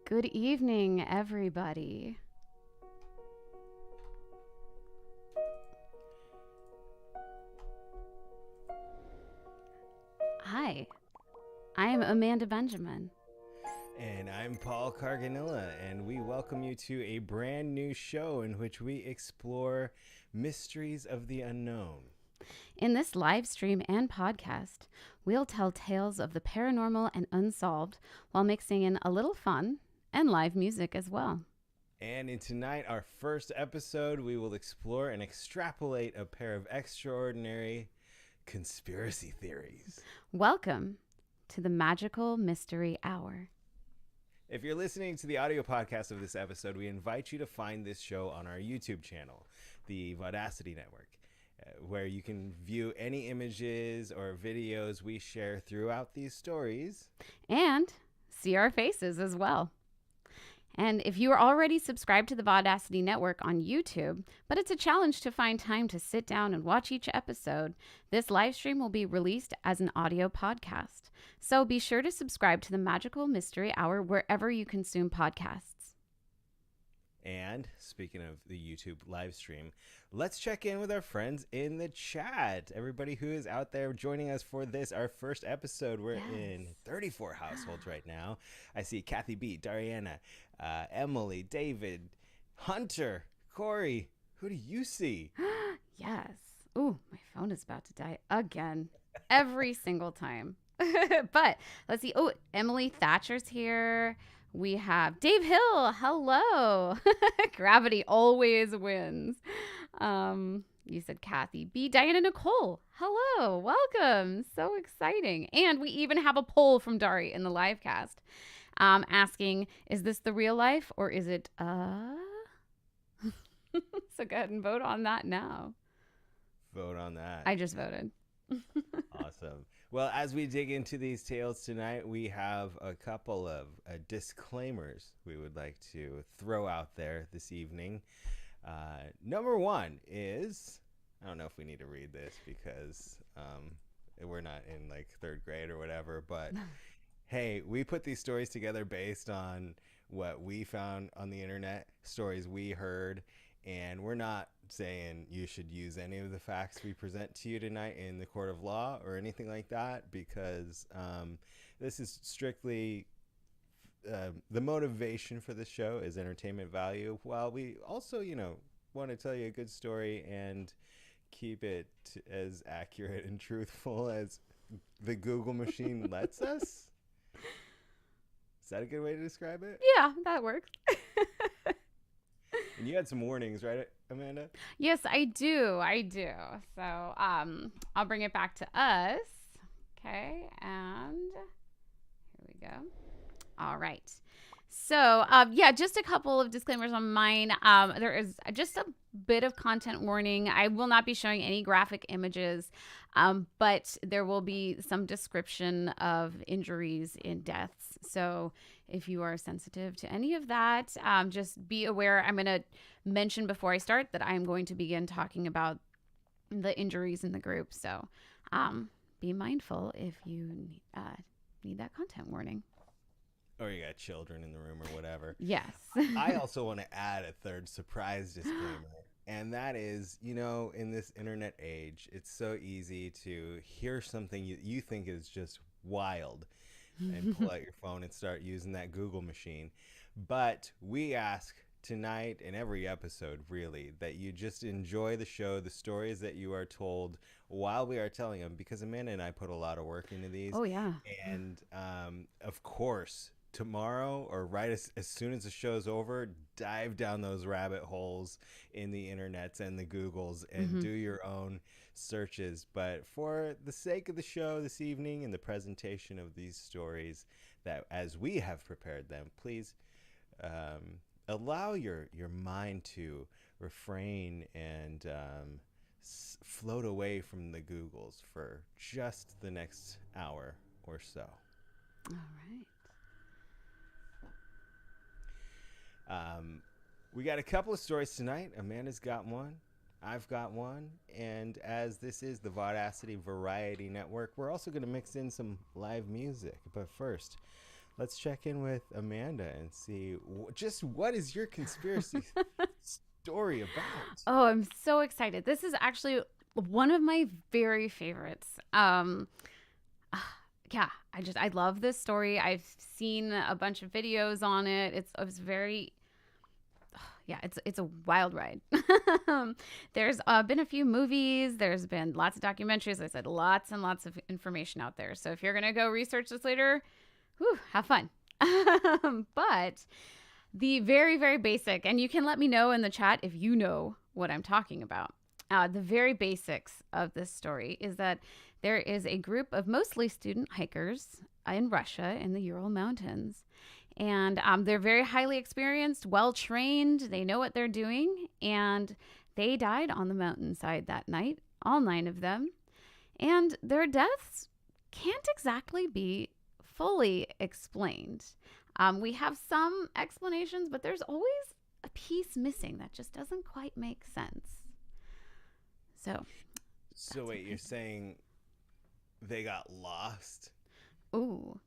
Good evening, everybody. Hi, I am Amanda Benjamin. And I'm Paul Carganilla, and we welcome you to a brand new show in which we explore mysteries of the unknown. In this live stream and podcast, we'll tell tales of the paranormal and unsolved while mixing in a little fun and live music as well. And in tonight, our first episode, we will explore and extrapolate a pair of extraordinary conspiracy theories. Welcome to the Magical Mystery Hour. If you're listening to the audio podcast of this episode, we invite you to find this show on our YouTube channel, the Vaudacity Network, where you can view any images or videos we share throughout these stories. And see our faces as well. And if you are already subscribed to the Vaudacity Network on YouTube, but it's a challenge to find time to sit down and watch each episode, this live stream will be released as an audio podcast. So be sure to subscribe to the Magical Mystery Hour wherever you consume podcasts. And speaking of the YouTube live stream, let's check in with our friends in the chat. Everybody who is out there joining us for this, our first episode. We're in 34 households right now. I see Kathy B, Dariana, Emily, David, Hunter, Corey. Who do you see? Yes. Ooh, my phone is about to die again. Every single time. But let's see. Oh, Emily Thatcher's here. We have Dave Hill. Hello. Gravity always wins. You said Kathy B. Diana Nicole. Hello. Welcome. So exciting. And we even have a poll from Dari in the live cast asking, is this the real life or is it So go ahead and vote on that now. Vote on that. I just voted. Awesome. Well, as we dig into these tales tonight, we have a couple of disclaimers we would like to throw out there this evening. Number one is, I don't know if we need to read this because we're not in like third grade or whatever, but hey, we put these stories together based on what we found on the internet, stories we heard, and we're not saying you should use any of the facts we present to you tonight in the court of law or anything like that, because this is strictly the motivation for this show is entertainment value, while we also, want to tell you a good story and keep it as accurate and truthful as the Google machine lets us. Is that a good way to describe it? Yeah, that works. And you had some warnings, right, Amanda? Yes, I do. So I'll bring it back to us. Okay, and here we go. All right. So, just a couple of disclaimers on mine. There is just a bit of content warning. I will not be showing any graphic images, but there will be some description of injuries and deaths. So if you are sensitive to any of that, just be aware. I'm going to mention before I start that I'm going to begin talking about the injuries in the group. So be mindful if you need that content warning. Or you got children in the room or whatever. Yes. I also want to add a third surprise disclaimer. And that is, in this internet age, it's so easy to hear something you think is just wild and pull out your phone and start using that Google machine. But we ask tonight and every episode, really, that you just enjoy the show, the stories that you are told while we are telling them, because Amanda and I put a lot of work into these. Oh, yeah. And, of course, tomorrow or right as soon as the show's over, dive down those rabbit holes in the internets and the Googles and do your own searches. But for the sake of the show this evening and the presentation of these stories that as we have prepared them, please allow your mind to refrain and float away from the Googles for just the next hour or so. All right. We got a couple of stories tonight. Amanda's got one. I've got one. And as this is the Vaudacity Variety Network, we're also going to mix in some live music. But first, let's check in with Amanda and see just what is your conspiracy story about? Oh, I'm so excited. This is actually one of my very favorites. Yeah, I love this story. I've seen a bunch of videos on it. It's very yeah, it's a wild ride. There's been a few movies. There's been lots of documentaries. I said lots and lots of information out there. So if you're gonna go research this later, whew, have fun. But the very, very basic, and you can let me know in the chat if you know what I'm talking about. The very basics of this story is that there is a group of mostly student hikers in Russia in the Ural Mountains. And they're very highly experienced, well trained. They know what they're doing. And they died on the mountainside that night, all 9 of them. And their deaths can't exactly be fully explained. We have some explanations, but there's always a piece missing that just doesn't quite make sense. So wait, you're saying they got lost? Ooh.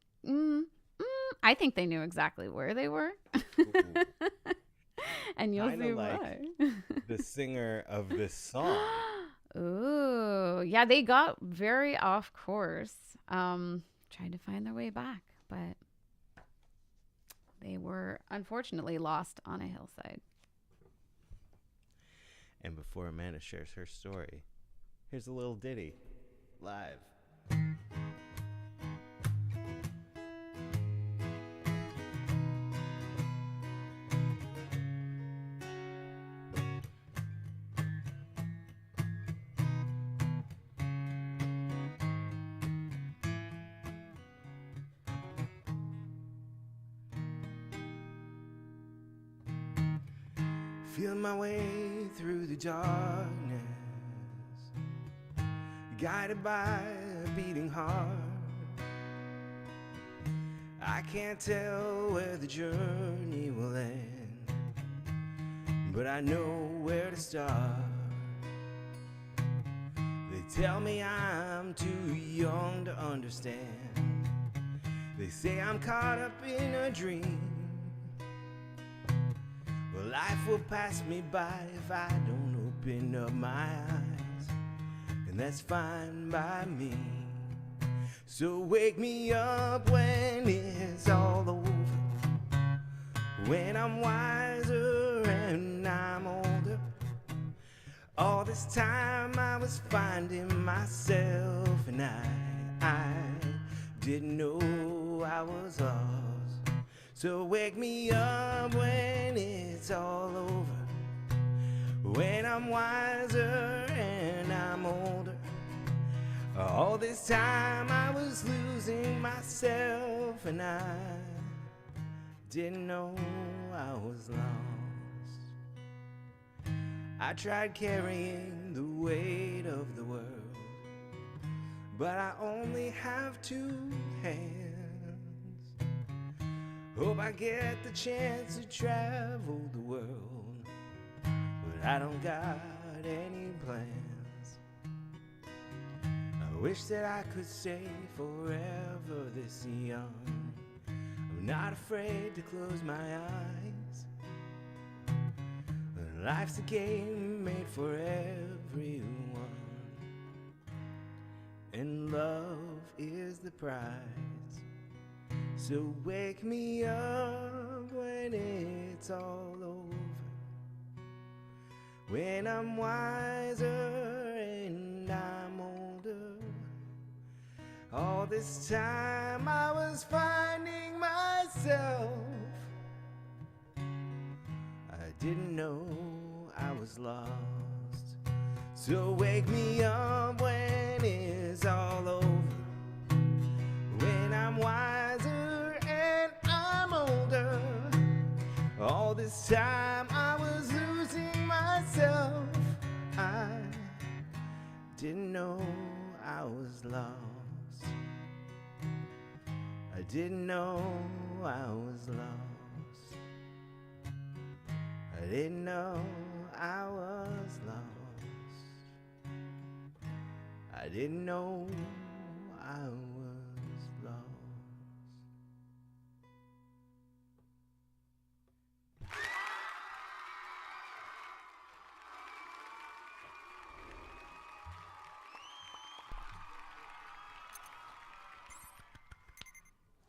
I think they knew exactly where they were. And you'll Kinda see like why. the singer of this song. Ooh. Yeah, they got very off course, trying to find their way back, but they were unfortunately lost on a hillside. And before Amanda shares her story, here's a little ditty live. Feel my way through the darkness, guided by a beating heart. I can't tell where the journey will end, but I know where to start. They tell me I'm too young to understand. They say I'm caught up in a dream. Well, life will pass me by if I don't open up my eyes, and that's fine by me. So wake me up when it's all over, when I'm wiser and I'm older. All this time I was finding myself, and I didn't know I was lost. So wake me up when it's all over, when I'm wiser and I'm older. All this time I was losing myself, and I didn't know I was lost. I tried carrying the weight of the world, but I only have 2 hands. Hope I get the chance to travel the world, but I don't got any plans. I wish that I could stay forever this young. I'm not afraid to close my eyes. But life's a game made for everyone, and love is the prize. So wake me up when it's all over, when I'm wiser and I'm older. All this time I was finding myself, I didn't know I was lost. So wake me up when it's all over, when I'm wiser and I'm older. All this time I was losing myself, I didn't know I was lost. I didn't know I was lost. I didn't know I was lost. I didn't know I was lost.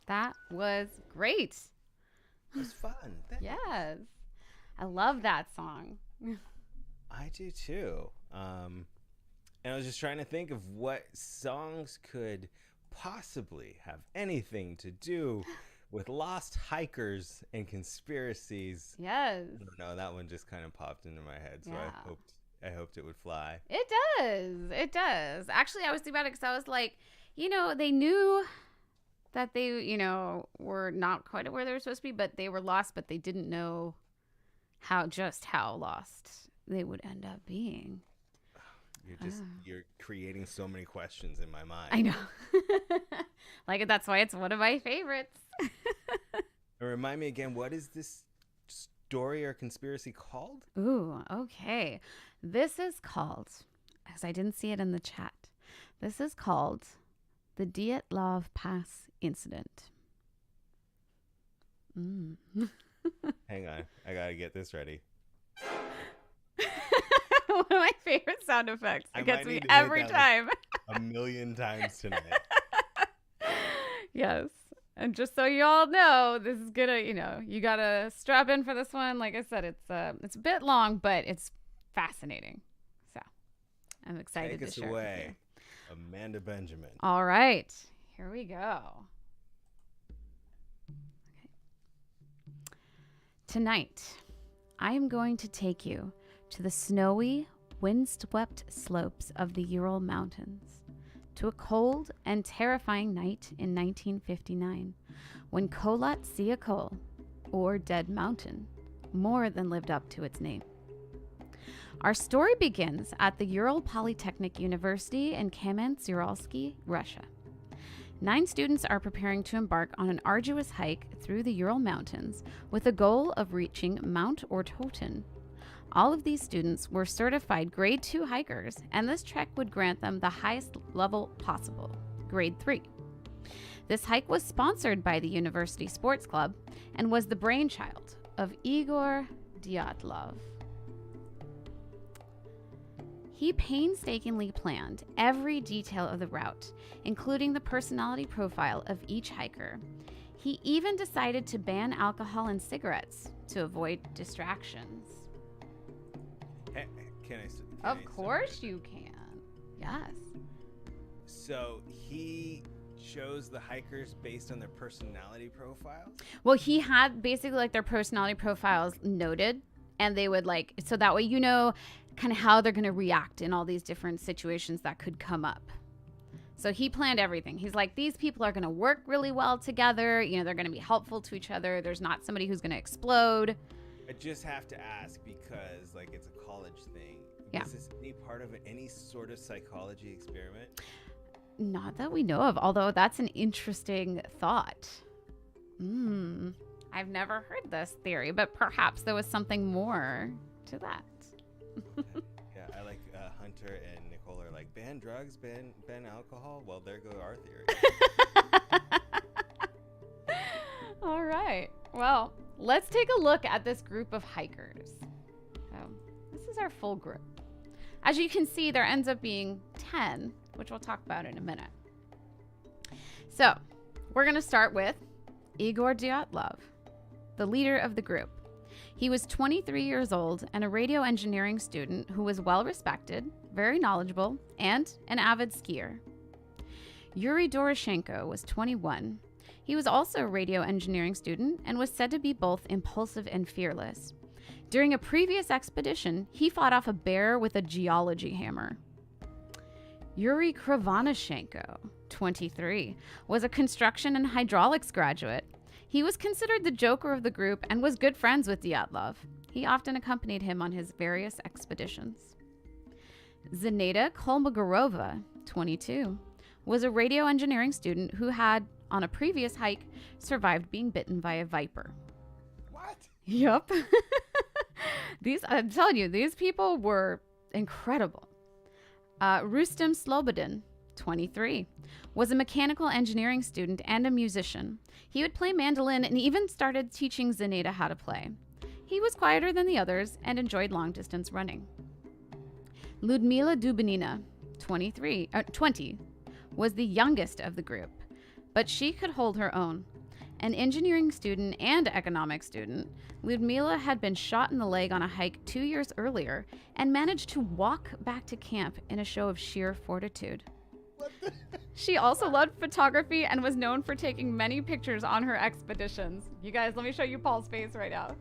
That was great. It was fun. Thanks. Yes. I love that song. I do too. And I was just trying to think of what songs could possibly have anything to do with lost hikers and conspiracies. Yes. I don't know, that one just kind of popped into my head, so Yeah. I hoped it would fly. It does. It does. Actually, I was thinking about it because I was like, they knew that they, were not quite where they were supposed to be, but they were lost, but they didn't know how lost they would end up being. You're creating so many questions in my mind. I know. That's why it's one of my favorites. And remind me again, what is this story or conspiracy called? Ooh, okay. This is called, as I didn't see it in the chat, this is called the Dyatlov Pass incident. Hang on, I gotta get this ready. One of my favorite sound effects. I It gets might me need to hit every that, time. a million times tonight. Yes. And just so you all know, this is gonna, you gotta strap in for this one. Like I said, it's a bit long, but it's fascinating. So I'm excited Take us to share away, it with you. Amanda Benjamin. All right, here we go. Okay. Tonight, I am going to take you to the snowy, windswept slopes of the Ural Mountains, to a cold and terrifying night in 1959, when Kholat Syakhl, or Dead Mountain, more than lived up to its name. Our story begins at the Ural Polytechnic University in Kamensk-Uralsky, Russia. 9 students are preparing to embark on an arduous hike through the Ural Mountains with the goal of reaching Mount Ortoten. All of these students were certified grade 2 hikers, and this trek would grant them the highest level possible, grade 3. This hike was sponsored by the University Sports Club and was the brainchild of Igor Dyatlov. He painstakingly planned every detail of the route, including the personality profile of each hiker. He even decided to ban alcohol and cigarettes to avoid distractions. Can I Of course you can. Yes. So he chose the hikers based on their personality profiles? Well, he had basically their personality profiles noted, and they would so that way kind of how they're going to react in all these different situations that could come up. So he planned everything. He's like, these people are going to work really well together. They're going to be helpful to each other. There's not somebody who's going to explode. I just have to ask because it's a college thing. Yeah. Was this any part of any sort of psychology experiment? Not that we know of, although that's an interesting thought. I've never heard this theory, but perhaps there was something more to that. Yeah, I like Hunter and Nicole are like, ban drugs, ban alcohol. Well, there go our theory. All right. Well, let's take a look at this group of hikers. So, this is our full group. As you can see, there ends up being 10, which we'll talk about in a minute. So, we're going to start with Igor Dyatlov, the leader of the group. He was 23 years old and a radio engineering student who was well respected, very knowledgeable, and an avid skier. Yuri Doroshenko was 21. He was also a radio engineering student and was said to be both impulsive and fearless. During a previous expedition, he fought off a bear with a geology hammer. Yuri Krivonashenko, 23, was a construction and hydraulics graduate. He was considered the joker of the group and was good friends with Dyatlov. He often accompanied him on his various expeditions. Zinaida Kolmogorova, 22, was a radio engineering student who had, on a previous hike, survived being bitten by a viper. What? Yep. I'm telling you, these people were incredible. Rustem Slobodin, 23, was a mechanical engineering student and a musician. He would play mandolin and even started teaching Zinaida how to play. He was quieter than the others and enjoyed long-distance running. Ludmila Dubinina, 20, was the youngest of the group. but she could hold her own. An engineering student and economics student, Lyudmila had been shot in the leg on a hike 2 years earlier and managed to walk back to camp in a show of sheer fortitude. She also loved photography and was known for taking many pictures on her expeditions. You guys, let me show you Paul's face right now.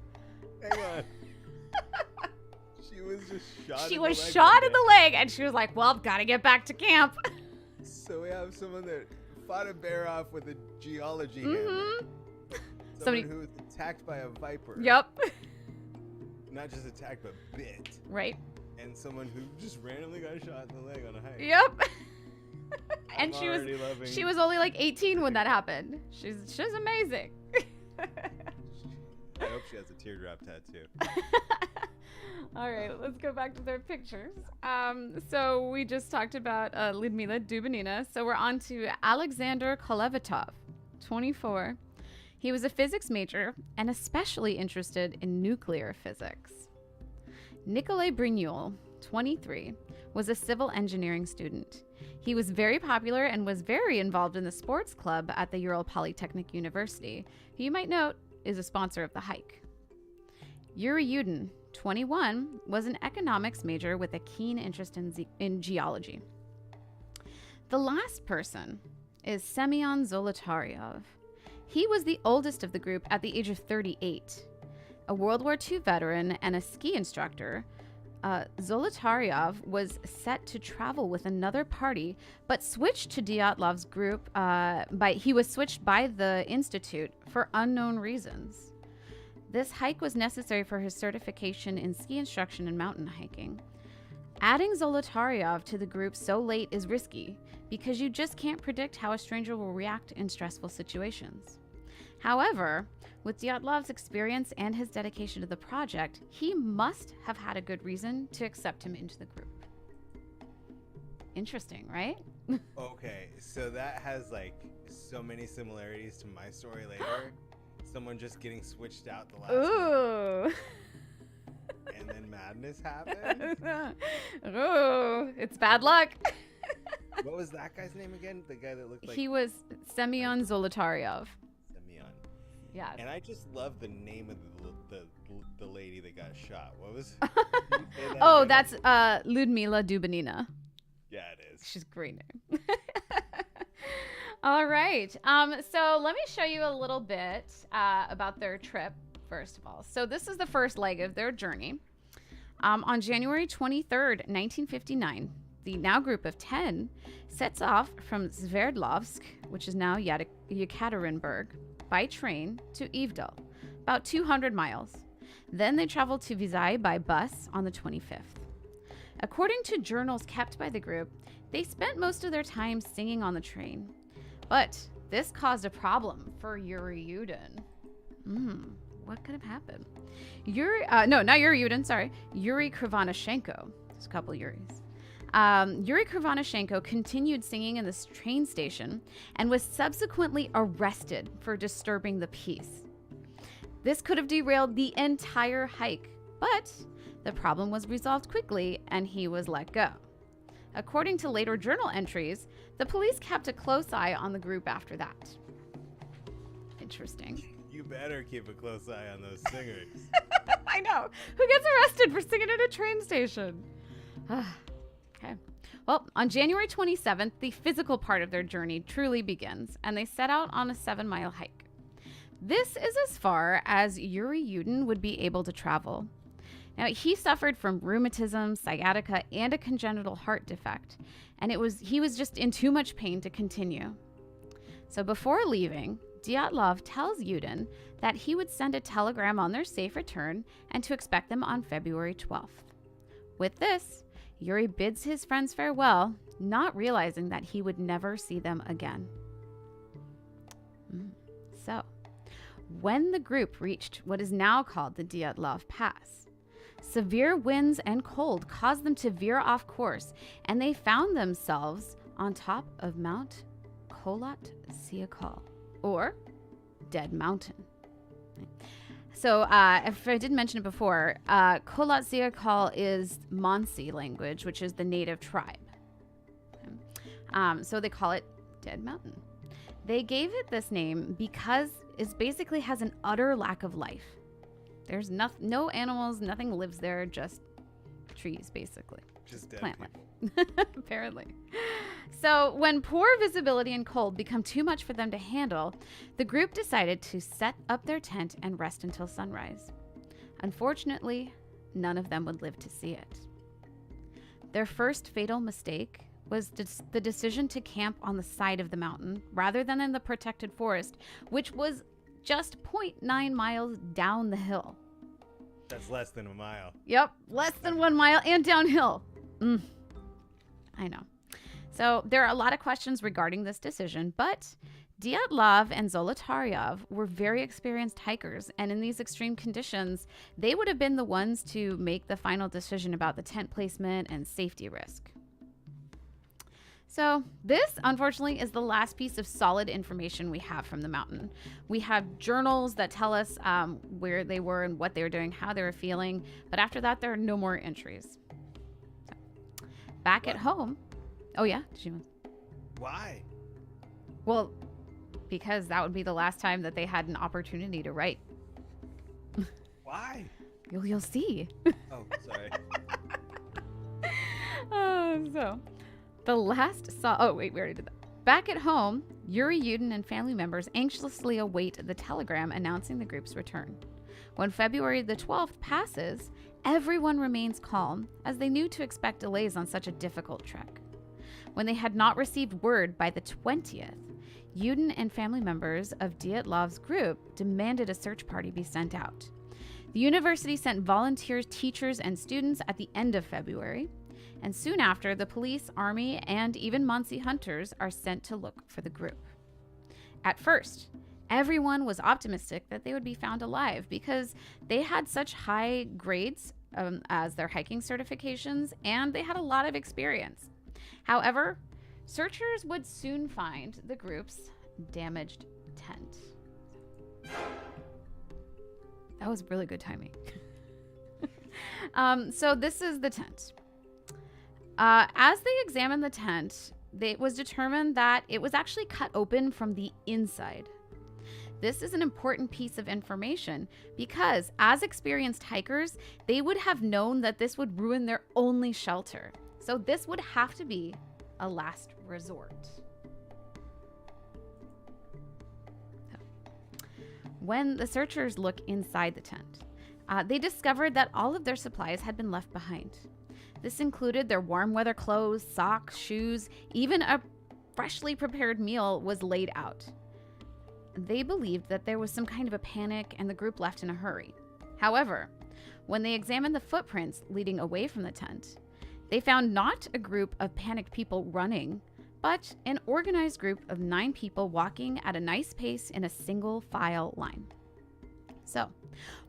Hang on. She was just shot. She was shot in the leg, and she was like, "Well, gotta get back to camp." So we have someone that fought a bear off with a geology hammer. Someone who was attacked by a viper. Yep. Not just attacked, but bit. Right. And someone who just randomly got shot in the leg on a hike. Yep. And I'm she was only like 18 when that happened. She's amazing. I hope she has a teardrop tattoo. All right, let's go back to their pictures. So we just talked about Lyudmila Dubanina. So we're on to Alexander Kolevatov, 24. He was a physics major and especially interested in nuclear physics. Nikolai Brignol, 23, was a civil engineering student. He was very popular and was very involved in the sports club at the Ural Polytechnic University, who you might note is a sponsor of the hike. Yuri Yudin, 21, was an economics major with a keen interest in geology. The last person is Semyon Zolotaryov. He was the oldest of the group at the age of 38. A World War II veteran and a ski instructor, Zolotaryov was set to travel with another party, but switched to Dyatlov's group. He was switched by the Institute for unknown reasons. This hike was necessary for his certification in ski instruction and mountain hiking. Adding Zolotaryov to the group so late is risky because you just can't predict how a stranger will react in stressful situations. However, with Dyatlov's experience and his dedication to the project, he must have had a good reason to accept him into the group. Interesting, right? Okay, so that has like so many similarities to my story later. Someone just getting switched out the last Ooh. minute. And then madness happened. Ooh, it's bad luck. What was that guy's name again? The guy that looked like... He was Semyon Zolotaryov. Semyon. Yeah. And I just love the name of the lady that got shot. What was... Oh, that's Lyudmila Dubanina. Yeah, it is. She's a great name. All right. So let me show you a little bit about their trip, first of all. So this is the first leg of their journey. On January 23rd, 1959, the now group of 10 sets off from Sverdlovsk, which is now Yekaterinburg, by train to Ivdel, about 200 miles. Then they travel to Vizhai by bus on the 25th. According to journals kept by the group, they spent most of their time singing on the train. But this caused a problem for Yuri Yudin. What could have happened? Yuri Krivanashenko. There's a couple Yuris. Yuri Krivanashenko continued singing in this train station and was subsequently arrested for disturbing the peace. This could have derailed the entire hike, but the problem was resolved quickly and he was let go. According to later journal entries, the police kept a close eye on the group after that. Interesting. You better keep a close eye on those singers. I know. Who gets arrested for singing at a train station? Okay. Well, on January 27th, the physical part of their journey truly begins, and they set out on a 7-mile hike. This is as far as Yuri Yudin would be able to travel. Now, he suffered from rheumatism, sciatica, and a congenital heart defect, and he was just in too much pain to continue. So before leaving, Dyatlov tells Yudin that he would send a telegram on their safe return and to expect them on February 12th. With this, Yuri bids his friends farewell, not realizing that he would never see them again. So, when the group reached what is now called the Dyatlov Pass, severe winds and cold caused them to veer off course, and they found themselves on top of Mount Kholat Syakhl, or Dead Mountain. So, if I didn't mention it before, Kholat Syakhl is Mansi language, which is the native tribe. So they call it Dead Mountain. They gave it this name because it basically has an utter lack of life. There's no animals, nothing lives there, just trees, basically. Just dead plant people. life. Apparently. So when poor visibility and cold become too much for them to handle, the group decided to set up their tent and rest until sunrise. Unfortunately, none of them would live to see it. Their first fatal mistake was the decision to camp on the side of the mountain rather than in the protected forest, which was just 0.9 miles down the hill. That's less than a mile. Yep, less than 1 mile and downhill. I know. So there are a lot of questions regarding this decision, but Dyatlov and Zolotaryov were very experienced hikers, and in these extreme conditions, they would have been the ones to make the final decision about the tent placement and safety risk. So this, unfortunately, is the last piece of solid information we have from the mountain. We have journals that tell us where they were and what they were doing, how they were feeling, but after that, there are no more entries. So, back at home. Oh, yeah? Did you? Why? Well, because that would be the last time that they had an opportunity to write. Why? You'll see. Oh, sorry. So the last saw. Oh, wait, we already did that. Back at home, Yuri Yudin and family members anxiously await the telegram announcing the group's return. When February the 12th passes, everyone remains calm, as they knew to expect delays on such a difficult trek. When they had not received word by the 20th, Yudin and family members of Dyatlov's group demanded a search party be sent out. The university sent volunteers, teachers, and students at the end of February, and soon after, the police, army, and even Muncie hunters are sent to look for the group. At first, everyone was optimistic that they would be found alive because they had such high grades as their hiking certifications, and they had a lot of experience. However, searchers would soon find the group's damaged tent. That was really good timing. So this is the tent. As they examined the tent, it was determined that it was actually cut open from the inside. This is an important piece of information because as experienced hikers, they would have known that this would ruin their only shelter. So this would have to be a last resort. When the searchers look inside the tent, they discovered that all of their supplies had been left behind. This included their warm weather clothes, socks, shoes, even a freshly prepared meal was laid out. They believed that there was some kind of a panic and the group left in a hurry. However, when they examined the footprints leading away from the tent, they found not a group of panicked people running, but an organized group of 9 people walking at a nice pace in a single file line. So,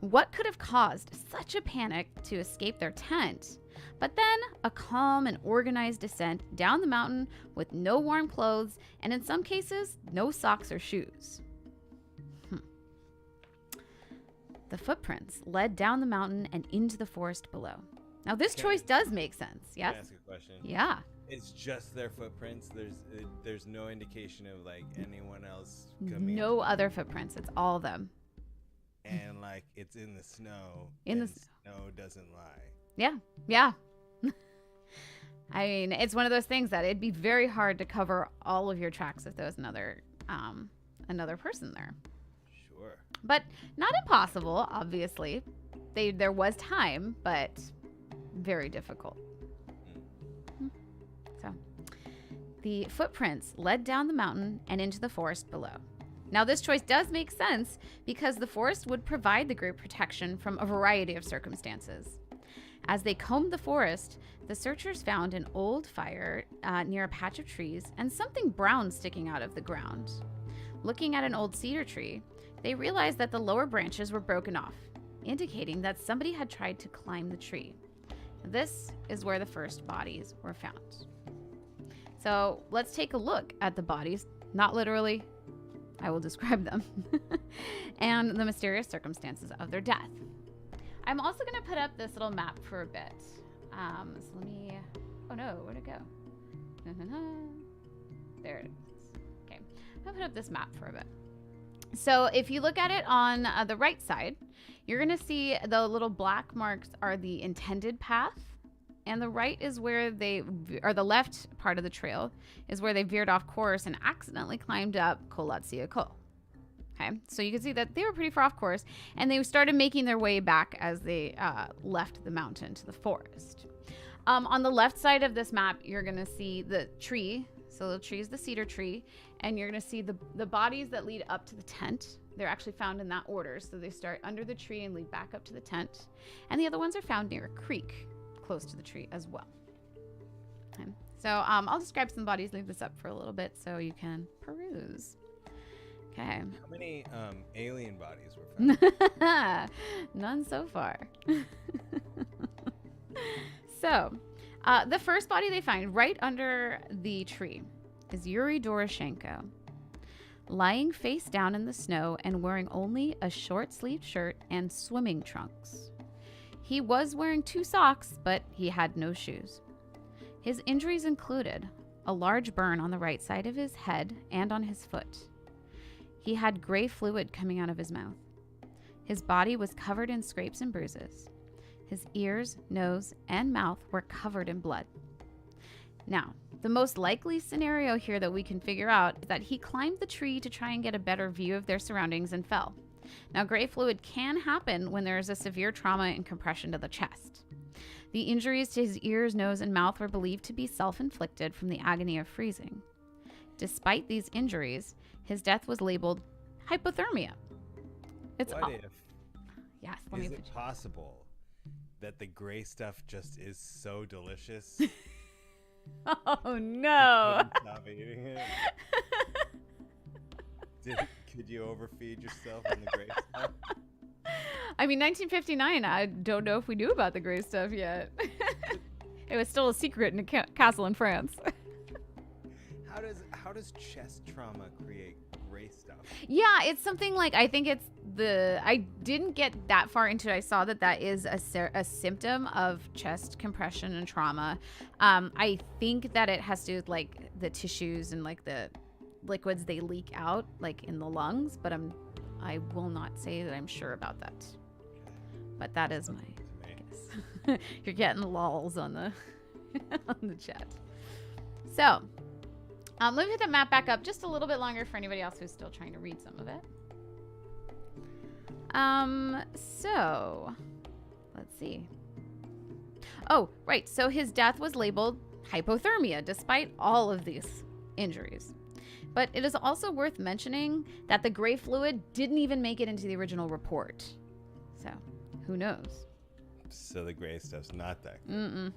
what could have caused such a panic to escape their tent, but then a calm and organized descent down the mountain with no warm clothes and in some cases, no socks or shoes? The footprints led down the mountain and into the forest below. Now, this choice does make sense. Yes? Can I ask a question? Yeah. It's just their footprints. There's no indication of like anyone else coming. No other footprints. It's all them. And like it's in the snow. Snow doesn't lie. Yeah. Yeah. I mean, it's one of those things that it'd be very hard to cover all of your tracks if there was another person there. Sure. But not impossible, obviously. There was time, but very difficult. So, the footprints led down the mountain and into the forest below. Now, this choice does make sense because the forest would provide the group protection from a variety of circumstances. As they combed the forest, the searchers found an old fire near a patch of trees and something brown sticking out of the ground. Looking at an old cedar tree, they realized that the lower branches were broken off, indicating that somebody had tried to climb the tree. This is where the first bodies were found. So let's take a look at the bodies, not literally, I will describe them, and the mysterious circumstances of their death. I'm also going to put up this little map for a bit. So let me, oh no, where'd it go? There it is. Okay. I'll put up this map for a bit. So if you look at it on the right side, you're going to see the little black marks are the intended path. And the right is where or the left part of the trail is where they veered off course and accidentally climbed up Kolatsya Kol. Okay, so you can see that they were pretty far off course, and they started making their way back as they left the mountain to the forest. On the left side of this map, you're going to see the tree. So the tree is the cedar tree, and you're going to see the bodies that lead up to the tent. They're actually found in that order. So they start under the tree and lead back up to the tent. And the other ones are found near a creek close to the tree as well. Okay. So I'll describe some bodies, leave this up for a little bit so you can peruse. Okay. How many alien bodies were found? None so far. So, the first body they find right under the tree is Yuri Doroshenko, lying face down in the snow and wearing only a short-sleeved shirt and swimming trunks. He was wearing 2 socks, but he had no shoes. His injuries included a large burn on the right side of his head and on his foot. He had gray fluid coming out of his mouth. His body was covered in scrapes and bruises. His ears, nose, and mouth were covered in blood. Now, the most likely scenario here that we can figure out is that he climbed the tree to try and get a better view of their surroundings and fell. Now, gray fluid can happen when there is a severe trauma and compression to the chest. The injuries to his ears, nose, and mouth were believed to be self-inflicted from the agony of freezing. Despite these injuries, his death was labeled hypothermia. What if? Yes, is it possible that the gray stuff just is so delicious? Oh no! You couldn't stop eating it? Could you overfeed yourself on the gray stuff? I mean, 1959. I don't know if we knew about the gray stuff yet. It was still a secret in a castle in France. How does chest trauma create gray stuff? Yeah, it's something like, I think it's I didn't get that far into it. I saw that is a symptom of chest compression and trauma. I think that it has to do with like the tissues and like the liquids they leak out like in the lungs, but I will not say that I'm sure about that. But that is my guess. You're getting lulls on the on the chat. So let me put the map back up just a little bit longer for anybody else who's still trying to read some of it. So let's see. Oh, right. So his death was labeled hypothermia despite all of these injuries. But it is also worth mentioning that the gray fluid didn't even make it into the original report. So who knows? So the gray stuff's not that good. Mm-mm.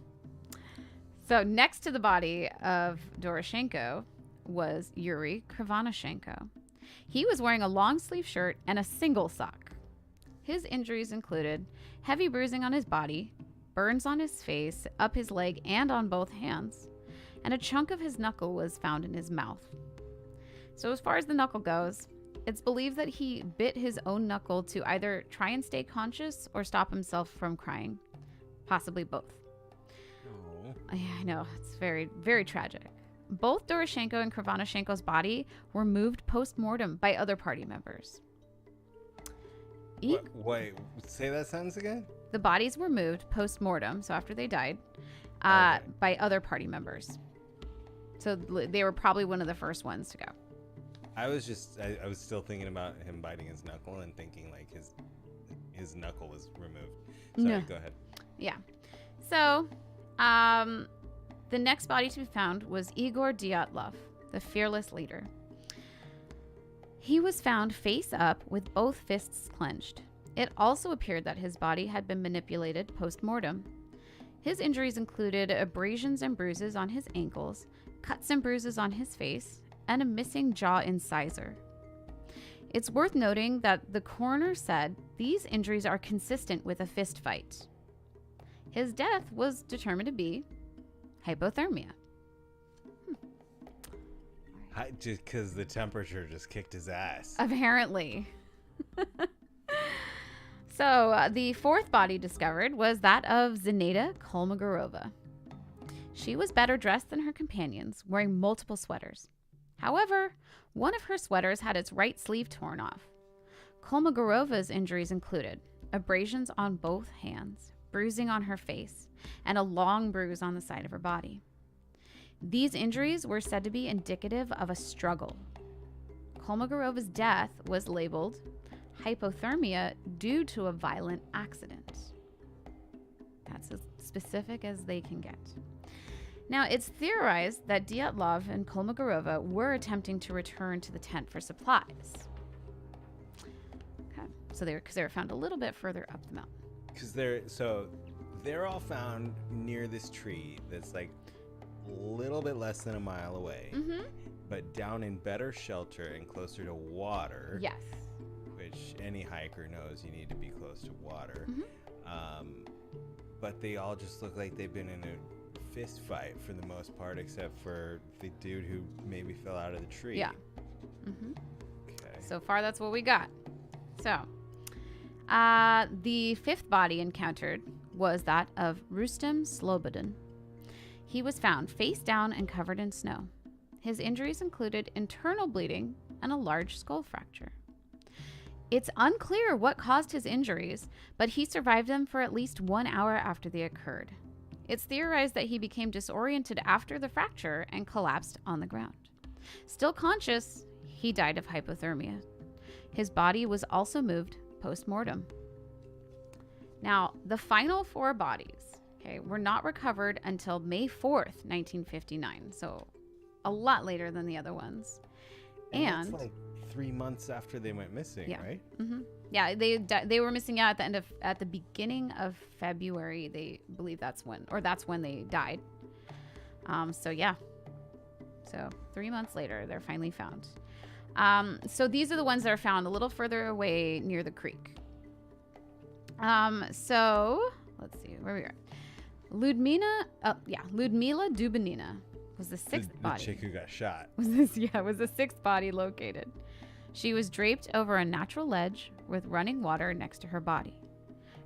So next to the body of Doroshenko was Yuri Krivonoshenko. He was wearing a long sleeve shirt and a single sock. His injuries included heavy bruising on his body, burns on his face, up his leg, and on both hands, and a chunk of his knuckle was found in his mouth. So as far as the knuckle goes, it's believed that he bit his own knuckle to either try and stay conscious or stop himself from crying, possibly both. Oh. Yeah, I know. It's very, very tragic. Both Doroshenko and Krivonoshenko's body were moved post-mortem by other party members. Wait, say that sentence again? The bodies were moved post-mortem, so after they died, Okay. by other party members. So they were probably one of the first ones to go. I was still thinking about him biting his knuckle and thinking like his knuckle was removed. Sorry, No. Go ahead. Yeah. So, the next body to be found was Igor Dyatlov, the fearless leader. He was found face up with both fists clenched. It also appeared that his body had been manipulated post-mortem. His injuries included abrasions and bruises on his ankles, cuts and bruises on his face, and a missing jaw incisor. It's worth noting that the coroner said these injuries are consistent with a fist fight. His death was determined to be hypothermia. Just because the temperature just kicked his ass. Apparently. So the fourth body discovered was that of Zinaida Kolmogorova. She was better dressed than her companions, wearing multiple sweaters. However, one of her sweaters had its right sleeve torn off. Kolmogorov's injuries included abrasions on both hands, bruising on her face, and a long bruise on the side of her body. These injuries were said to be indicative of a struggle. Kolmogorov's death was labeled hypothermia due to a violent accident. That's as specific as they can get. Now, it's theorized that Dyatlov and Kolmogorova were attempting to return to the tent for supplies. Okay, so they were found a little bit further up the mountain. Because they're all found near this tree that's like a little bit less than a mile away, but down in better shelter and closer to water. Yes. Which any hiker knows you need to be close to water. But they all just look like they've been in a fist fight for the most part, except for the dude who maybe fell out of the tree. Yeah. Okay. So far, that's what we got. So, the fifth body encountered was that of Rustem Slobodin. He was found face down and covered in snow. His injuries included internal bleeding and a large skull fracture. It's unclear what caused his injuries, but he survived them for at least 1 hour after they occurred. It's theorized that he became disoriented after the fracture and collapsed on the ground. Still conscious, he died of hypothermia. His body was also moved post-mortem. Now, the final 4 bodies, were not recovered until May 4th, 1959, so a lot later than the other ones. And that's like 3 months after they went missing, right? Yeah, they were missing out at the beginning of February. They believe that's when they died. So 3 months later, they're finally found. So these are the ones that are found a little further away near the creek. So let's see where we are. Ludmila Dubinina was the 6th body. The chick who got shot. Was the 6th body located. She was draped over a natural ledge with running water next to her body.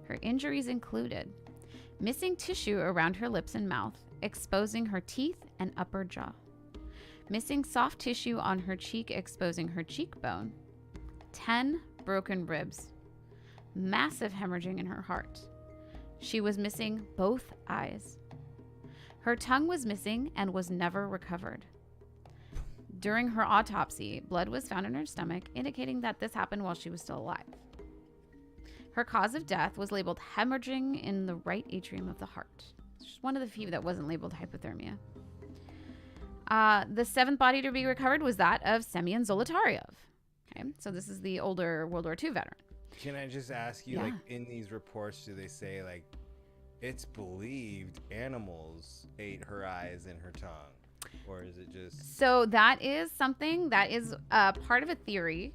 Her injuries included missing tissue around her lips and mouth, exposing her teeth and upper jaw. Missing soft tissue on her cheek, exposing her cheekbone. 10 broken ribs. Massive hemorrhaging in her heart. She was missing both eyes. Her tongue was missing and was never recovered. During her autopsy, blood was found in her stomach, indicating that this happened while she was still alive. Her cause of death was labeled hemorrhaging in the right atrium of the heart. It's just one of the few that wasn't labeled hypothermia. The 7th body to be recovered was that of Semyon Zolotaryov. Okay, so this is the older World War II veteran. Can I just ask you, like, in these reports, do they say, like, it's believed animals ate her eyes and her tongue? Or is it just... So that is something that is part of a theory.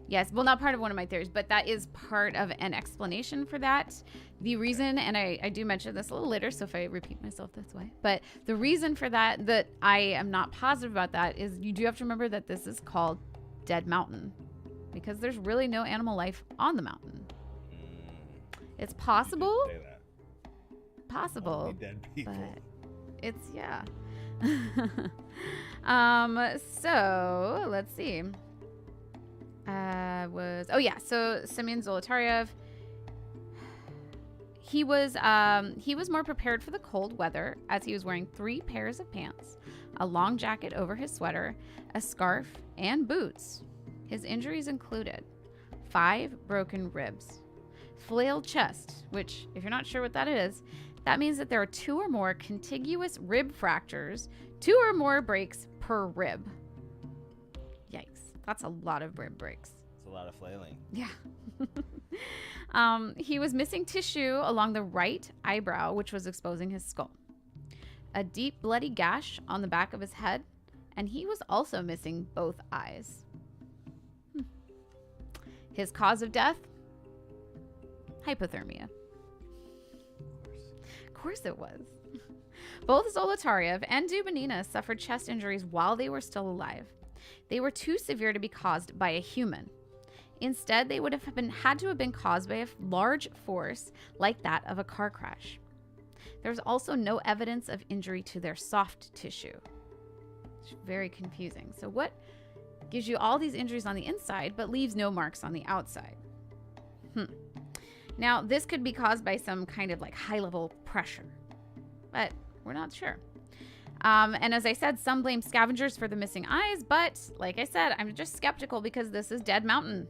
Yes, well, not part of one of my theories, but that is part of an explanation for that. The reason, and I do mention this a little later, so if I repeat myself, that's why. But the reason for that I am not positive about that is you do have to remember that this is called Dead Mountain, because there's really no animal life on the mountain. It's possible. Say that. Possible. Only dead people. But it's, so let's see. So Semyon Zolotaryov, he was more prepared for the cold weather, as he was wearing 3 pairs of pants, a long jacket over his sweater, a scarf, and boots. His injuries included 5 broken ribs, flailed chest, which, if you're not sure what that is, that means that there are 2 or more contiguous rib fractures, 2 or more breaks per rib. Yikes. That's a lot of rib breaks. It's a lot of flailing. Yeah. He was missing tissue along the right eyebrow, which was exposing his skull. A deep bloody gash on the back of his head, and he was also missing both eyes. His cause of death? Hypothermia. Of course it was. Both Zolotaryov and Dubinina suffered chest injuries while they were still alive. They were too severe to be caused by a human. Instead, they would have had to have been caused by a large force like that of a car crash. There's also no evidence of injury to their soft tissue. It's very confusing. So what gives you all these injuries on the inside but leaves no marks on the outside? Now, this could be caused by some kind of like high-level pressure, but we're not sure. And as I said, some blame scavengers for the missing eyes, but like I said, I'm just skeptical because this is Dead Mountain.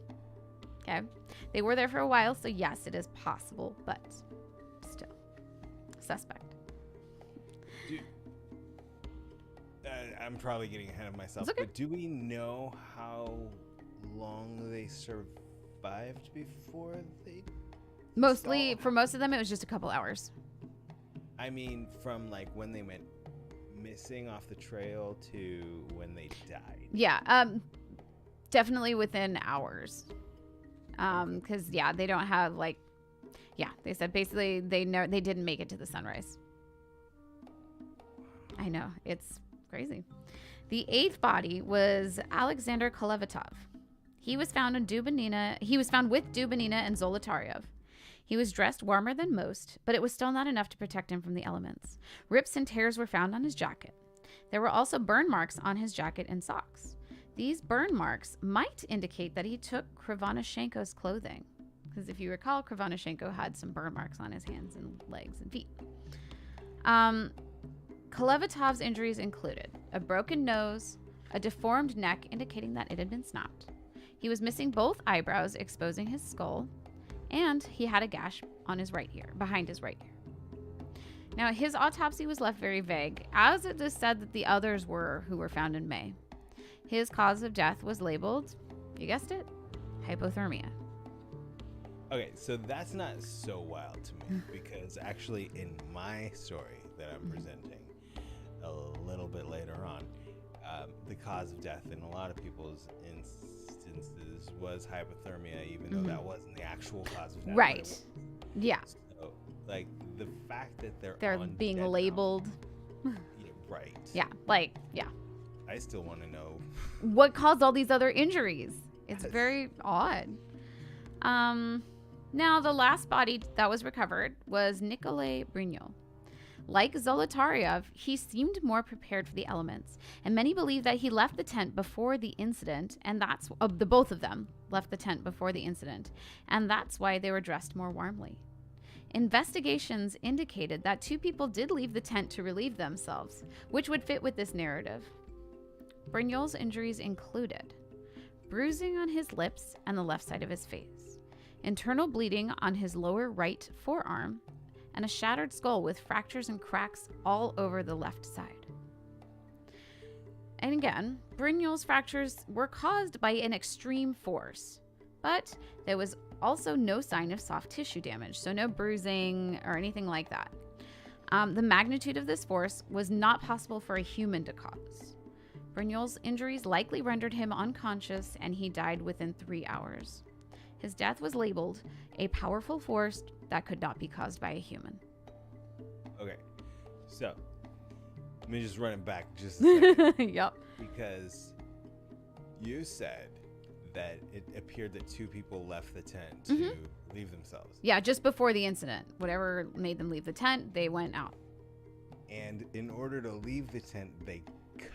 Okay. They were there for a while, so yes, it is possible, but still, suspect. I'm probably getting ahead of myself, okay. But do we know how long they survived before they Mostly, for most of them, it was just a couple hours. I mean, from like when they went missing off the trail to when they died. Yeah, definitely within hours. Because yeah, they don't have like, yeah, they said basically they didn't make it to the sunrise. I know, it's crazy. The eighth body was Alexander Kolevatov. He was found with Dubinina and Zolotaryov. He was dressed warmer than most, but it was still not enough to protect him from the elements. Rips and tears were found on his jacket. There were also burn marks on his jacket and socks. These burn marks might indicate that he took Krivonoshenko's clothing, because if you recall, Krivonoshenko had some burn marks on his hands and legs and feet. Kolevatov's injuries included a broken nose, a deformed neck indicating that it had been snapped. He was missing both eyebrows, exposing his skull, and he had a gash on his right ear, behind his right ear. Now, his autopsy was left very vague, as it is said that the others who were found in May. His cause of death was labeled, you guessed it, hypothermia. Okay, so that's not so wild to me because actually in my story that I'm presenting a little bit later on, the cause of death in a lot of people's instances was hypothermia, even though that wasn't the actual cause of death. Right. Yeah. So, like, the fact that they're on being Dead labeled. Mountain, yeah, right. Yeah, like, yeah. I still want to know what caused all these other injuries. It's Yes. very odd. Now, the last body that was recovered was Nikolai Brignol. Like Zolotaryov, he seemed more prepared for the elements, and many believe that he left the tent before the incident, and that's the both of them left the tent before the incident, and that's why they were dressed more warmly. Investigations indicated that two people did leave the tent to relieve themselves, which would fit with this narrative. Brignol's injuries included bruising on his lips and the left side of his face, internal bleeding on his lower right forearm, and a shattered skull with fractures and cracks all over the left side. And again, Brignol's fractures were caused by an extreme force, but there was also no sign of soft tissue damage, so no bruising or anything like that. The magnitude of this force was not possible for a human to cause. Brignol's injuries likely rendered him unconscious, and he died within 3 hours. His death was labeled a powerful force that could not be caused by a human. Okay, so let me just run it back just a second. Yep. Because you said that it appeared that two people left the tent to leave themselves. Yeah, just before the incident. Whatever made them leave the tent, they went out. And in order to leave the tent, they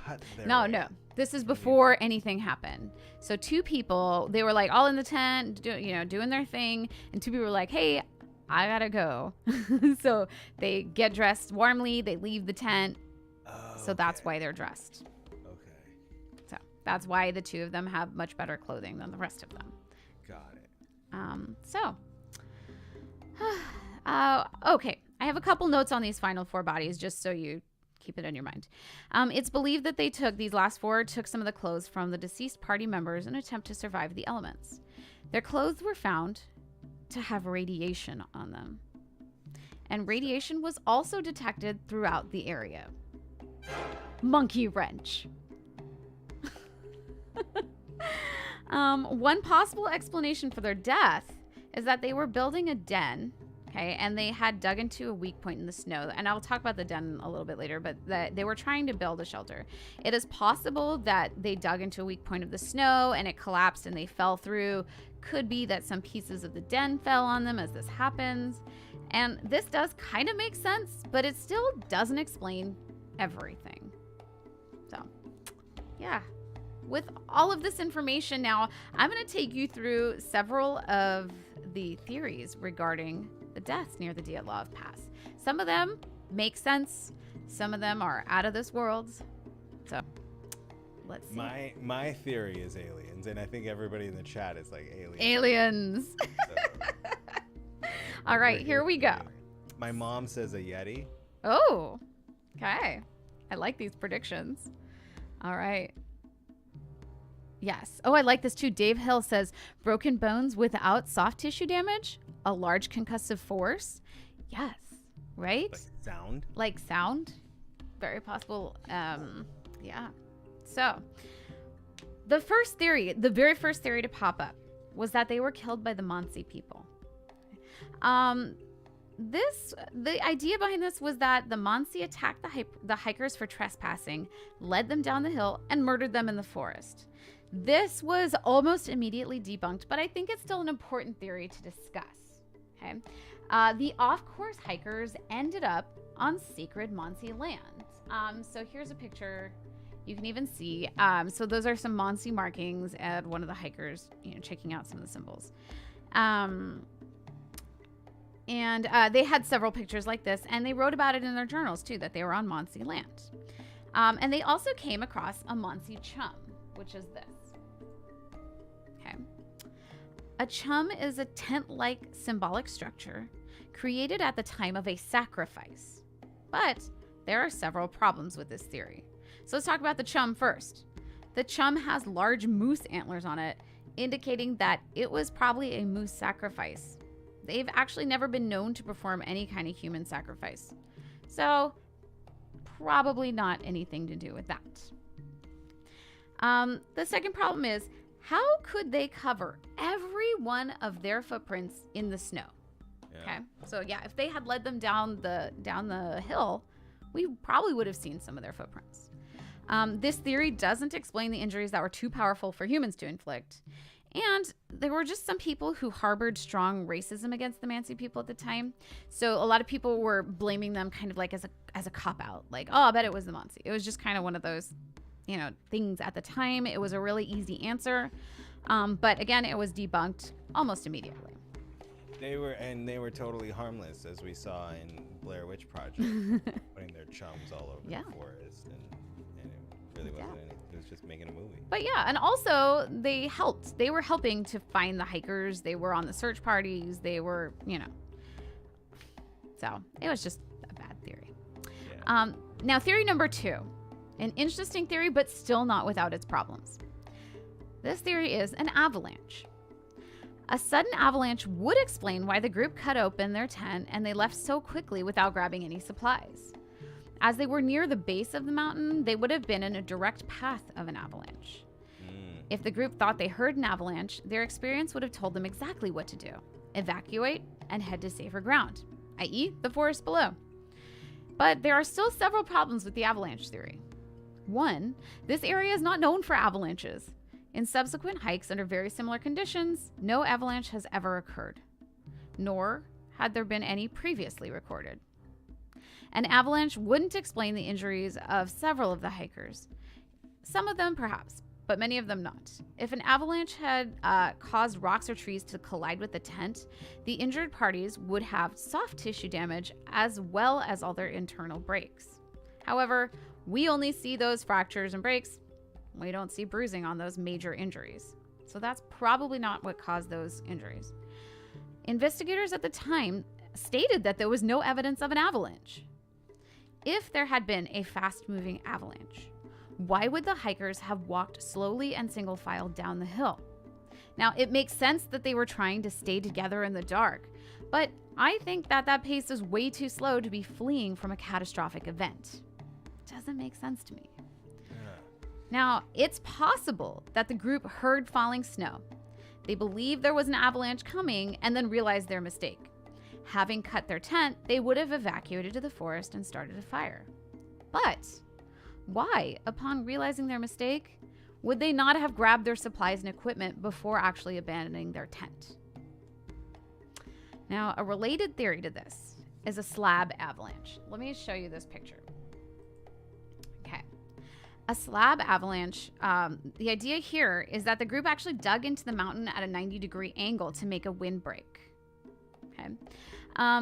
cut their No. This is before anything happened. So two people, they were like all in the tent, doing their thing. And two people were like, hey, I gotta go. So they get dressed warmly. They leave the tent. So that's why they're dressed. Okay. So that's why the two of them have much better clothing than the rest of them. Got it. Okay. I have a couple notes on these final four bodies just so you keep it in your mind. It's believed that these last four took some of the clothes from the deceased party members in an attempt to survive the elements. Their clothes were found to have radiation on them. And radiation was also detected throughout the area. Monkey wrench. One possible explanation for their death is that they were building a den. Okay, and they had dug into a weak point in the snow. And I'll talk about the den a little bit later, but they were trying to build a shelter. It is possible that they dug into a weak point of the snow and it collapsed and they fell through. Could be that some pieces of the den fell on them as this happens. And this does kind of make sense, but it still doesn't explain everything. So, Yeah. With all of this information now, I'm going to take you through several of the theories regarding the deaths near the Dyatlov Pass. Some of them make sense. Some of them are out of this world. So, let's see. My theory is aliens, and I think everybody in the chat is like aliens. Aliens. So, all right, here we go. My mom says a Yeti. Oh, okay. I like these predictions. All right. Yes. Oh, I like this too. Dave Hill says broken bones without soft tissue damage, a large concussive force. Yes. Right? Like sound? Like sound. Very possible. Yeah. So, the very first theory to pop up was that they were killed by the Mansi people. The idea behind this was that the Mansi attacked the hikers for trespassing, led them down the hill, and murdered them in the forest. This was almost immediately debunked, but I think it's still an important theory to discuss. Okay, the off-course hikers ended up on sacred Mansi land. So here's a picture. You can even see. So those are some Mansi markings and one of the hikers, checking out some of the symbols. And they had several pictures like this, and they wrote about it in their journals too, that they were on Mansi land. And they also came across a Mansi chum, which is this. Okay. A chum is a tent-like symbolic structure created at the time of a sacrifice. But there are several problems with this theory. So let's talk about the chum first. The chum has large moose antlers on it, indicating that it was probably a moose sacrifice. They've actually never been known to perform any kind of human sacrifice. So, probably not anything to do with that. The second problem is, how could they cover every one of their footprints in the snow? Yeah. Okay, so yeah, if they had led them down the hill, we probably would have seen some of their footprints. This theory doesn't explain the injuries that were too powerful for humans to inflict. And there were just some people who harbored strong racism against the Mansi people at the time. So a lot of people were blaming them kind of like as a cop-out. Like, oh, I bet it was the Mansi. It was just kind of one of those, things at the time. It was a really easy answer. But again, it was debunked almost immediately. They were totally harmless, as we saw in Blair Witch Project, putting their chums all over the forest. And it really wasn't anything. It was just making a movie. But yeah, and also they helped. They were helping to find the hikers. They were on the search parties. They were, So it was just a bad theory. Yeah. Now, theory number 2. An interesting theory, but still not without its problems. This theory is an avalanche. A sudden avalanche would explain why the group cut open their tent and they left so quickly without grabbing any supplies. As they were near the base of the mountain, they would have been in a direct path of an avalanche. If the group thought they heard an avalanche, their experience would have told them exactly what to do: evacuate and head to safer ground, i.e. the forest below. But there are still several problems with the avalanche theory. 1, this area is not known for avalanches. In subsequent hikes under very similar conditions, no avalanche has ever occurred, nor had there been any previously recorded. An avalanche wouldn't explain the injuries of several of the hikers. Some of them perhaps, but many of them not. If an avalanche had caused rocks or trees to collide with the tent, the injured parties would have soft tissue damage as well as all their internal breaks. However, we only see those fractures and breaks. We don't see bruising on those major injuries. So that's probably not what caused those injuries. Investigators at the time stated that there was no evidence of an avalanche. If there had been a fast-moving avalanche, why would the hikers have walked slowly and single file down the hill? Now, it makes sense that they were trying to stay together in the dark, but I think that pace is way too slow to be fleeing from a catastrophic event. Doesn't make sense to me. Now, it's possible that the group heard falling snow. They believed there was an avalanche coming and then realized their mistake. Having cut their tent, they would have evacuated to the forest and started a fire. But why, upon realizing their mistake, would they not have grabbed their supplies and equipment before actually abandoning their tent? Now, a related theory to this is a slab avalanche. Let me show you this picture. Okay. a slab avalanche. The idea here is that the group actually dug into the mountain at a 90-degree angle to make a windbreak. Okay.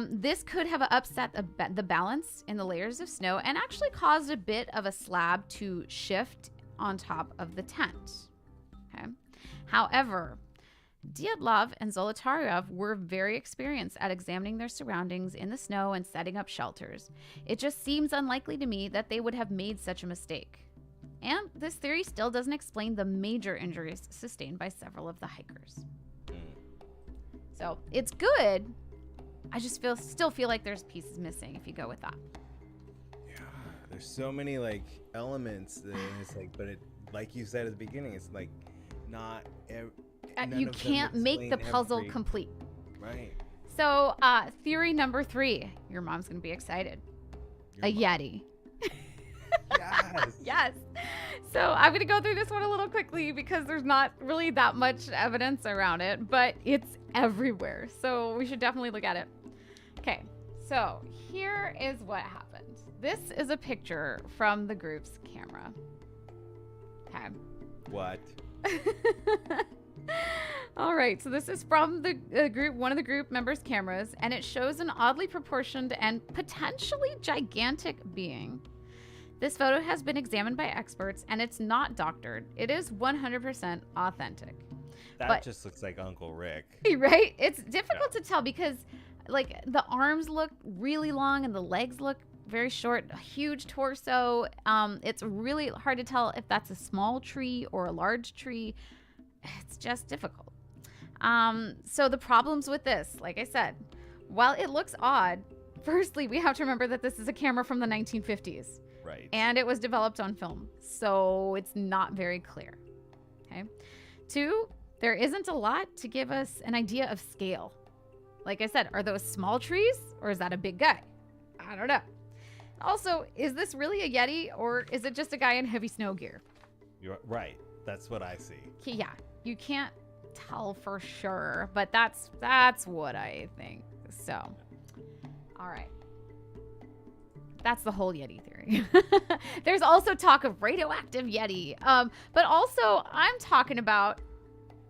This could have upset the balance in the layers of snow and actually caused a bit of a slab to shift on top of the tent. Okay. However, Dyatlov and Zolotaryov were very experienced at examining their surroundings in the snow and setting up shelters. It just seems unlikely to me that they would have made such a mistake. And this theory still doesn't explain the major injuries sustained by several of the hikers. So it's good. I just still feel like there's pieces missing if you go with that. Yeah, there's so many like elements that it's like, but it, like you said at the beginning, it's like not. You can't make the puzzle complete. Right. So, theory number 3. Your mom's gonna be excited. Yeti. Yes. Yes. So I'm gonna go through this one a little quickly because there's not really that much evidence around it, but it's everywhere. So we should definitely look at it. Okay. So here is what happened. This is a picture from the group's camera. Okay. What? All right, so this is from the group, one of the group members' cameras, and it shows an oddly proportioned and potentially gigantic being. This photo has been examined by experts, and it's not doctored. It is 100% authentic. That just looks like Uncle Rick. Right? It's difficult to tell because, like, the arms look really long and the legs look very short, a huge torso. It's really hard to tell if that's a small tree or a large tree. It's just difficult. So the problems with this, like I said, while it looks odd, firstly, we have to remember that this is a camera from the 1950s. Right. And it was developed on film. So it's not very clear. Okay. 2, there isn't a lot to give us an idea of scale. Like I said, are those small trees or is that a big guy? I don't know. Also, is this really a Yeti or is it just a guy in heavy snow gear? You're right. That's what I see. Yeah, you can't tell for sure, but that's what I think. So, all right. That's the whole Yeti theory. There's also talk of radioactive Yeti. But also I'm talking about,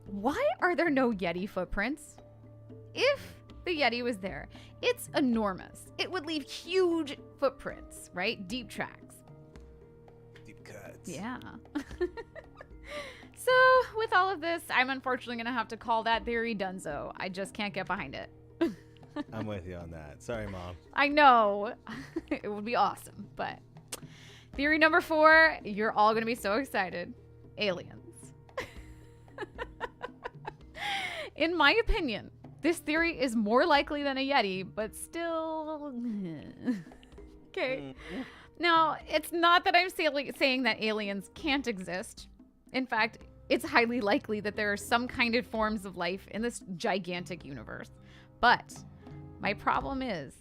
why are there no Yeti footprints? If the Yeti was there, it's enormous. It would leave huge footprints, right? Deep tracks. Deep cuts. Yeah. So with all of this, I'm unfortunately going to have to call that theory dunzo. I just can't get behind it. I'm with you on that. Sorry, Mom. I know. It would be awesome. But theory number 4, you're all going to be so excited. Aliens. In my opinion, this theory is more likely than a Yeti, but still. Okay. Now, it's not that I'm saying that aliens can't exist. In fact, it's highly likely that there are some kind of forms of life in this gigantic universe. But my problem is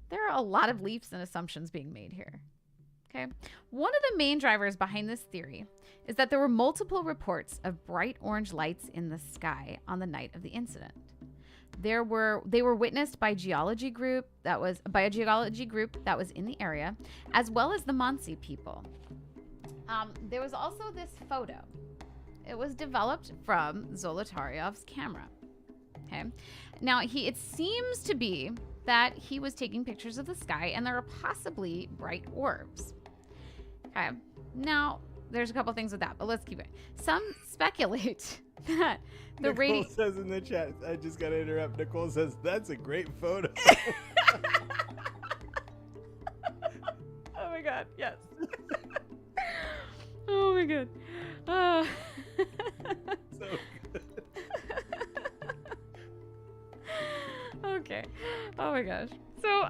there are a lot of leaps and assumptions being made here. Okay. One of the main drivers behind this theory is that there were multiple reports of bright orange lights in the sky on the night of the incident. They were witnessed by a geology group that was in the area, as well as the Mansi people. There was also this photo. It was developed from Zolotaryov's camera. Okay. Now, it seems to be that he was taking pictures of the sky and there are possibly bright orbs. Okay. Now, there's a couple things with that, but let's keep it. Some speculate that the Nicole says in the chat, I just got to interrupt. Nicole says, that's a great photo. Oh my God. Yes. Oh my God. So good. Okay. Oh my gosh. So,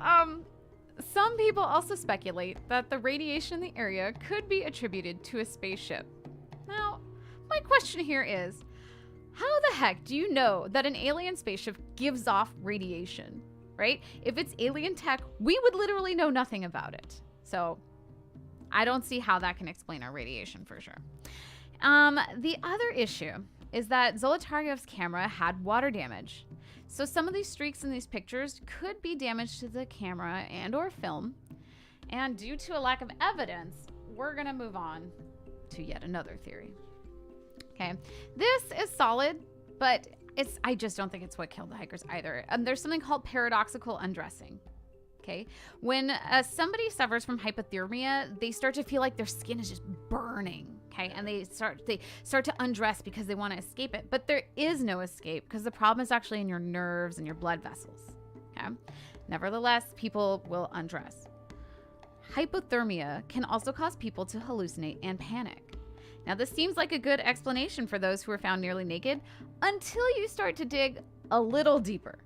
some people also speculate that the radiation in the area could be attributed to a spaceship. Now, my question here is, how the heck do you know that an alien spaceship gives off radiation, right? If it's alien tech, we would literally know nothing about it. So, I don't see how that can explain our radiation for sure. The other issue is that Zolotaryov's camera had water damage. So some of these streaks in these pictures could be damage to the camera and or film. And due to a lack of evidence, we're going to move on to yet another theory. Okay, this is solid, but I just don't think it's what killed the hikers either. There's something called paradoxical undressing. Okay, when somebody suffers from hypothermia, they start to feel like their skin is just burning. Okay, and they start to undress because they want to escape it, but there is no escape because the problem is actually in your nerves and your blood vessels. Okay, nevertheless, people will undress. Hypothermia can also cause people to hallucinate and panic. Now, this seems like a good explanation for those who are found nearly naked until you start to dig a little deeper.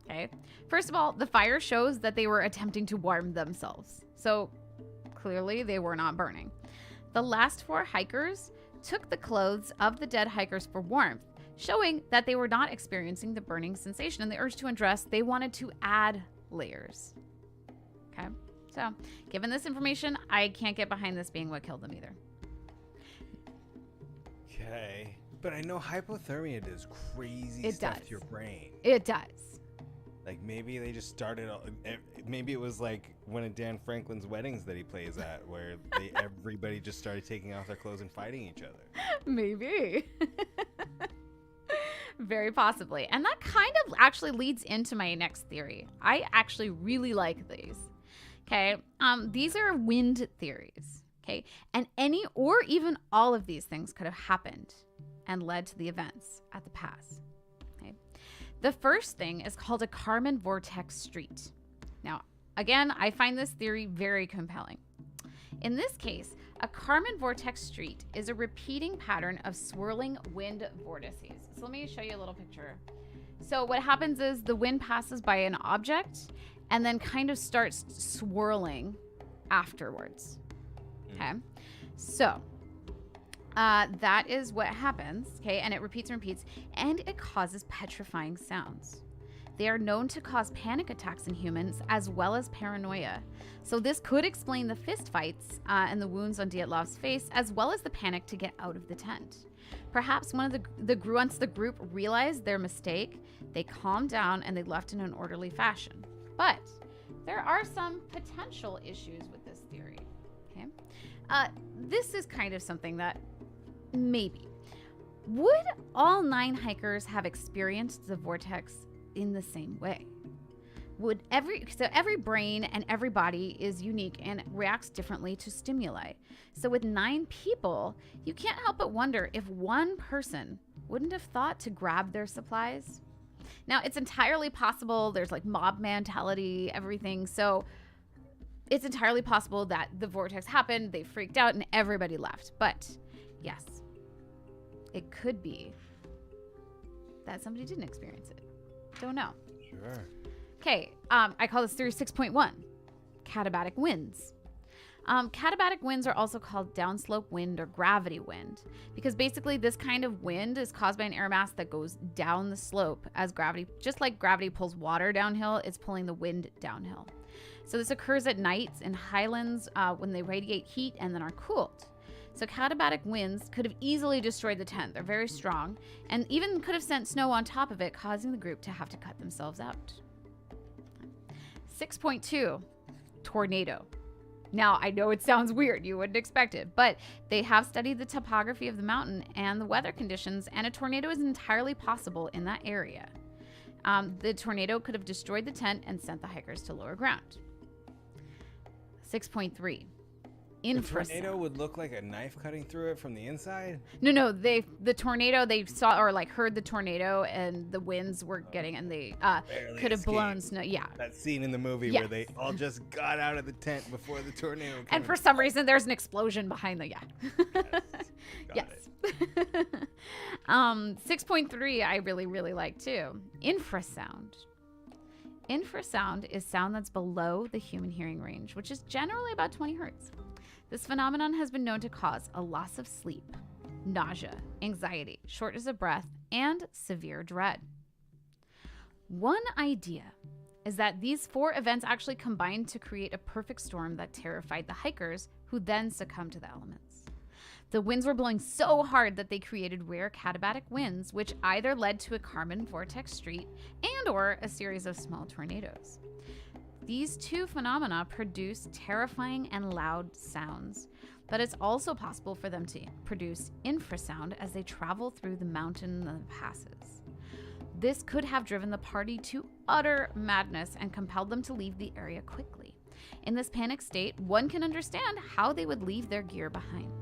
Okay. First of all, the fire shows that they were attempting to warm themselves. So clearly they were not burning. The last 4 hikers took the clothes of the dead hikers for warmth, showing that they were not experiencing the burning sensation and the urge to undress. They wanted to add layers. Okay. So given this information, I can't get behind this being what killed them either. Okay. But I know hypothermia does crazy stuff to your brain. It does. Like maybe they just started. Maybe it was like one of Dan Franklin's weddings that he plays at, where everybody just started taking off their clothes and fighting each other. Maybe. Very possibly. And that kind of actually leads into my next theory. I actually really like these. Okay. These are wind theories. Okay. And any or even all of these things could have happened and led to the events at the pass. Okay. The first thing is called a Kármán vortex street. Now, again, I find this theory very compelling. In this case, a Kármán vortex street is a repeating pattern of swirling wind vortices. So let me show you a little picture. So what happens is the wind passes by an object and then kind of starts swirling afterwards. Okay. So that is what happens. Okay. And it repeats and repeats, and it causes petrifying sounds. They are known to cause panic attacks in humans as well as paranoia. So this could explain the fist fights and the wounds on Dyatlov's face, as well as the panic to get out of the tent. Perhaps once the group realized their mistake, they calmed down and they left in an orderly fashion. But there are some potential issues with this theory. Okay, this is kind of something that maybe. Would all 9 hikers have experienced the vortex in the same way? Would every brain and every body is unique and reacts differently to stimuli. So with 9 people, you can't help but wonder if one person wouldn't have thought to grab their supplies. Now, it's entirely possible there's like mob mentality, everything. So it's entirely possible that the vortex happened, they freaked out, and everybody left. But yes, it could be that somebody didn't experience it. Don't know. Sure. Okay, I call this theory 6.1, katabatic winds. Katabatic winds are also called downslope wind or gravity wind, because basically this kind of wind is caused by an air mass that goes down the slope as gravity, just like gravity pulls water downhill, it's pulling the wind downhill. So this occurs at night in highlands when they radiate heat and then are cooled. So katabatic winds could have easily destroyed the tent. They're very strong, and even could have sent snow on top of it, causing the group to have to cut themselves out. 6.2, tornado. Now, I know it sounds weird. You wouldn't expect it, but they have studied the topography of the mountain and the weather conditions, and a tornado is entirely possible in that area. The tornado could have destroyed the tent and sent the hikers to lower ground. 6.3. The tornado would look like a knife cutting through it from the inside? No, the tornado, they saw or like heard the tornado and the winds were getting, and they could have blown snow. Yeah. That scene in the movie where they all just got out of the tent before the tornado came. And for some reason, there's an explosion behind the, Yes. 6.3, I really, really like too. Infrasound. Infrasound is sound that's below the human hearing range, which is generally about 20 hertz. This phenomenon has been known to cause a loss of sleep, nausea, anxiety, shortness of breath, and severe dread. One idea is that these 4 events actually combined to create a perfect storm that terrified the hikers, who then succumbed to the elements. The winds were blowing so hard that they created rare katabatic winds, which either led to a Kármán vortex street and or a series of small tornadoes. These 2 phenomena produce terrifying and loud sounds. but it's also possible for them to produce infrasound as they travel through the mountain and the passes. This could have driven the party to utter madness and compelled them to leave the area quickly. In this panic state, one can understand how they would leave their gear behind.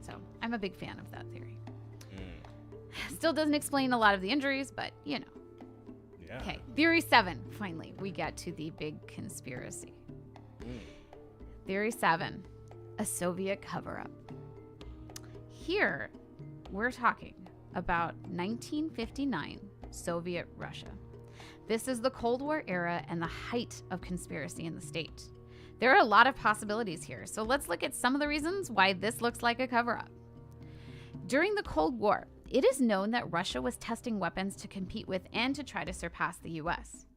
So, I'm a big fan of that theory. Still doesn't explain a lot of the injuries, but you know. Yeah. Okay, theory 7. Finally, we get to the big conspiracy. Theory 7, a Soviet cover-up. Here, we're talking about 1959 Soviet Russia. This is the Cold War era and the height of conspiracy in the state. There are a lot of possibilities here, so let's look at some of the reasons why this looks like a cover-up. During the Cold War, it is known that Russia was testing weapons to compete with and to try to surpass the US.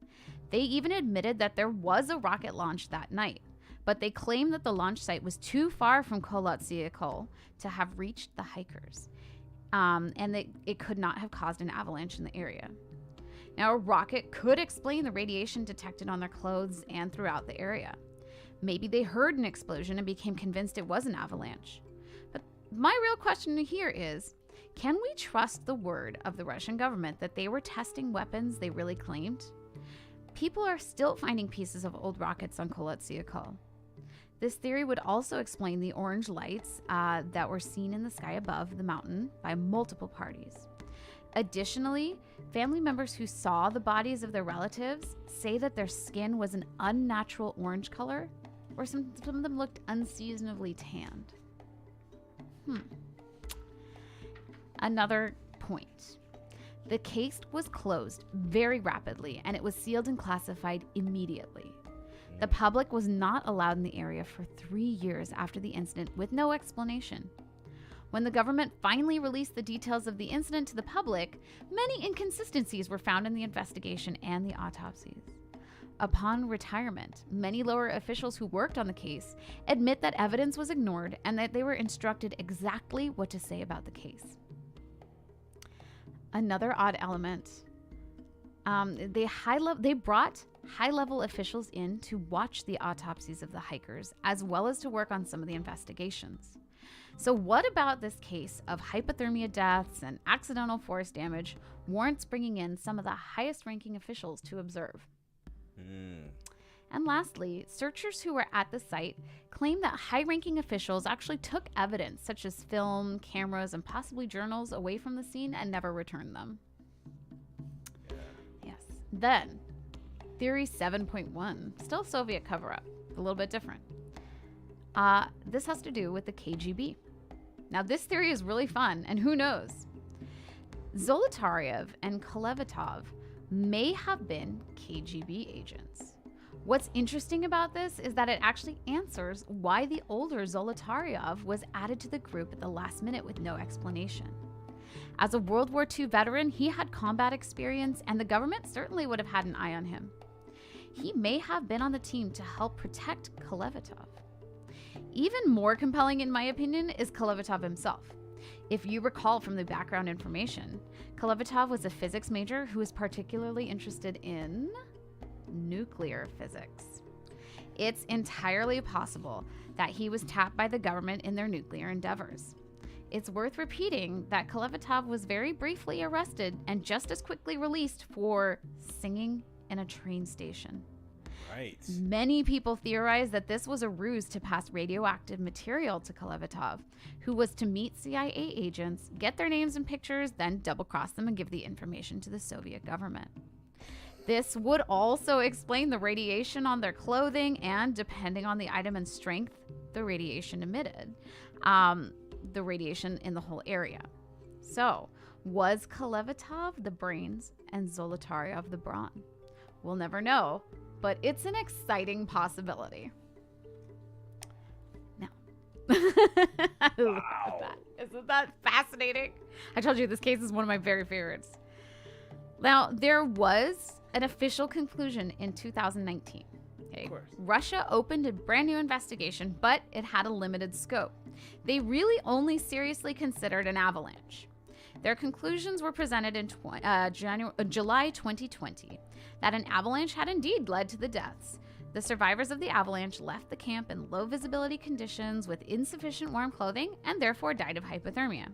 They even admitted that there was a rocket launch that night, but they claimed that the launch site was too far from Kolotsiakol to have reached the hikers, and that it could not have caused an avalanche in the area. Now, a rocket could explain the radiation detected on their clothes and throughout the area. Maybe they heard an explosion and became convinced it was an avalanche. But my real question here is, can we trust the word of the Russian government that they were testing weapons they really claimed? People are still finding pieces of old rockets on Kolotsiakol. This theory would also explain the orange lights that were seen in the sky above the mountain by multiple parties. Additionally, family members who saw the bodies of their relatives say that their skin was an unnatural orange color, or some of them looked unseasonably tanned. Another point. The case was closed very rapidly, and it was sealed and classified immediately. The public was not allowed in the area for 3 years after the incident with no explanation. When the government finally released the details of the incident to the public, many inconsistencies were found in the investigation and the autopsies. Upon retirement, many lower officials who worked on the case admit that evidence was ignored and that they were instructed exactly what to say about the case. Another odd element, they brought high-level officials in to watch the autopsies of the hikers, as well as to work on some of the investigations. So what about this case of hypothermia deaths and accidental forest damage warrants bringing in some of the highest-ranking officials to observe? And lastly, searchers who were at the site claim that high-ranking officials actually took evidence, such as film, cameras, and possibly journals, away from the scene and never returned them. Yes. Then, Theory 7.1, still Soviet cover-up, a little bit different. This has to do with the KGB. Now, this theory is really fun, and who knows? Zolotaryov and Kolevatov may have been KGB agents. What's interesting about this is that it actually answers why the older Zolotaryov was added to the group at the last minute with no explanation. As a World War II veteran, he had combat experience, and the government certainly would have had an eye on him. He may have been on the team to help protect Kolevatov. Even more compelling, in my opinion, is Kolevatov himself. If you recall from the background information, Kolevatov was a physics major who was particularly interested in nuclear physics. It's entirely possible that he was tapped by the government in their nuclear endeavors. It's worth repeating that Kolevatov was very briefly arrested and just as quickly released for singing in a train station. Right. Many people theorize that this was a ruse to pass radioactive material to Kolevatov, who was to meet CIA agents, get their names and pictures, then double-cross them and give the information to the Soviet government. This would also explain the radiation on their clothing and, depending on the item and strength, the radiation emitted, the radiation in the whole area. So, was Kolevatov the brains and Zolotaryov the brawn? We'll never know, but it's an exciting possibility. Now, I love that. Isn't that fascinating? I told you this case is one of my very favorites. Now, there was an official conclusion in 2019. Okay? Of course. Russia opened a brand new investigation, but it had a limited scope. They really only seriously considered an avalanche. Their conclusions were presented in July 2020, that an avalanche had indeed led to the deaths. The survivors of the avalanche left the camp in low visibility conditions with insufficient warm clothing and therefore died of hypothermia.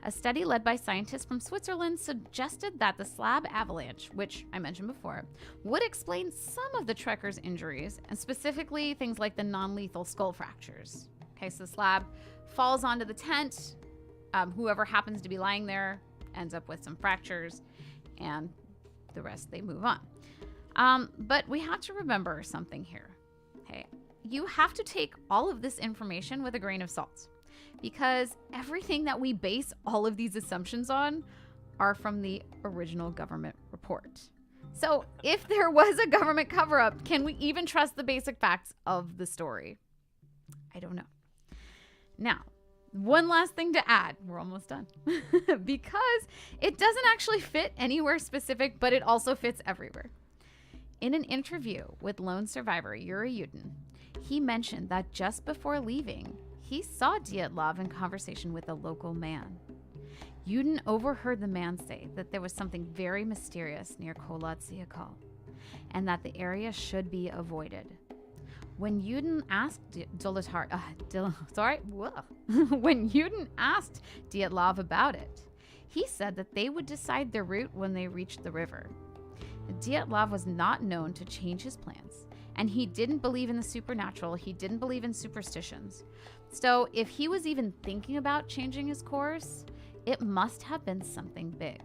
A study led by scientists from Switzerland suggested that the slab avalanche, which I mentioned before, would explain some of the trekkers' injuries, and specifically things like the non-lethal skull fractures. Okay, so the slab falls onto the tent. Whoever happens to be lying there ends up with some fractures, and the rest, they move on. But we have to remember something here. Okay, you have to take all of this information with a grain of salt, because everything that we base all of these assumptions on are from the original government report. So if there was a government cover-up, can we even trust the basic facts of the story? I don't know. Now, one last thing to add. We're almost done. Because it doesn't actually fit anywhere specific, but it also fits everywhere. In an interview with lone survivor Yuri Yudin, he mentioned that just before leaving, he saw Dyatlov in conversation with a local man. Yudin overheard the man say that there was something very mysterious near Kholat Syakal, and that the area should be avoided. When Yudin asked when Yudin asked Dyatlov about it, he said that they would decide their route when they reached the river. Dyatlov was not known to change his plans, and he didn't believe in the supernatural. He didn't believe in superstitions. So if he was even thinking about changing his course, it must have been something big.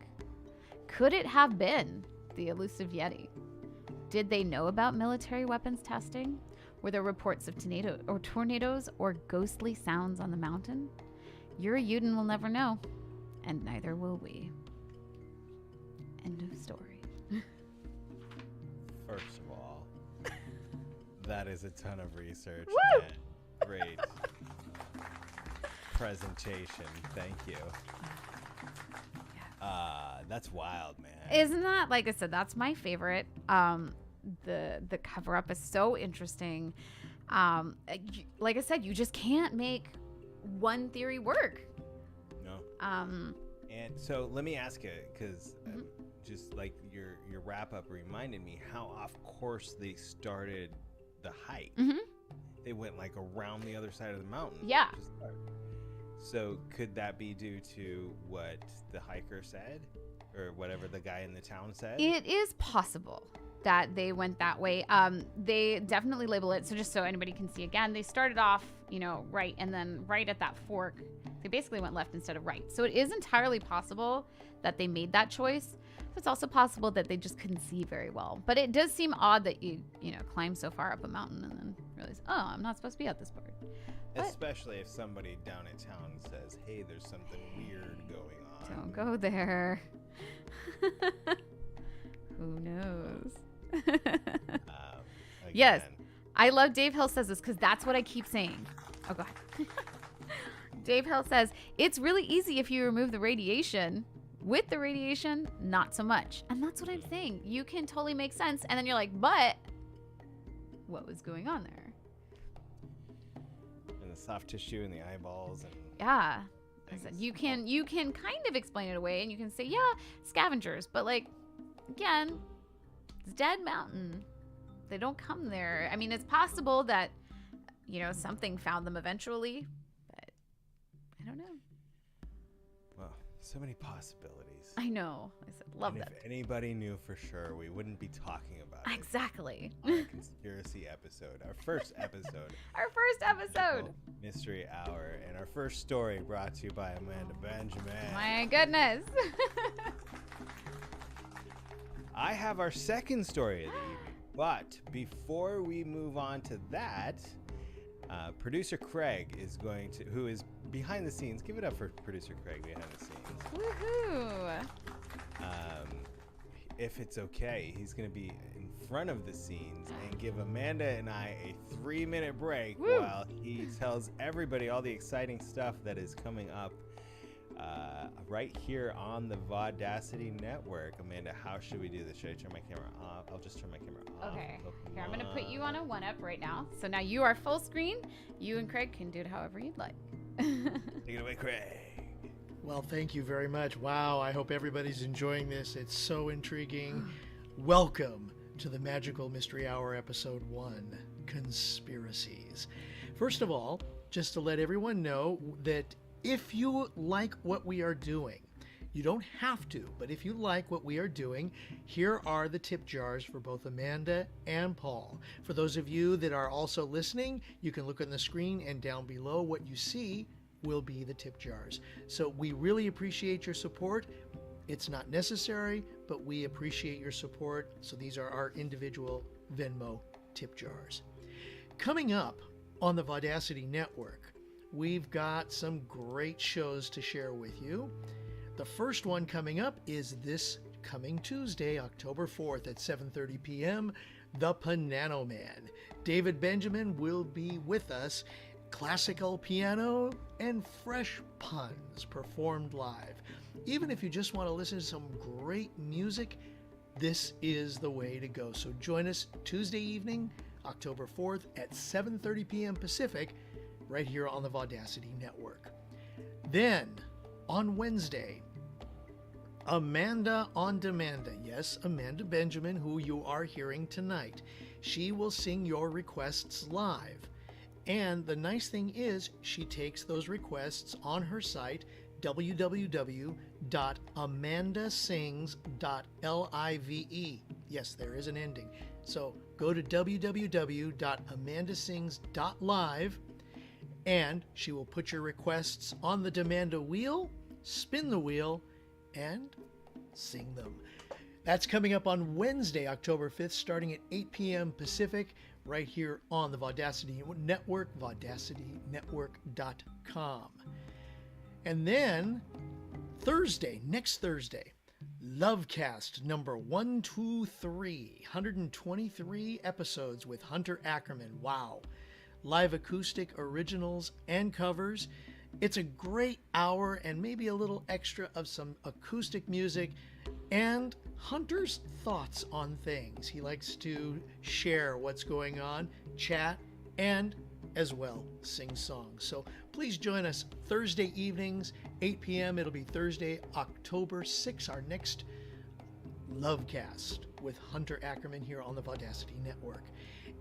Could it have been the elusive Yeti? Did they know about military weapons testing? Were there reports of tornadoes or ghostly sounds on the mountain? Yuri Yudin will never know, and neither will we. End of story. First of all, that is a ton of research. Woo! And great presentation. Thank you. That's wild, man. Isn't that, like I said, that's my favorite. The cover up is so interesting. Like I said, you just can't make one theory work. No. And so let me ask you, because just like your wrap up reminded me how off course they started the hike. They went like around the other side of the mountain. Yeah. So could that be due to what the hiker said, or whatever the guy in the town said? It is possible that they went that way. They definitely label it. So just so anybody can see again, they started off, right. And then right at that fork, they basically went left instead of right. So it is entirely possible that they made that choice. It's also possible that they just couldn't see very well. But it does seem odd that you climb so far up a mountain and then realize, oh, I'm not supposed to be at this part. But especially if somebody down in town says, hey, there's something weird going on. Don't go there. Who knows? Yes. I love Dave Hill says this because that's what I keep saying. Oh, go ahead. Dave Hill says, it's really easy if you remove the radiation. With the radiation, not so much. And that's what I'm saying. You can totally make sense. And then you're like, but what was going on there? And the soft tissue in the eyeballs. And yeah. You can kind of explain it away and you can say, yeah, scavengers. But like, again, it's dead mountain. They don't come there. I mean, it's possible that, something found them eventually, but I don't know. Well, so many possibilities. I know. I said, love that. If anybody knew for sure, we wouldn't be talking about it. Exactly. On a conspiracy episode. Our first episode. Our first episode. Mystery Hour. And our first story brought to you by Amanda Benjamin. My goodness. I have our second story of the evening. But before we move on to that, producer Craig is who is behind the scenes. Give it up for producer Craig behind the scenes. Woohoo! If it's okay, he's going to be in front of the scenes and give Amanda and I a 3-minute break while he tells everybody all the exciting stuff that is coming up right here on the Vaudacity network. Amanda, how should we do this? Should I turn my camera off? I'll just turn my camera off. Okay. Here, I'm going to put you on a 1-up right now. So now you are full screen. You and Craig can do it however you'd like. Take it away, Craig. Well, thank you very much. Wow, I hope everybody's enjoying this. It's so intriguing. Welcome to the Magical Mystery Hour Episode 1, Conspiracies. First of all, just to let everyone know that if you like what we are doing, you don't have to, but if you like what we are doing, here are the tip jars for both Amanda and Paul. For those of you that are also listening, you can look on the screen, and down below what you see will be the tip jars. So we really appreciate your support. It's not necessary, but we appreciate your support. So these are our individual Venmo tip jars. Coming up on the Vaudacity Network, we've got some great shows to share with you. The first one coming up is this coming Tuesday, October 4th at 7:30 p.m., The Piano Man. David Benjamin will be with us. Classical piano and fresh puns performed live. Even if you just want to listen to some great music, this is the way to go. So join us Tuesday evening, October 4th at 7:30 p.m. Pacific, right here on the Vaudacity Network. Then, on Wednesday, Amanda on Demanda. Yes, Amanda Benjamin, who you are hearing tonight. She will sing your requests live. And the nice thing is, she takes those requests on her site, www.amandasings.live. Yes, there is an ending. So go to www.amandasings.live, and she will put your requests on the Demanda wheel, spin the wheel, and sing them. That's coming up on Wednesday, October 5th, starting at 8 p.m. Pacific, right here on the Vaudacity Network, vaudacitynetwork.com. And then Thursday, next Thursday, Lovecast number 123, 123 episodes with Hunter Ackerman. Wow. Live acoustic originals and covers. It's a great hour and maybe a little extra of some acoustic music and Hunter's thoughts on things. He likes to share what's going on, chat, and as well sing songs. So please join us Thursday evenings, 8 p.m. It'll be Thursday, October 6th, our next Lovecast with Hunter Ackerman here on the Vaudacity Network.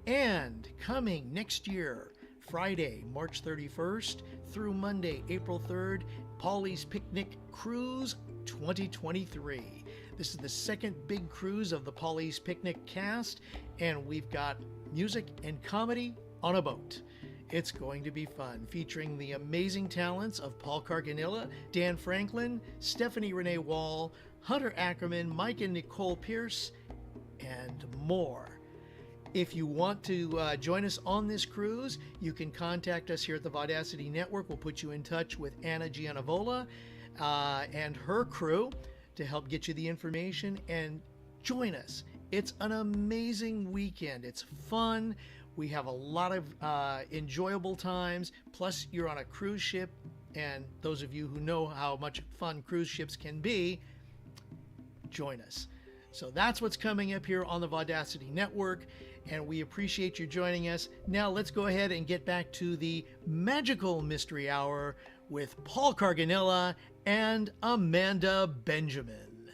And coming next year, Friday, March 31st through Monday, April 3rd, Polly's Picnic Cruise 2023. This is the second big cruise of the Polly's Picnic cast, and we've got music and comedy on a boat. It's going to be fun, featuring the amazing talents of Paul Carganilla, Dan Franklin, Stephanie Renee Wall, Hunter Ackerman, Mike and Nicole Pierce, and more. If you want to join us on this cruise, you can contact us here at the Vaudacity Network. We'll put you in touch with Anna Gianavola and her crew to help get you the information, and join us. It's an amazing weekend. It's fun. We have a lot of enjoyable times. Plus, you're on a cruise ship, and those of you who know how much fun cruise ships can be, join us. So that's what's coming up here on the Vaudacity Network, and we appreciate you joining us. Now let's go ahead and get back to the Magical Mystery Hour with Paul Carganilla and Amanda Benjamin.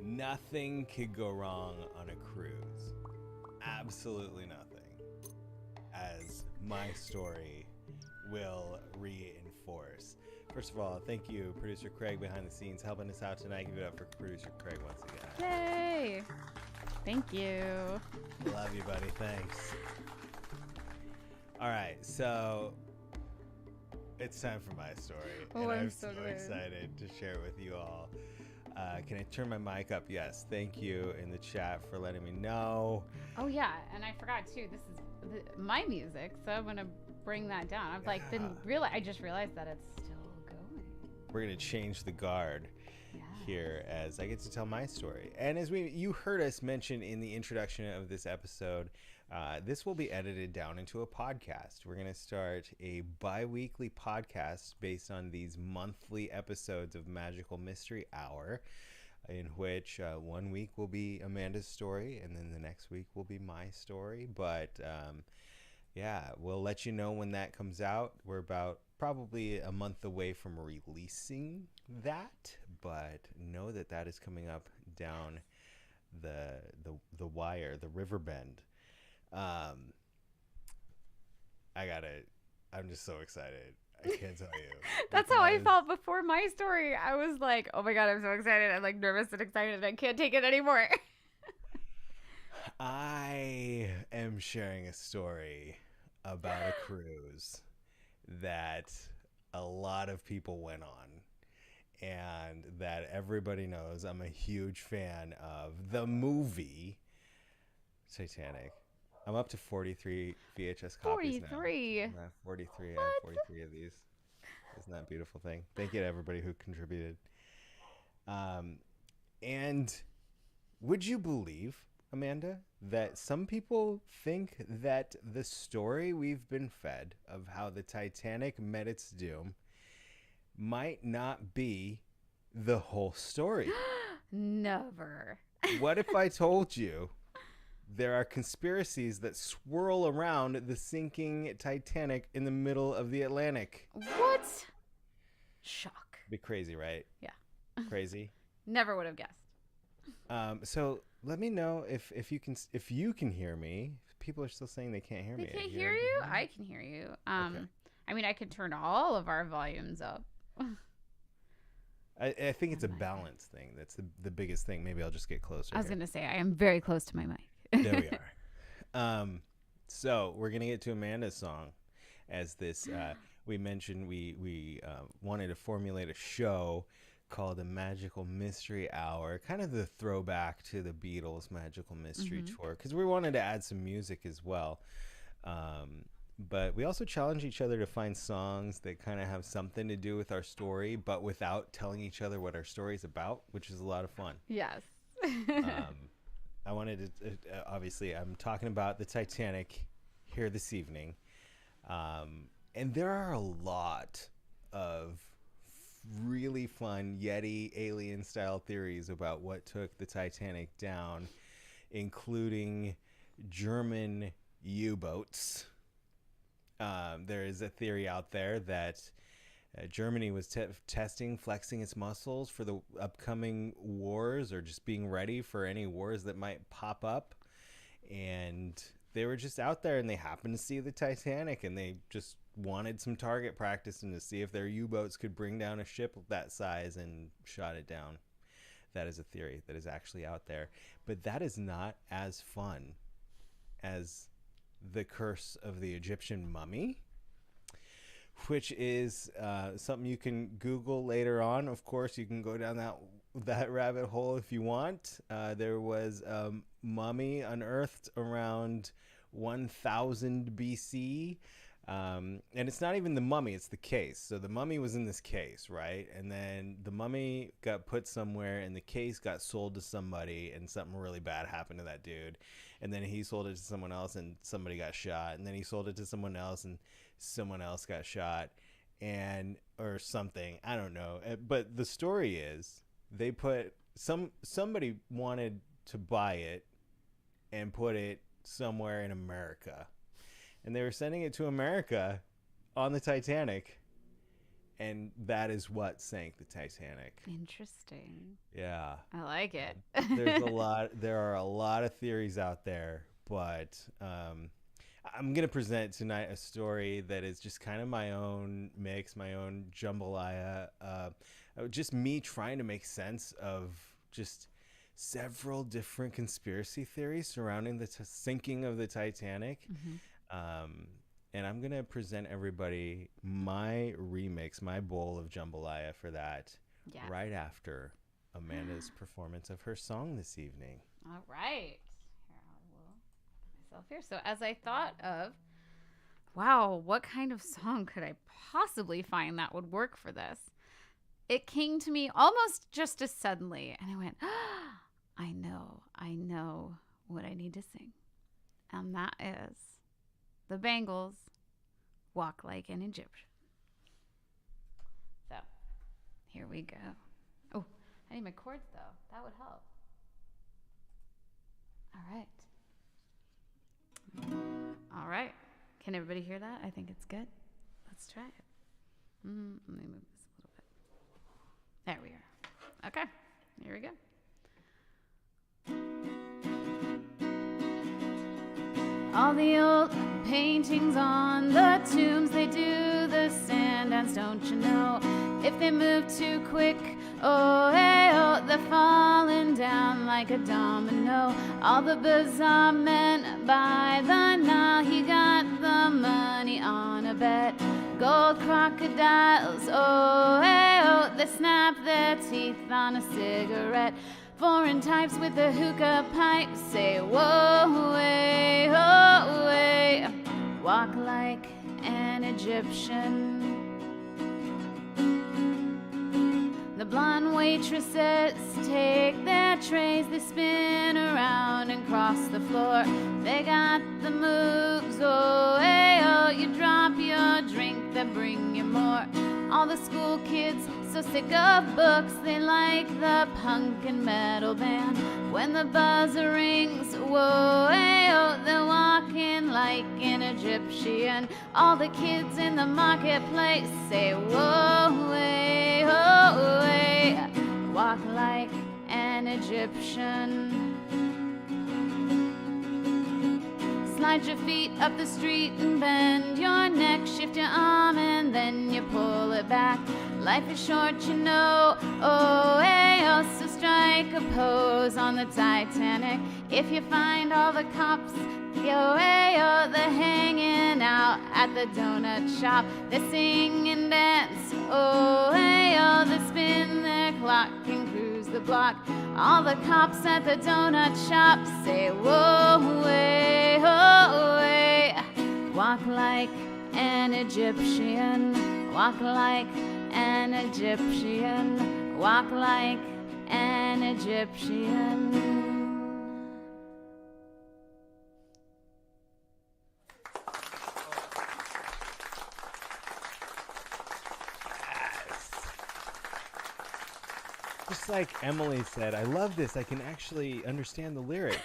Nothing could go wrong on a cruise. Absolutely nothing. As my story will reinforce. First of all, thank you, Producer Craig behind the scenes, helping us out tonight. Give it up for Producer Craig once again. Yay! Thank you. Love you, buddy. Thanks. All right, so it's time for my story. Oh, and I'm so so excited to share it with you all. Can I turn my mic up? Yes. Thank you in the chat for letting me know. Oh yeah, and I forgot too. This is my music, so I'm gonna bring that down. I've like been I just realized that it's still going. We're gonna change the guard here as I get to tell my story. And as you heard us mention in the introduction of this episode, this will be edited down into a podcast. We're gonna start a bi-weekly podcast based on these monthly episodes of Magical Mystery Hour, in which 1 week will be Amanda's story, and then the next week will be my story. But we'll let you know when that comes out. We're about probably a month away from releasing that, but know that that is coming up down the wire, the river bend. I'm just so excited. I can't tell you. That's how I felt before my story. I was like, oh my God, I'm so excited. I'm like nervous and excited. And I can't take it anymore. I am sharing a story about a cruise that a lot of people went on and that everybody knows. I'm a huge fan of the movie Titanic. I'm up to 43 VHS copies 43. now. 43. I have 43 of these. Isn't that a beautiful thing? Thank you to everybody who contributed. And would you believe, Amanda, that some people think that the story we've been fed of how the Titanic met its doom might not be the whole story? Never. What if I told you there are conspiracies that swirl around the sinking Titanic in the middle of the Atlantic? What? Shock. Be crazy, right? Yeah. Crazy. Never would have guessed. So let me know if you can hear me. People are still saying they can't hear me. They can't hear you? I can hear you. Okay. I mean, I could turn all of our volumes up. I think it's a balance thing. That's the biggest thing. Maybe I'll just get closer. I was going to say, I am very close to my mic. There we are. So we're going to get to Amanda's song. As this, we mentioned we wanted to formulate a show called the Magical Mystery Hour, kind of the throwback to the Beatles' Magical Mystery Tour, because we wanted to add some music as well. But we also challenge each other to find songs that kind of have something to do with our story, but without telling each other what our story is about, which is a lot of fun. Yes. I wanted to, obviously, I'm talking about the Titanic here this evening. And there are a lot of really fun Yeti alien style theories about what took the Titanic down, including German U-boats. There is a theory out there that Germany was testing, flexing its muscles for the upcoming wars, or just being ready for any wars that might pop up. And they were just out there and they happened to see the Titanic and they just wanted some target practice and to see if their U-boats could bring down a ship of that size, and shot it down. That is a theory that is actually out there. But that is not as fun as the curse of the Egyptian mummy, which is something you can Google later on. Of course, you can go down that rabbit hole if you want. There was a mummy unearthed around 1000 BC. And it's not even the mummy, it's the case. So the mummy was in this case, right? And then the mummy got put somewhere and the case got sold to somebody and something really bad happened to that dude. And then he sold it to someone else and somebody got shot. And then he sold it to someone else and someone else got shot, or something. I don't know. But the story is they put somebody wanted to buy it and put it somewhere in America. And they were sending it to America on the Titanic. And that is what sank the Titanic. Interesting. Yeah. I like it. There are a lot of theories out there, but I'm going to present tonight a story that is just kind of my own mix, my own jambalaya. Just me trying to make sense of just several different conspiracy theories surrounding the sinking of the Titanic. And I'm going to present everybody my remix, my bowl of jambalaya for that right after Amanda's performance of her song this evening. All right. Here, I will put myself here. So as I thought of, wow, what kind of song could I possibly find that would work for this? It came to me almost just as suddenly. And I went, I know what I need to sing. And that is the Bangles, Walk Like an Egyptian. So, here we go. Oh, I need my chords, though. That would help. All right. Can everybody hear that? I think it's good. Let's try it. Let me move this a little bit. There we are. Okay, here we go. All the old paintings on the tombs, they do the sand dance, don't you know? If they move too quick, oh, hey, oh, they're falling down like a domino. All the bizarre men by the Nile, he got the money on a bet. Gold crocodiles, oh, hey, oh, they snap their teeth on a cigarette. Foreign types with a hookah pipe say, whoa, way, oh, way. Walk like an Egyptian. The blonde waitresses take their trays, they spin around and cross the floor. They got the moves, oh, hey, oh, you drop your drink, they bring you more. All the school kids so sick of books, they like the punk and metal band. When the buzzer rings, whoa, hey, oh, they're walking like an Egyptian. All the kids in the marketplace say, whoa, hey, oh, hey, walk like an Egyptian. Slide your feet up the street and bend your neck, shift your arm and then you pull it back. Life is short, you know, oh, hey, oh, so strike a pose on the Titanic. If you find all the cops, yo, hey, oh, they're hanging out at the donut shop. They sing and dance, oh, hey, oh, they spin their clock and cruise the block. All the cops at the donut shop say, whoa, way, oh, way. Walk like an Egyptian, walk like an Egyptian, walk like an Egyptian. Just like Emily said, I love this. I can actually understand the lyrics.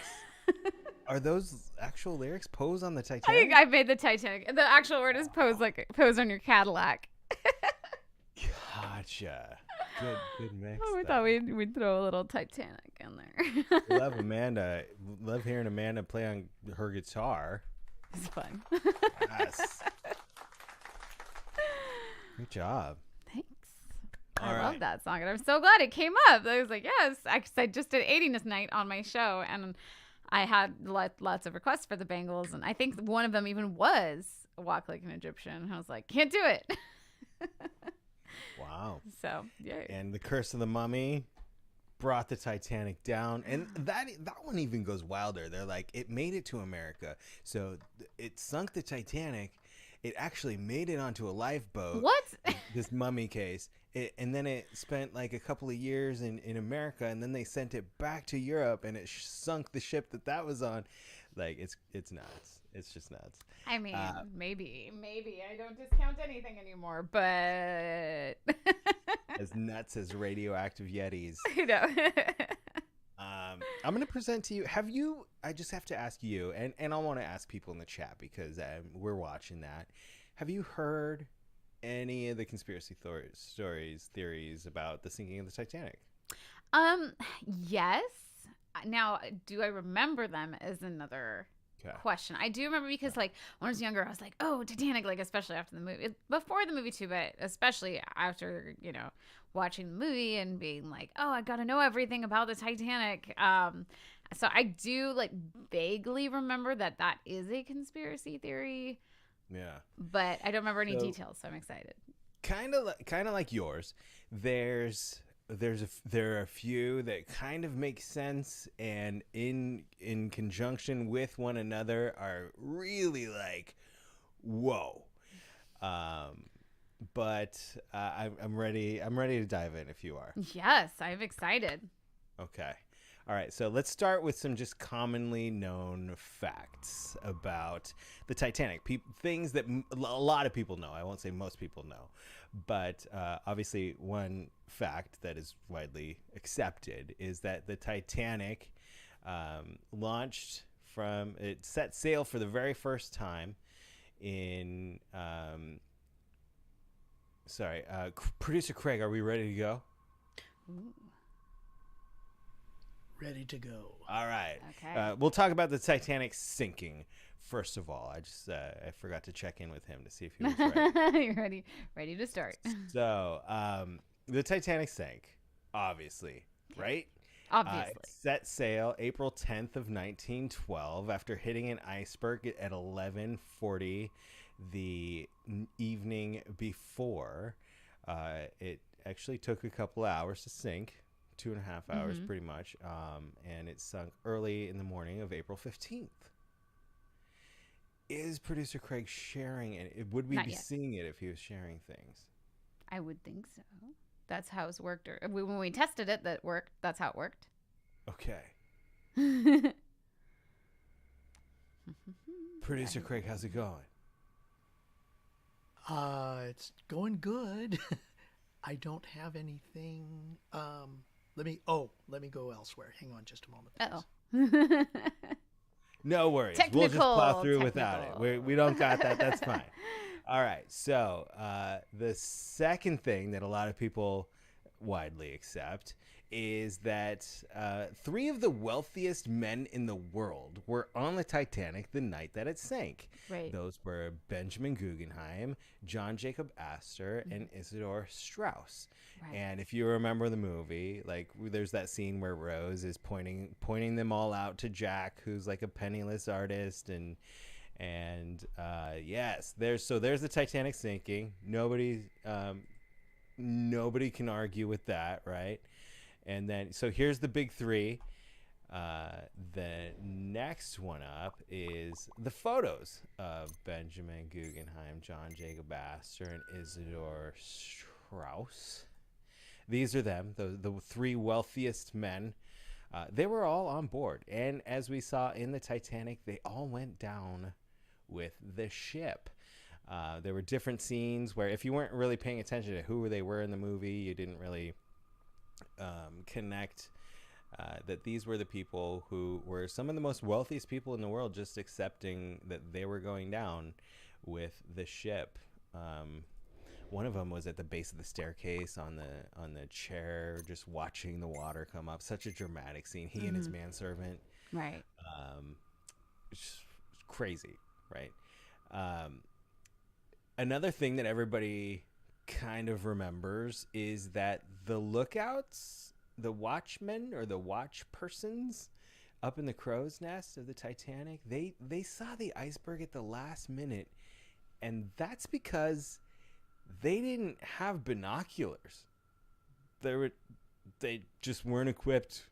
Are those actual lyrics? Pose on the Titanic? I think I made the Titanic. The actual word is pose, like pose on your Cadillac. Gotcha. Good mix. Oh, we thought we'd throw a little Titanic in there. Love Amanda. Love hearing Amanda play on her guitar. It's fun. Yes. Good job. Thanks. All I right. love that song, and I'm so glad it came up. I was like, yes, I just did 80ness night on my show, and I had lots of requests for the Bangles, and I think one of them even was Walk Like an Egyptian. And I was like, can't do it. Wow. So, yay. And The Curse of the Mummy brought the Titanic down. And that one even goes wilder. They're like, it made it to America. So it sunk the Titanic. It actually made it onto a lifeboat. What? This mummy case. And then it spent like a couple of years in America, and then they sent it back to Europe, and it sunk the ship that was on. Like, it's nuts. It's just nuts. I mean, maybe I don't discount anything anymore, but As nuts as radioactive Yetis. you know. I'm going to present to you. I just have to ask you, and I want to ask people in the chat because we're watching that. Have you heard any of the conspiracy theories about the sinking of the Titanic? Yes. Now, do I remember them is another question. I do remember because, like, when I was younger, I was like, oh, Titanic, like, especially after the movie. Before the movie, too, but especially after, watching the movie and being like, oh, I got to know everything about the Titanic. So I do, like, vaguely remember that is a conspiracy theory. Yeah. But I don't remember any details, so I'm excited. Kind of like yours. There are a few that kind of make sense and in conjunction with one another are really like, whoa. But I'm ready to dive in if you are. Yes, I'm excited. Okay. All right, so let's start with some just commonly known facts about the Titanic. Things that a lot of people know. I won't say most people know. But obviously one fact that is widely accepted is that the Titanic it set sail for the very first time in... Producer Craig, are we ready to go? Ooh. Ready to go. All right. Okay. We'll talk about the Titanic sinking first of all, I forgot to check in with him to see if he was ready. You're ready to start. So, the Titanic sank, obviously, right? Obviously. It set sail April 10th of 1912 after hitting an iceberg at 11:40 the evening before. It actually took a couple of hours to sink, 2.5 hours pretty much, and it sunk early in the morning of April 15th. Is producer Craig sharing it? Would we Not be yet. seeing it if he was sharing things? I would think so. That's how it's worked. Or when we tested it, that worked. That's how it worked. Okay. Producer Craig, how's it going? It's going good. I don't have anything. Let me go elsewhere. Hang on just a moment. Please. Uh-oh. No worries. Technical, we'll just plow through without it. We don't got that. That's fine. All right. So the second thing that a lot of people widely accept is that 3 of the wealthiest men in the world were on the Titanic the night that it sank. Right. Those were Benjamin Guggenheim, John Jacob Astor, and Isidor Straus. Right. And if you remember the movie, like there's that scene where Rose is pointing them all out to Jack, who's like a penniless artist, and yes, there's the Titanic sinking. Nobody can argue with that, right? And then so here's the big 3. The next one up is the photos of Benjamin Guggenheim, John Jacob Astor, and Isidor Straus. These are them, the 3 wealthiest men. They were all on board. And as we saw in the Titanic, they all went down with the ship. There were different scenes where if you weren't really paying attention to who they were in the movie, you didn't really connect that these were the people who were some of the most wealthiest people in the world, just accepting that they were going down with the ship. One of them was at the base of the staircase on the chair, just watching the water come up. Such a dramatic scene. He and his manservant. Right. It's crazy, right? Another thing that everybody kind of remembers is that the lookouts, the watchmen or the watch persons up in the crow's nest of the Titanic, they saw the iceberg at the last minute, and that's because they didn't have binoculars. They just weren't equipped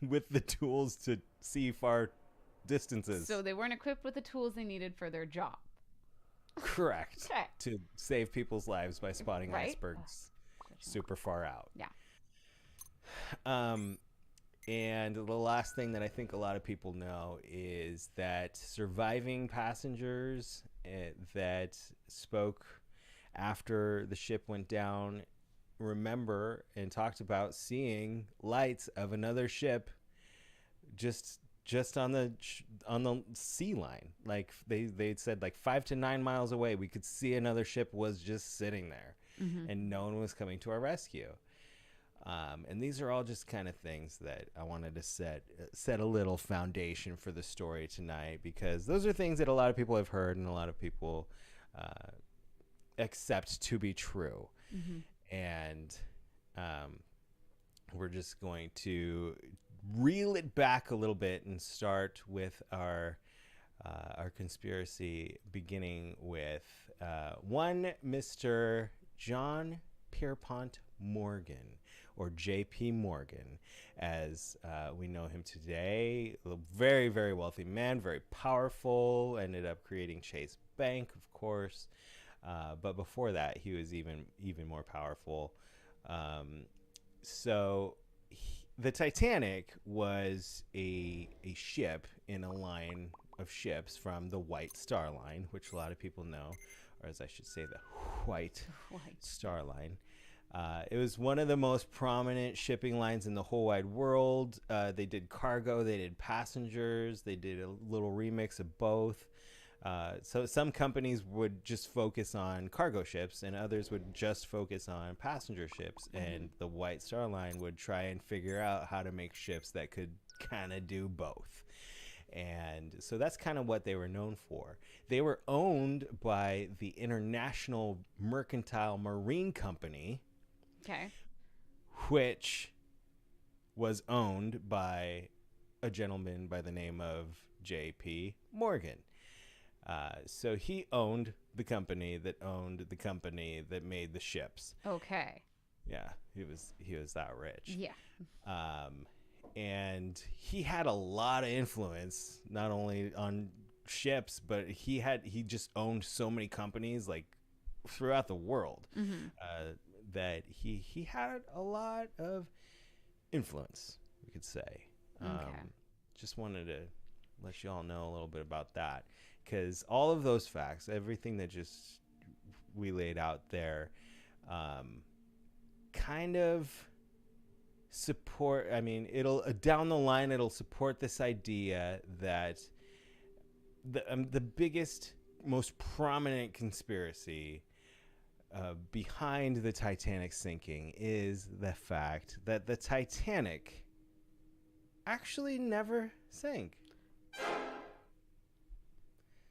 with the tools to see far distances. So they weren't equipped with the tools they needed for their job. Correct. Okay. To save people's lives by spotting Right. icebergs super far out. Yeah. And the last thing that I think a lot of people know is that surviving passengers that spoke after the ship went down remember and talked about seeing lights of another ship just on the sea line. Like they said, like 5 to 9 miles away, we could see another ship was just sitting there, and no one was coming to our rescue. And these are all just kind of things that I wanted to set a little foundation for the story tonight, because those are things that a lot of people have heard and a lot of people accept to be true. And we're just going to reel it back a little bit and start with our conspiracy, beginning with one Mr. John Pierpont Morgan, or J.P. Morgan, as we know him today. A very, very wealthy man, very powerful, ended up creating Chase Bank, of course. But before that, he was even more powerful. The Titanic was a ship in a line of ships from the White Star Line, which a lot of people know, or as I should say, the White Star Line. It was one of the most prominent shipping lines in the whole wide world. They did cargo, they did passengers, they did a little remix of both. So some companies would just focus on cargo ships, and others would just focus on passenger ships. And the White Star Line would try and figure out how to make ships that could kind of do both. And so that's kind of what they were known for. They were owned by the International Mercantile Marine Company, Okay. which was owned by a gentleman by the name of J.P. Morgan. So he owned the company that made the ships. Okay. Yeah, he was that rich. Yeah. And he had a lot of influence, not only on ships, but he just owned so many companies like throughout the world, that he had a lot of influence, we could say. Okay. Just wanted to let you all know a little bit about that, because all of those facts, everything that just we laid out there, kind of support, I mean, it'll down the line, it'll support this idea that the biggest, most prominent conspiracy behind the Titanic sinking is the fact that the Titanic actually never sank.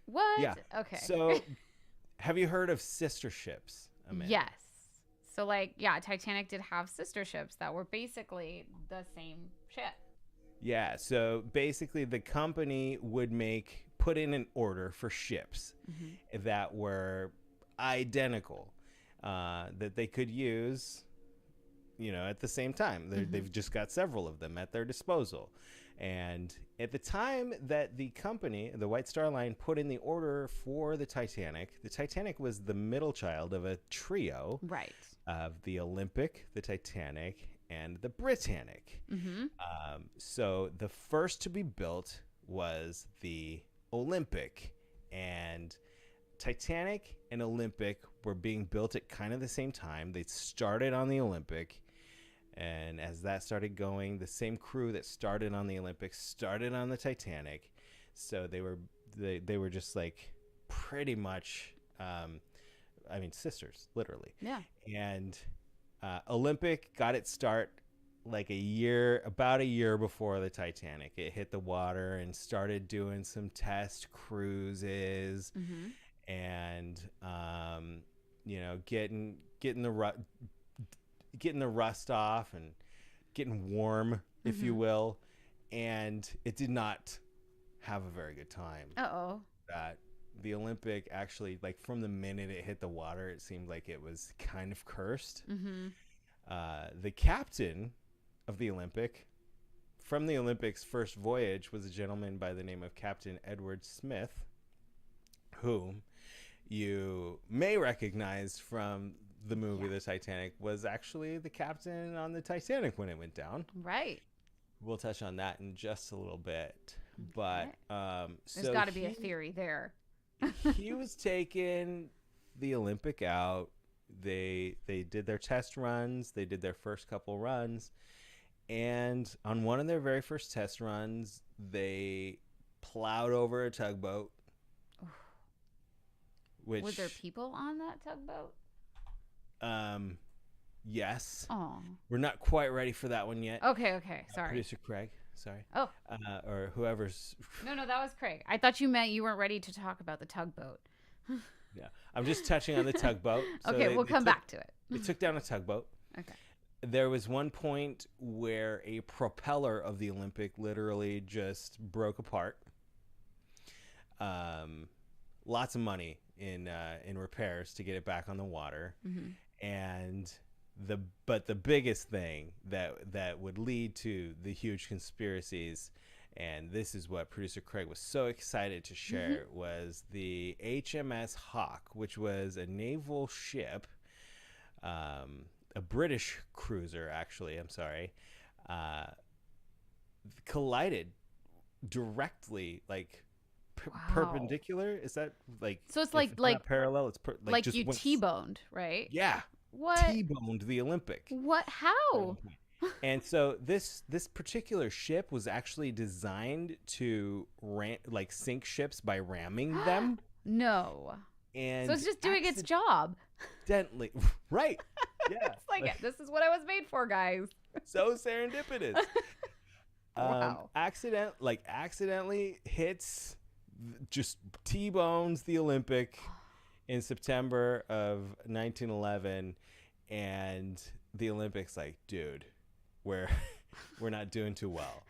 What? Yeah. Okay. So, have you heard of sister ships, Amanda? Yes. So, like, yeah, Titanic did have sister ships that were basically the same ship. Yeah. So basically, the company would put in an order for ships that were identical, that they could use, at the same time. They've just got several of them at their disposal. And at the time that the company, the White Star Line, put in the order for the Titanic was the middle child of a trio, Right. of the Olympic, the Titanic, and the Britannic. So the first to be built was the Olympic, and Titanic and Olympic were being built at kind of the same time. They started on the Olympic, and as that started going, the same crew that started on the Olympic started on the Titanic. So they were just like pretty much, sisters, literally. Yeah. And Olympic got its start like about a year before the Titanic. It hit the water and started doing some test cruises, and getting the rust off and getting warm, if you will. And it did not have a very good time. That the Olympic actually, like, from the minute it hit the water, it seemed like it was kind of cursed. The captain of the Olympic, from the Olympic's first voyage, was a gentleman by the name of Captain Edward Smith, whom you may recognize from the movie The Titanic, was actually the captain on the Titanic when it went down. Right. We'll touch on that in just a little bit. But there's got to be a theory there. He was taking the Olympic out. They did their test runs. They did their first couple runs. And on one of their very first test runs, they plowed over a tugboat. Were there people on that tugboat? Yes. Oh. We're not quite ready for that one yet. Okay. Sorry. Producer Craig. Sorry. Oh. Or whoever's. No, that was Craig. I thought you meant you weren't ready to talk about the tugboat. Yeah. I'm just touching on the tugboat. So okay, we'll come back to it. They took down a tugboat. Okay. There was one point where a propeller of the Olympic literally just broke apart. Lots of money in repairs to get it back on the water. And the biggest thing that would lead to the huge conspiracies, and this is what producer Craig was so excited to share, was the HMS Hawk, which was a naval ship, a British cruiser, actually, I'm sorry, collided directly, like perpendicular. Is that like, so it's like parallel? It's like just you T-boned, right? Yeah. What? T-boned the Olympic. What? How? And so this particular ship was actually designed to sink ships by ramming them. No. And so it's just doing its job. Accidentally, right? Yeah. It's like, this is what I was made for, guys. So serendipitous. Wow. Accidentally hits, just T-bones the Olympic in September of 1911, and the Olympics like, dude, we're not doing too well.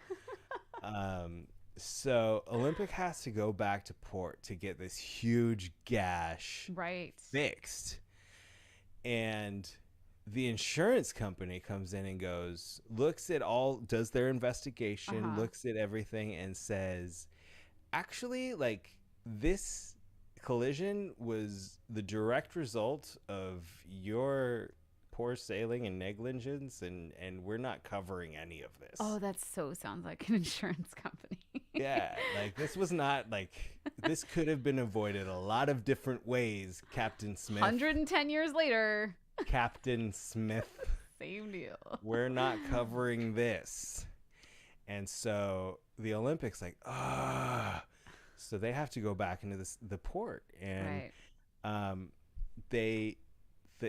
So Olympic has to go back to port to get this huge gash fixed. And the insurance company comes in and does their investigation, looks at everything and says, actually, like, this collision was the direct result of your poor sailing and negligence, and we're not covering any of this. Oh, that sounds like an insurance company. Yeah, like, this was not, like, this could have been avoided a lot of different ways, Captain Smith. 110 years later. Captain Smith. Same deal. We're not covering this. And so the Olympics like, so they have to go back into the port. And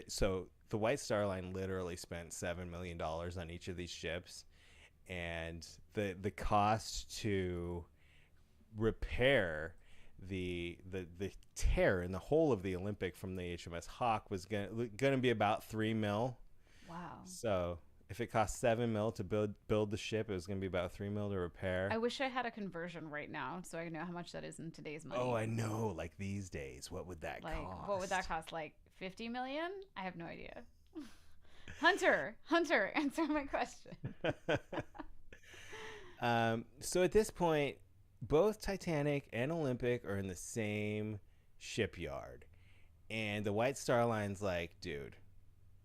so the White Star Line literally spent $7 million on each of these ships. And the cost to repair the tear in the hull of the Olympic from the HMS Hawk was gonna be about $3 million. Wow. So if it cost $7 million to build the ship, it was gonna be about $3 million to repair. I wish I had a conversion right now so I know how much that is in today's money. Oh, I know. Like, these days, what would that cost? What would that cost? Like 50 million? I have no idea. Hunter, answer my question. So at this point, both Titanic and Olympic are in the same shipyard, and the White Star Line's like, dude,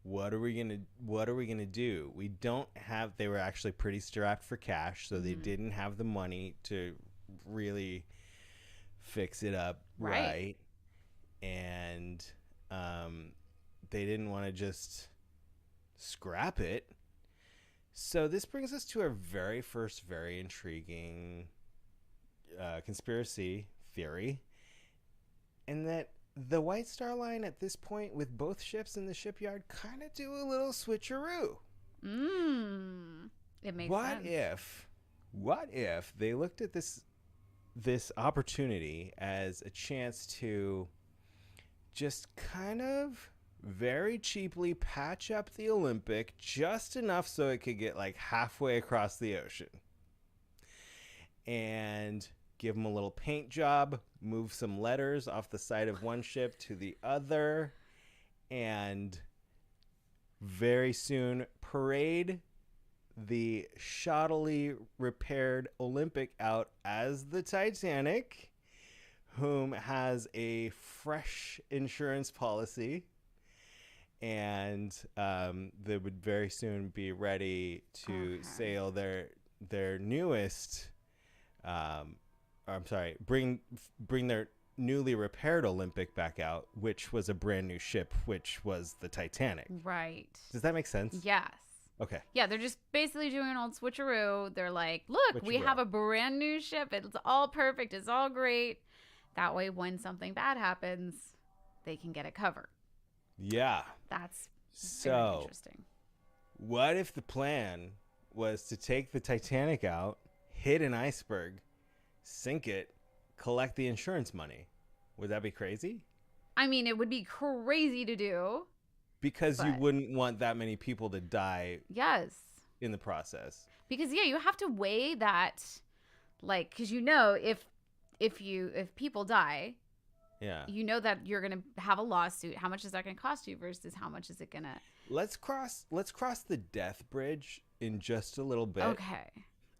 what are we gonna do? We don't have. They were actually pretty strapped for cash, so they didn't have the money to really fix it up right. And they didn't want to just scrap it. So this brings us to our very first very intriguing conspiracy theory, and that the White Star Line at this point, with both ships in the shipyard, kind of do a little switcheroo. It makes sense. What if they looked at this opportunity as a chance to just kind of very cheaply patch up the Olympic just enough so it could get like halfway across the ocean, and give them a little paint job, move some letters off the side of one ship to the other, and very soon parade the shoddily repaired Olympic out as the Titanic, whom has a fresh insurance policy, and they would very soon be ready to sail their newest bring their newly repaired Olympic back out, which was a brand new ship, which was the Titanic. Right. Does that make sense? Yes. Okay. Yeah, they're just basically doing an old switcheroo. They're like, look, we have a brand new ship. It's all perfect. It's all great. That way, when something bad happens, they can get it covered. Yeah. That's very interesting. What if the plan was to take the Titanic out, hit an iceberg, sink it, collect the insurance money? Would that be crazy? I mean, it would be crazy to do. Because you wouldn't want that many people to die. Yes. In the process. Because you have to weigh that, like, because if people die, you know that you're gonna have a lawsuit. How much is that gonna cost you versus how much is it gonna? Let's cross the death bridge in just a little bit. Okay.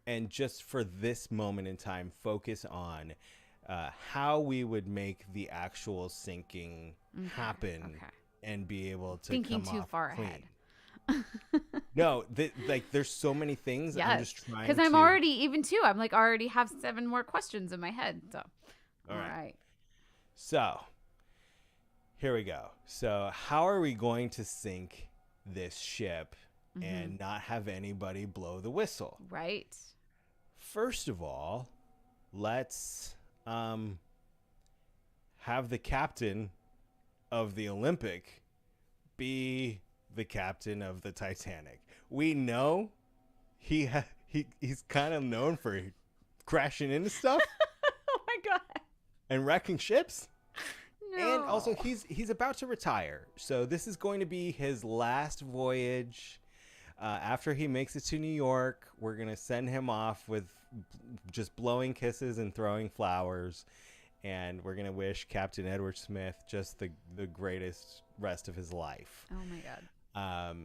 And just for this moment in time, focus on how we would make the actual sinking happen. Okay. And be able to thinking come too off far clean. ahead. No, there's so many things. Yes. I'm just trying because I'm already even too. I'm like already have 7 more questions in my head. So, all right. So, here we go. So, how are we going to sink this ship and not have anybody blow the whistle? Right. First of all, let's have the captain of the Olympic be the captain of the Titanic. We know he he's kind of known for crashing into stuff Oh my god. and wrecking ships. No. And also he's about to retire. So this is going to be his last voyage. After he makes it to New York, we're going to send him off with just blowing kisses and throwing flowers. And we're going to wish Captain Edward Smith just the greatest rest of his life. Oh my god.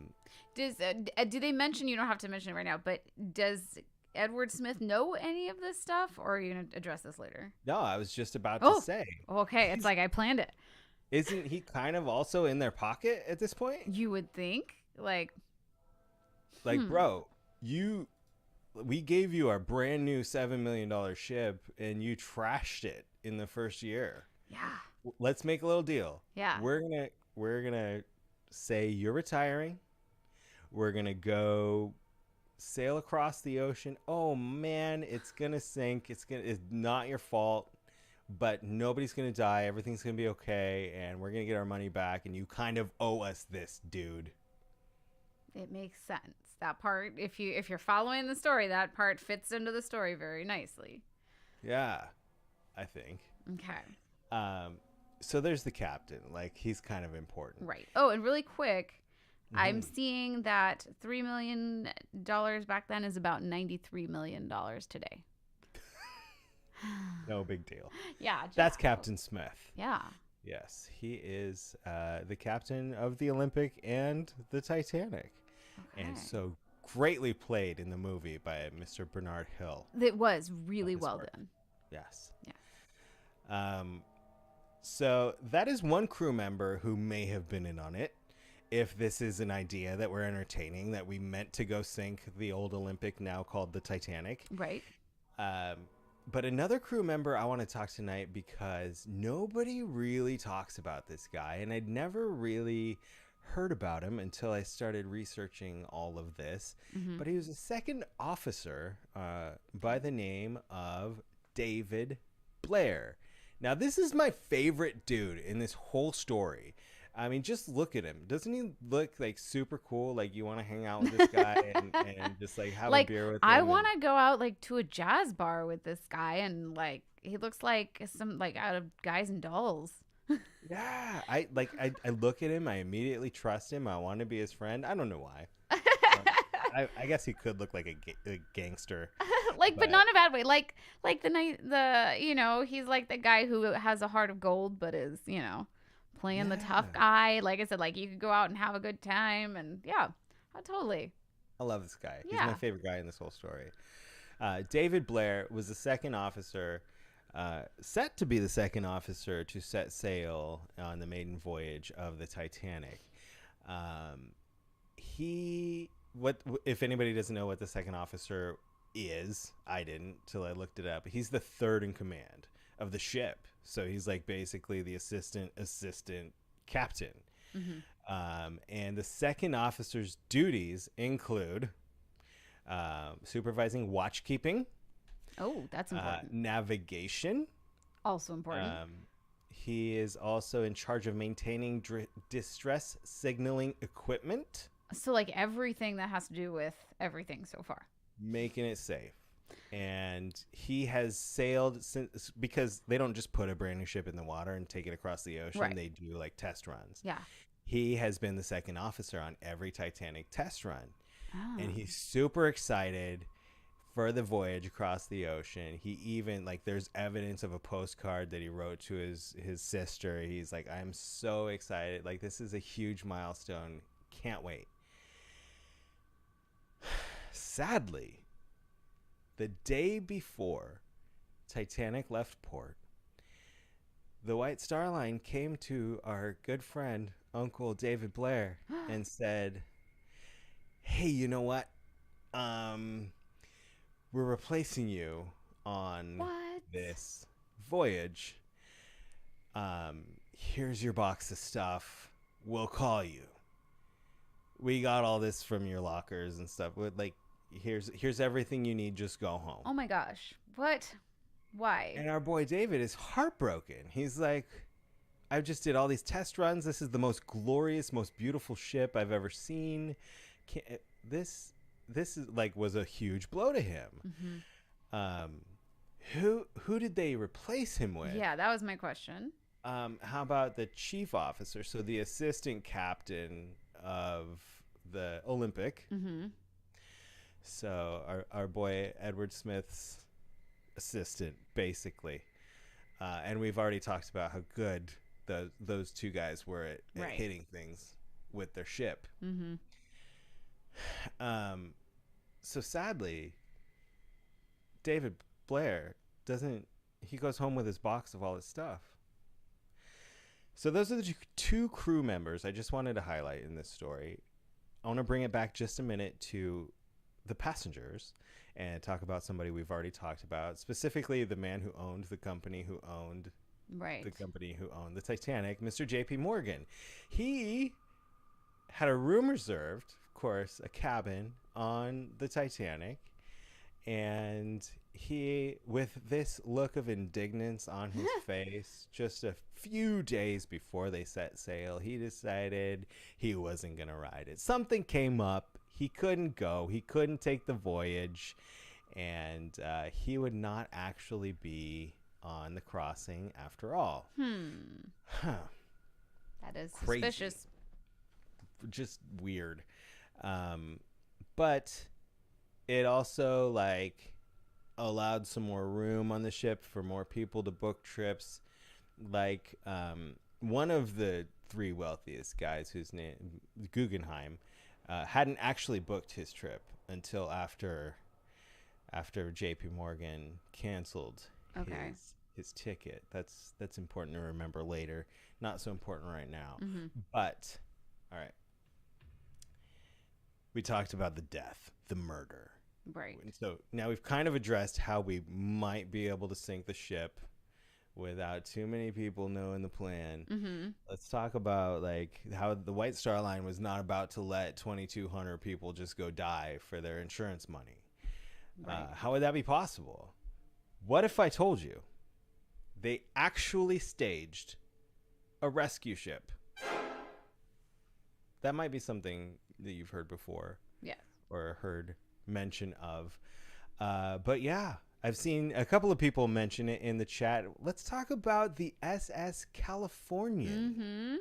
Do they mention, you don't have to mention it right now, but does Edward Smith know any of this stuff, or are you going to address this later? No, I was just about to say. Okay, it's like I planned it. Isn't he kind of also in their pocket at this point? You would think. Like, bro, we gave you our brand new $7 million ship and you trashed it in the first year. Yeah. Let's make a little deal. Yeah. We're gonna say you're retiring. We're gonna go sail across the ocean. Oh man, it's gonna sink. It's not your fault, but nobody's gonna die. Everything's gonna be okay, and we're gonna get our money back. And you kind of owe us this, dude. It makes sense. That part, if you're following the story, that part fits into the story very nicely. Yeah, I think. Okay. So there's the captain. Like, he's kind of important. Right. Oh, and really quick, I'm seeing that $3 million back then is about $93 million today. No big deal. Yeah. That's Captain Smith. Yeah. Yes, he is the captain of the Olympic and the Titanic. Okay. And so greatly played in the movie by Mr. Bernard Hill. It was really well done. Yes. Yeah. So that is one crew member who may have been in on it. If this is an idea that we're entertaining, that we meant to go sink the old Olympic, now called the Titanic. Right. But another crew member I want to talk tonight, because nobody really talks about this guy, and I'd never really heard about him until I started researching all of this. Mm-hmm. But he was a second officer by the name of David Blair. Now, this is my favorite dude in this whole story. I mean, just look at him. Doesn't he look like super cool? Like, you want to hang out with this guy and just like have a beer with him. I want to go out like to a jazz bar with this guy, and like he looks like some like out of Guys and Dolls. Yeah, I look at him. I immediately trust him. I want to be his friend. I don't know why. I guess he could look like a gangster. But not in a bad way. Like he's like the guy who has a heart of gold, but is, playing the tough guy. Like I said, like you could go out and have a good time, and totally. I love this guy. Yeah. He's my favorite guy in this whole story. David Blair was the second officer, set to be the second officer to set sail on the maiden voyage of the Titanic. If anybody doesn't know what the second officer is, I didn't till I looked it up. He's the third in command of the ship, so he's like basically the assistant captain. Mm-hmm. And the second officer's duties include supervising watchkeeping. Oh, that's important. Navigation, also important. He is also in charge of maintaining distress signaling equipment. So like everything that has to do with everything so far. Making it safe. And he has sailed since, because they don't just put a brand new ship in the water and take it across the ocean. Right. They do like test runs. Yeah. He has been the second officer on every Titanic test run. Oh. And he's super excited for the voyage across the ocean. He even, there's evidence of a postcard that he wrote to his sister. He's like, I'm so excited. Like, this is a huge milestone. Can't wait. Sadly, the day before Titanic left port, the White Star Line came to our good friend, Uncle David Blair, and said, hey, you know what? We're replacing you on this voyage. Here's your box of stuff. We'll call you. We got all this from your lockers and stuff. Here's everything you need. Just go home. Oh my gosh. What? Why? And our boy David is heartbroken. He's like, I just did all these test runs. This is the most glorious, most beautiful ship I've ever seen. this is like was a huge blow to him. Who did they replace him with? Yeah, that was my question. How about the chief officer? So the assistant captain of the Olympic. So our boy Edward Smith's assistant, basically. And we've already talked about how good those two guys were at hitting things with their ship. So sadly, David Blair he goes home with his box of all his stuff. So those are the two crew members I just wanted to highlight in this story. I want to bring it back just a minute to the passengers and talk about somebody we've already talked about, specifically the man who owned the company who owned the Titanic, Mr. J.P. Morgan. He had a room reserved, of course, a cabin on the Titanic, and he, with this look of indignance on his face, just a few days before they set sail, he decided he wasn't going to ride it. Something came up. He couldn't go. He couldn't take the voyage, and he would not actually be on the crossing after all. That is Crazy. suspicious. Just weird. But it also like allowed some more room on the ship for more people to book trips. Like one of the three wealthiest guys, whose name Guggenheim, hadn't actually booked his trip until after J.P. Morgan canceled his ticket. That's important to remember later. Not so important right now. But all right, we talked about the death, the murder. Right. So now we've kind of addressed how we might be able to sink the ship without too many people knowing the plan. Let's talk about like how the White Star Line was not about to let 2,200 people just go die for their insurance money. Right. How would that be possible? What if I told you they actually staged a rescue ship? That might be something that you've heard before. Yes. Or heard mention of. But yeah, I've seen a couple of people mention it in the chat. Let's talk about the SS Californian.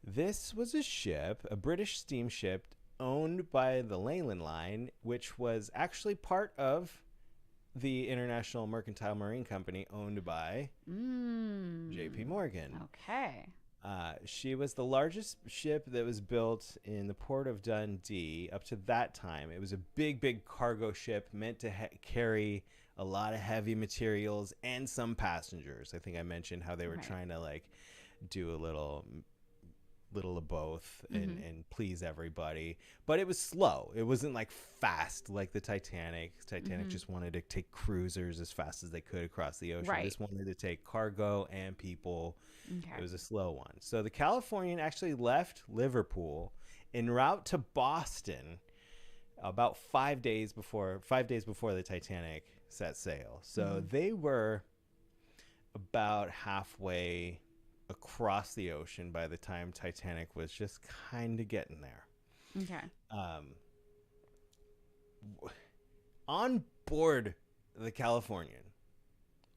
This was a ship, a British steamship owned by the Leyland Line, which was actually part of the International Mercantile Marine Company owned by J.P. Morgan. Okay. She was the largest ship that was built in the port of Dundee up to that time. It was a big cargo ship meant to carry a lot of heavy materials and some passengers. I think I mentioned how they were trying to like do a little of both and please everybody, but it was slow. It wasn't like fast like the Titanic. Titanic just wanted to take cruisers as fast as they could across the ocean. This wanted to take cargo and people. It was a slow one. So the Californian actually left Liverpool en route to Boston about 5 days before the Titanic set sail. So they were about halfway across the ocean by the time Titanic was just kind of getting there. Okay. On board the Californian,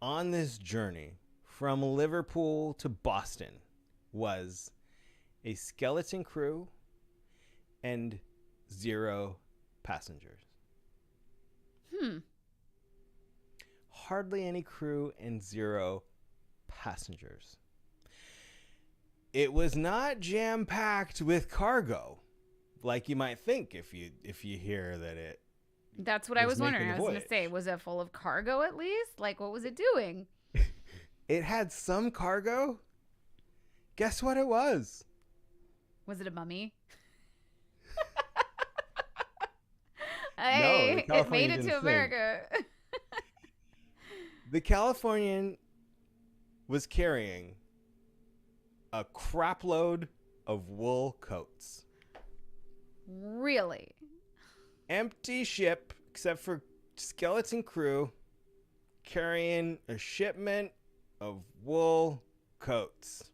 on this journey from Liverpool to Boston, was a skeleton crew and 0 passengers. Hardly any crew and 0 passengers. It was not jam-packed with cargo, like you might think if you hear that it. That's what I was wondering. I was going to say, was it full of cargo at least? Like, what was it doing? It had some cargo. Guess what it was? Was it a mummy? No, Hey, it made it to America. The Californian was carrying a crapload of wool coats. Really? Empty ship, except for skeleton crew, carrying a shipment of wool coats.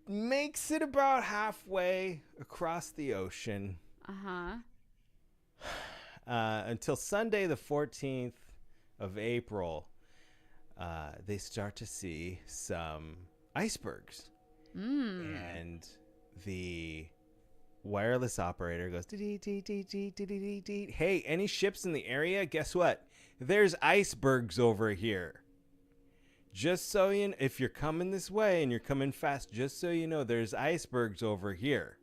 Makes it about halfway across the ocean. Uh-huh. Until Sunday, the 14th of April, they start to see some icebergs. And the wireless operator goes, hey, any ships in the area? Guess what? There's icebergs over here. Just so you know, if you're coming this way and you're coming fast, just so you know, there's icebergs over here.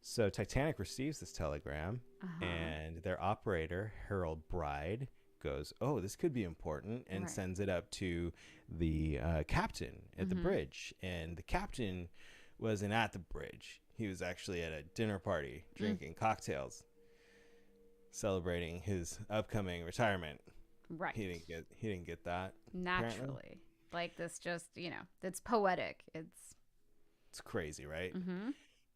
So Titanic receives this telegram, and their operator, Harold Bride, goes, oh, this could be important, and sends it up to the captain at the bridge. And the captain wasn't at the bridge. He was actually at a dinner party drinking cocktails, celebrating his upcoming retirement. Right. He didn't get that. Naturally. Apparently. Like this just, it's poetic. It's crazy, right?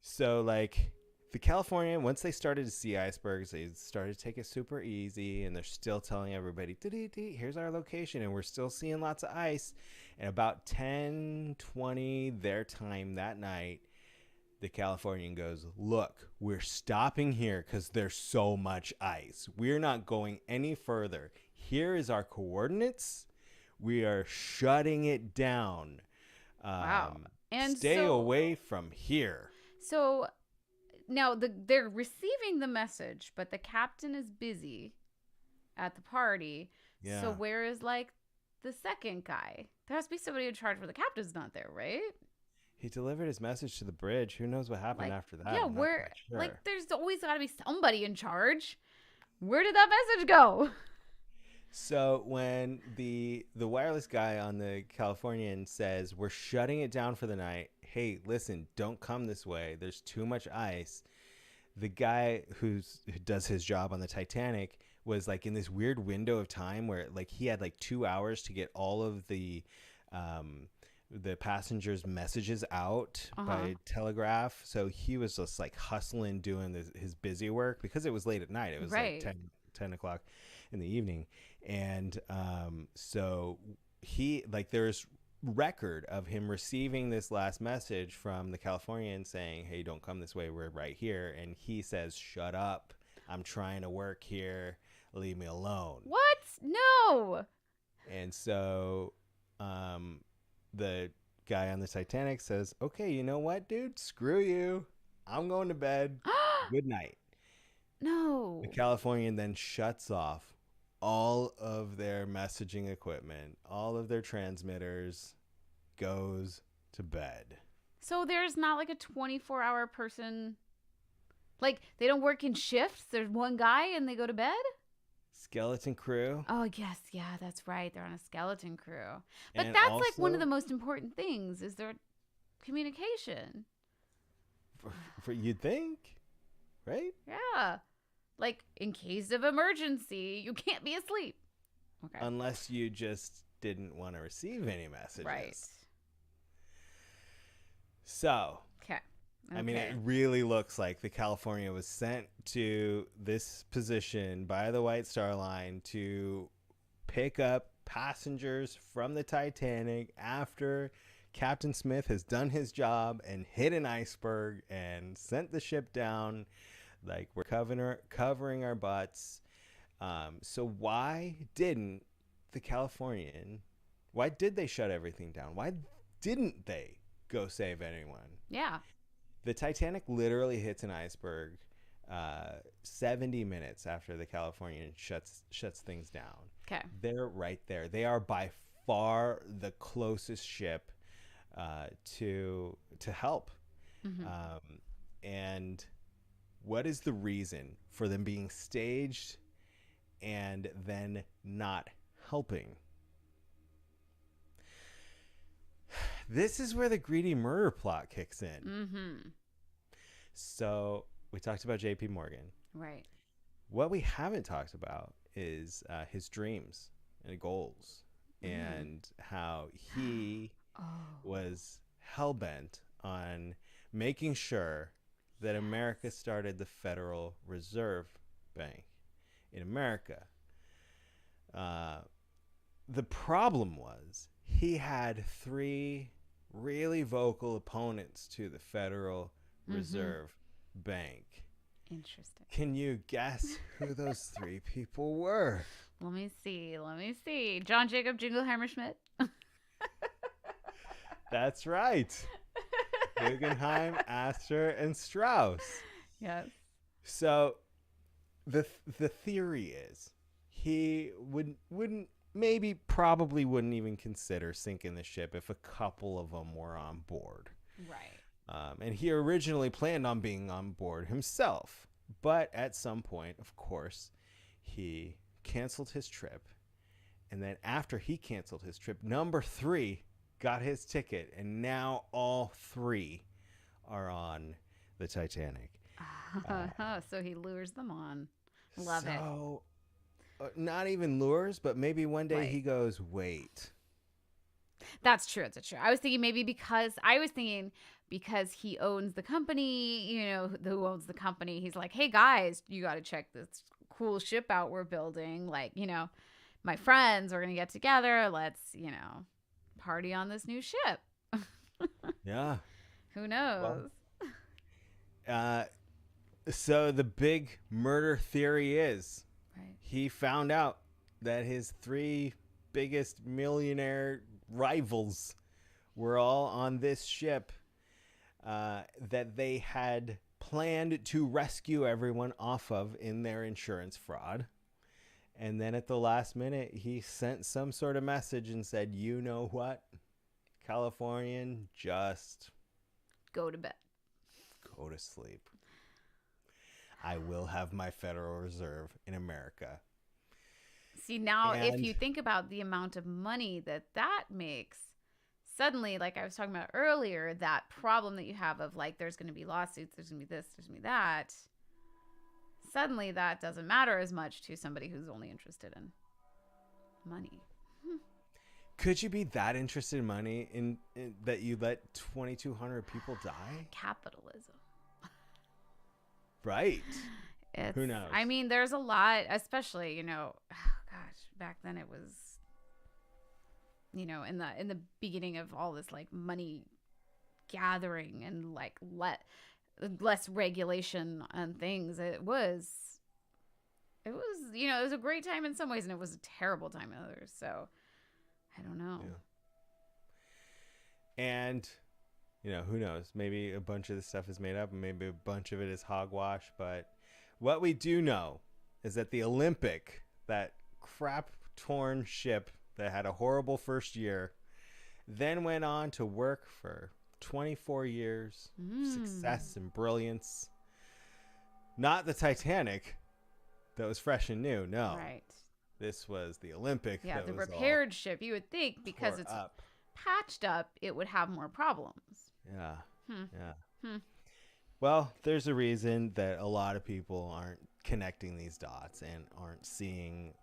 So like the California, once they started to see icebergs, they started to take it super easy, and they're still telling everybody, here's our location, and we're still seeing lots of ice. And about 10:20 their time that night, the Californian goes, look, we're stopping here because there's so much ice. We're not going any further. Here is our coordinates. We are shutting it down. Wow. And stay away from here. So now they're receiving the message, but the captain is busy at the party. Yeah. So where is like the second guy? There has to be somebody in charge where the captain's not there, right? He delivered his message to the bridge. Who knows what happened after that? Yeah, where sure. There's always got to be somebody in charge. Where did that message go? So when the wireless guy on the Californian says, we're shutting it down for the night. Hey, listen, don't come this way. There's too much ice. The guy who does his job on the Titanic was like in this weird window of time where like he had like 2 hours to get all of the passengers' messages out by telegraph. So he was just like hustling, doing his busy work because it was late at night. It was like 10 o'clock in the evening. And so he like there's record of him receiving this last message from the Californian saying, hey, don't come this way, we're right here. And he says, shut up, I'm trying to work here, leave me alone. What? No. And so the guy on the Titanic says, okay, you know what, dude, screw you, I'm going to bed. Good night. No. The Californian then shuts off all of their messaging equipment, all of their transmitters, goes to bed. So there's not like a 24-hour person, like they don't work in shifts. There's one guy and they go to bed. Skeleton crew. Oh yes, yeah, that's right. They're on a skeleton crew. But and that's also, like one of the most important things is their communication. For you'd think, right? Yeah. Like, in case of emergency, you can't be asleep. Okay. Unless you just didn't want to receive any messages. Right. So. Okay. I mean, it really looks like the California was sent to this position by the White Star Line to pick up passengers from the Titanic after Captain Smith has done his job and hit an iceberg and sent the ship down. Like, we're covering our butts. So why didn't the Californian, why did they shut everything down? Why didn't they go save anyone? Yeah. The Titanic literally hits an iceberg 70 minutes after the Californian shuts things down. Okay. They're right there. They are by far the closest ship to help. Mm-hmm. And what is the reason for them being staged and then not helping? This is where the greedy murder plot kicks in. Mm-hmm. So we talked about J.P. Morgan. Right. What we haven't talked about is his dreams and goals and how he was hell-bent on making sure that America started the Federal Reserve Bank in America. The problem was he had 3 really vocal opponents to the Federal Reserve Bank. Interesting. Can you guess who those three people were? Let me see. John Jacob Jingleheimer Schmidt. That's right. Guggenheim, Astor, and Strauss. Yes. So the theory is he probably wouldn't even consider sinking the ship if a couple of them were on board. Right. And he originally planned on being on board himself. But at some point, of course, he canceled his trip. And then after he canceled his trip, number 3 got his ticket. And now all 3 are on the Titanic. So he lures them on. Love it. So, not even lures, but maybe one day Right. he goes, wait. That's true. I was thinking because he owns the company, who owns the company. He's like, hey guys, you got to check this cool ship out we're building. Like, my friends are going to get together. Let's, party on this new ship. Yeah. Who knows? Well, so the big murder theory is Right. he found out that his 3 biggest millionaire rivals were all on this ship that they had planned to rescue everyone off of in their insurance fraud. And then at the last minute, he sent some sort of message and said, you know what, Californian, just Go to bed. go to sleep. I will have my Federal Reserve in America. See, now if And- you think about the amount of money that makes, suddenly, like I was talking about earlier, that problem that you have of like, there's going to be lawsuits, there's going to be this, there's going to be that. Suddenly that doesn't matter as much to somebody who's only interested in money. Could you be that interested in money in that you let 2,200 people die? Capitalism. Right. Who knows? I mean, there's a lot, especially, back then it was, in the beginning of all this like money gathering and like less regulation and things. It was it was a great time in some ways and it was a terrible time in others. So I don't know. Yeah. And who knows? Maybe a bunch of this stuff is made up and maybe a bunch of it is hogwash. But what we do know is that the Olympic, that crap torn ship that had a horrible first year, then went on to work for 24 years of success and brilliance. Not the Titanic that was fresh and new. No. Right. This was the Olympic. Yeah, that the was repaired ship. You would think because tore it's up. patched up, it would have more problems. Yeah. Yeah. Hmm. Well, there's a reason that a lot of people aren't connecting these dots and aren't seeing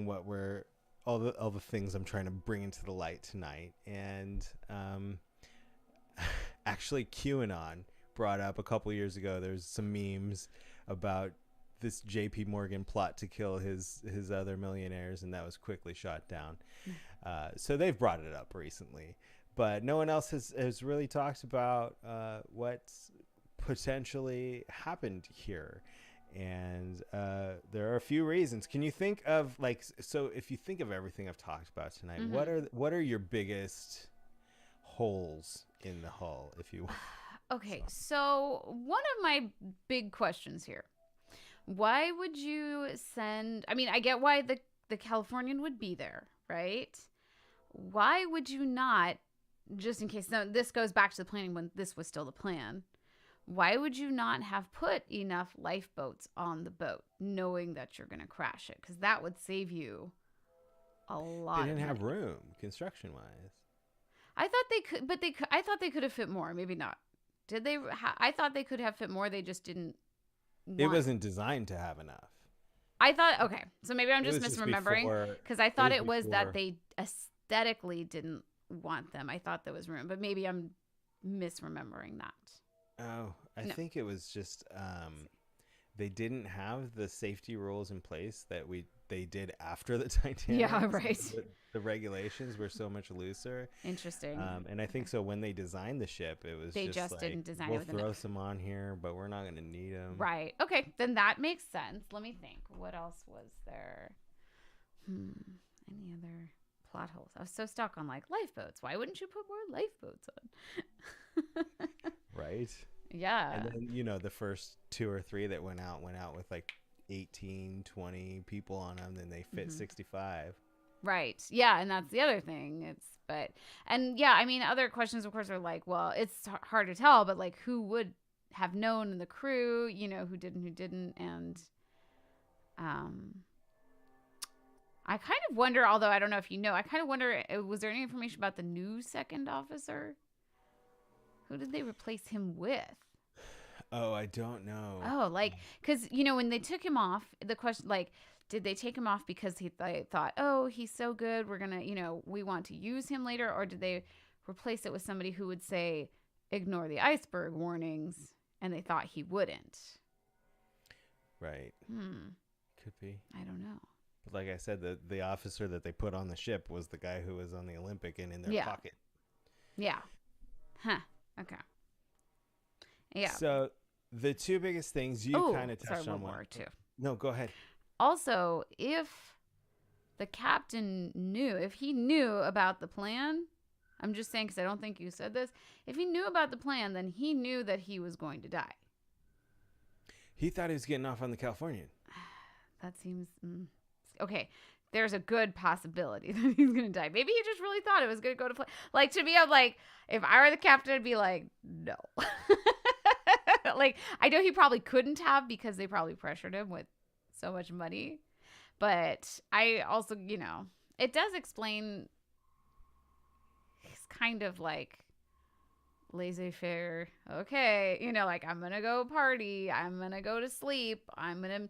what we're all the things I'm trying to bring into the light tonight. And actually QAnon brought up a couple years ago, there's some memes about this JP Morgan plot to kill his other millionaires, and that was quickly shot down. So they've brought it up recently, but no one else has really talked about what's potentially happened here. And there are a few reasons. Can you think of so if you think of everything I've talked about tonight, what are your biggest holes in the hull, if you will? Okay, so one of my big questions here. Why would you send... I mean, I get why the Californian would be there, right? Why would you not, just in case... Now, this goes back to the planning when this was still the plan. Why would you not have put enough lifeboats on the boat, knowing that you're going to crash it? Because that would save you a lot. They didn't of have money. room, construction-wise. I thought they could, but I thought they could have fit more. Maybe not. Did they? I thought they could have fit more. They just didn't. It wasn't designed to have enough. I thought, okay, so maybe I'm It just was just misremembering because I thought was it was that before. they aesthetically didn't want them. I thought there was room, but maybe I'm misremembering that. Oh, I No. think it was just they didn't have the safety rules in place that we they did after the Titanic. Yeah, right. The regulations were so much looser. Interesting. And I think so when they designed the ship, it was They just just like, didn't design it we'll with throw enough. some on here, but we're not going to need them. Right. Okay, then that makes sense. Let me think. What else was there? Any other plot holes? I was so stuck on like lifeboats. Why wouldn't you put more lifeboats on? Right. Yeah. And then, you know, the first 2 or 3 that went out with like 18, 20 people on them. Then they fit 65. Right. Yeah, and that's the other thing. And yeah, I mean, other questions, of course, are like, well, it's hard to tell, but like, who would have known in the crew? You know, who did and who didn't, and I kind of wonder. Although I don't know if you know, I kind of wonder, was there any information about the new second officer? Who did they replace him with? Oh, I don't know. Oh, like, because, you know, when they took him off, the question, like, did they take him off because they thought, oh, he's so good, we're going to, you know, we want to use him later? Or did they replace it with somebody who would say, ignore the iceberg warnings, and they thought he wouldn't? Right. Could be. I don't know. But like I said, the officer that they put on the ship was the guy who was on the Olympic and in their pocket. Yeah. Huh. Okay. Yeah. So the 2 biggest things you kind of touched on. One more too. No, go ahead. Also, if the captain knew, if he knew about the plan, I'm just saying because I don't think you said this. If he knew about the plan, then he knew that he was going to die. He thought he was getting off on the Californian. That seems okay. There's a good possibility that he's gonna die. Maybe he just really thought it was gonna go to play. Like, to me, I'm like, if I were the captain, I'd be like, no. Like, I know he probably couldn't have because they probably pressured him with so much money. But I also, you know, it does explain he's kind of like laissez-faire. Okay, you know, like, I'm gonna go party, I'm gonna go to sleep, I'm gonna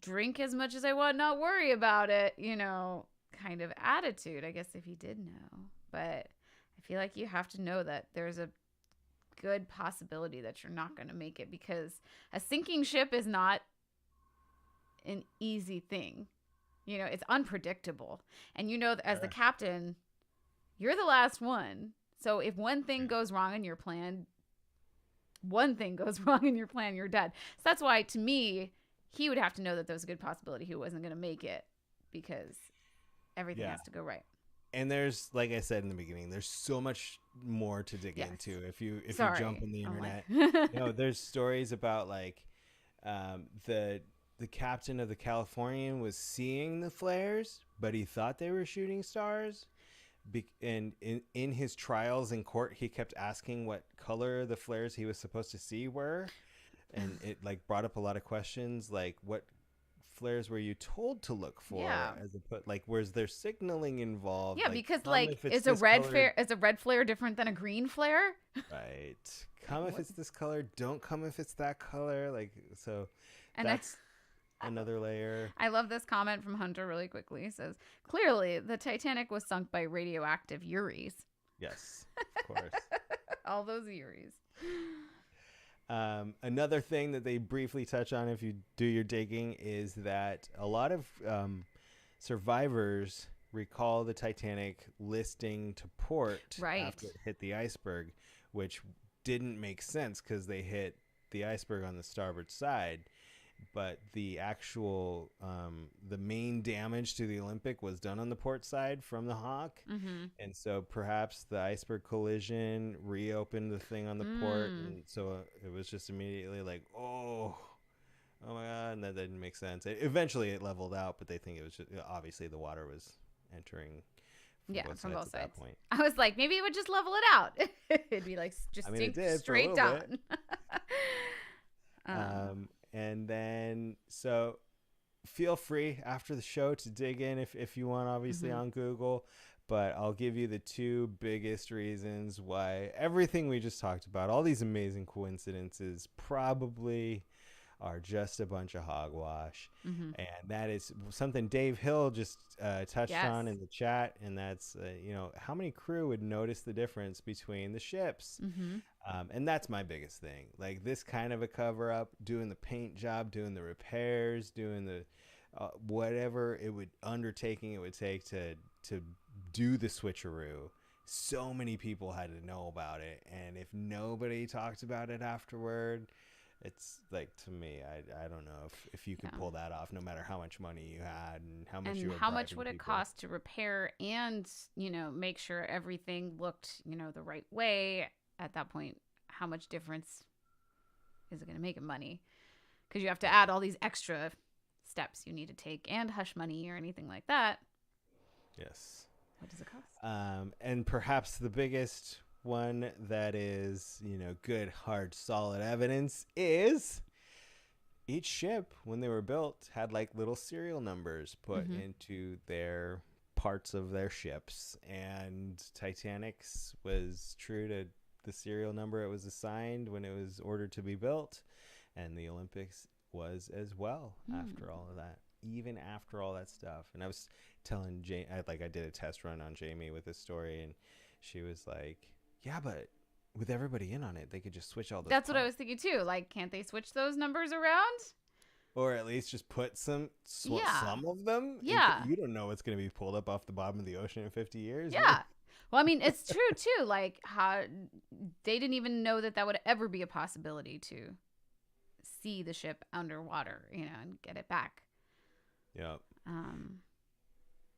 drink as much as I want, not worry about it, you know, kind of attitude, I guess, if he did know. But I feel like you have to know that there's a good possibility that you're not going to make it, because a sinking ship is not an easy thing. You know, it's unpredictable. And you know, as the captain, you're the last one. So if one thing goes wrong in your plan, you're dead. So that's why, to me, he would have to know that there was a good possibility he wasn't going to make it, because everything has to go right. And there's, like I said in the beginning, there's so much more to dig into. If you jump on the internet, you know, there's stories about like the captain of the Californian was seeing the flares, but he thought they were shooting stars. And in his trials in court, he kept asking what color the flares he was supposed to see were. And it like brought up a lot of questions, like what flares were you told to look for? Like, where's there signaling involved? Yeah, like, because like, is a red flare different than a green flare? Right. Come if it's this color, don't come if it's that color. Like, so and that's another layer. I love this comment from Hunter really quickly. He says, clearly the Titanic was sunk by radioactive Uris. Yes, of course. All those Uris. Another thing that they briefly touch on, if you do your digging, is that a lot of survivors recall the Titanic listing to port after it hit the iceberg, which didn't make sense because they hit the iceberg on the starboard side. But the actual, the main damage to the Olympic was done on the port side from the Hawk. And so perhaps the iceberg collision reopened the thing on the port. And so it was just immediately like, oh my God. And that didn't make sense. Eventually it leveled out, but they think it was just, obviously the water was entering from both sides at that point. I was like, maybe it would just level it out. It'd be like, just straight down. And then, so feel free after the show to dig in if you want, obviously on Google, but I'll give you the 2 biggest reasons why everything we just talked about, all these amazing coincidences, probably are just a bunch of hogwash. And that is something Dave Hill just touched on in the chat. And that's, you know, how many crew would notice the difference between the ships? And that's my biggest thing. Like, this kind of a cover up, doing the paint job, doing the repairs, doing whatever undertaking it would take to do the switcheroo. So many people had to know about it, and if nobody talked about it afterward, it's like, to me, I don't know if you could pull that off, no matter how much money you had and how much you were how much bribing would it people. cost to repair and, you know, make sure everything looked, you know, the right way. At that point, how much difference is it going to make in money? Because you have to add all these extra steps you need to take, and hush money or anything like that. Yes. What does it cost? And perhaps the biggest one that is, you know, good, hard, solid evidence is each ship, when they were built, had like little serial numbers put into their parts of their ships. And Titanic's was true to the serial number it was assigned when it was ordered to be built. And the Olympics was as well after all of that. Even after all that stuff. And I was telling Jamie, I did a test run on Jamie with this story, and she was like, yeah, but with everybody in on it, they could just switch all those That's parts. what I was thinking too. Like, can't they switch those numbers around? Or at least just put some of them. Yeah. You don't know what's going to be pulled up off the bottom of the ocean in 50 years. Yeah. Right? Well, I mean, it's true too. Like, how they didn't even know that would ever be a possibility to see the ship underwater, you know, and get it back. Yep.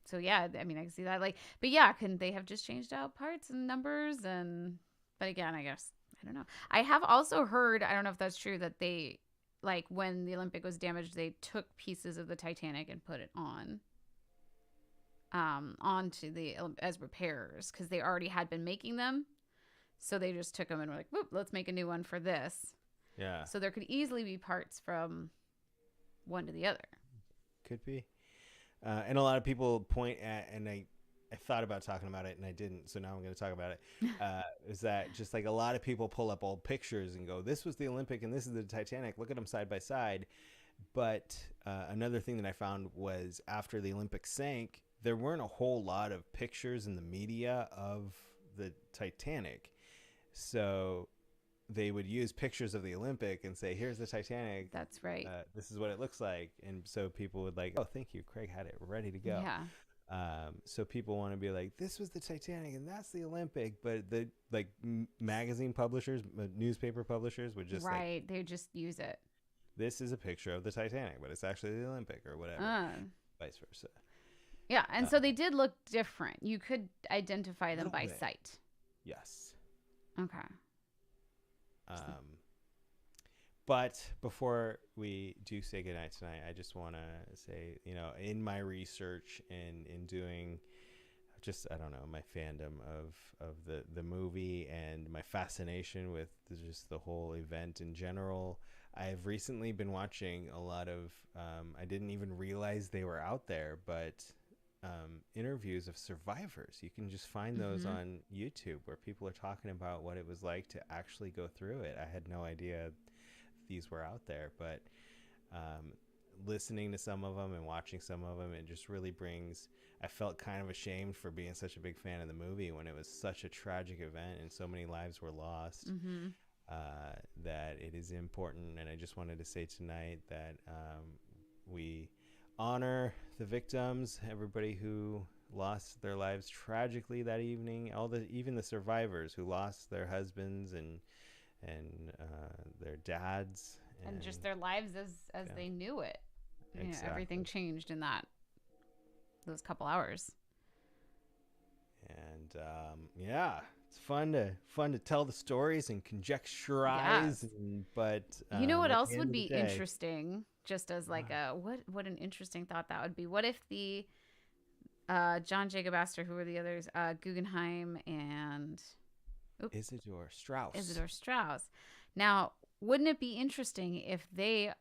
So yeah, I mean, I can see that. Like, but yeah, couldn't they have just changed out parts and numbers? But again, I guess I don't know. I have also heard, I don't know if that's true, that they, like, when the Olympic was damaged, they took pieces of the Titanic and put it onto the as repairs, because they already had been making them. So they just took them and were like, whoop, let's make a new one for this. Yeah. So there could easily be parts from one to the other. Could be. And a lot of people point at, and I thought about talking about it and I didn't, so now I'm going to talk about it, is that just like a lot of people pull up old pictures and go, this was the Olympic and this is the Titanic. Look at them side by side. But another thing that I found was after the Olympic sank, there weren't a whole lot of pictures in the media of the Titanic. So they would use pictures of the Olympic and say, here's the Titanic. That's right. This is what it looks like. And so people would like, oh, thank you. Craig had it ready to go. Yeah. So people want to be like, this was the Titanic and that's the Olympic. But the magazine publishers, newspaper publishers would just they just use it. This is a picture of the Titanic, but it's actually the Olympic or whatever. Vice versa. Yeah. And so they did look different. You could identify them by sight. Yes. Okay. But before we do say goodnight tonight, I just want to say, you know, in my research and in doing just, I don't know, my fandom of the movie and my fascination with just the whole event in general, I've recently been watching a lot of, I didn't even realize they were out there, but interviews of survivors. You can just find those on YouTube where people are talking about what it was like to actually go through it. I had no idea these were out there, but listening to some of them and watching some of them, it just really brings, I felt kind of ashamed for being such a big fan of the movie when it was such a tragic event and so many lives were lost, that it is important. And I just wanted to say tonight that we honor the victims, everybody who lost their lives tragically that evening, even the survivors who lost their husbands and their dads and just their lives as they knew it. You know, everything changed in those couple hours. And it's fun to tell the stories and conjecturize. Yes. But you know what else would be interesting? Just as like what an interesting thought that would be. What if the John Jacob Astor, who were the others, Guggenheim and Isidore Straus. Now, wouldn't it be interesting if they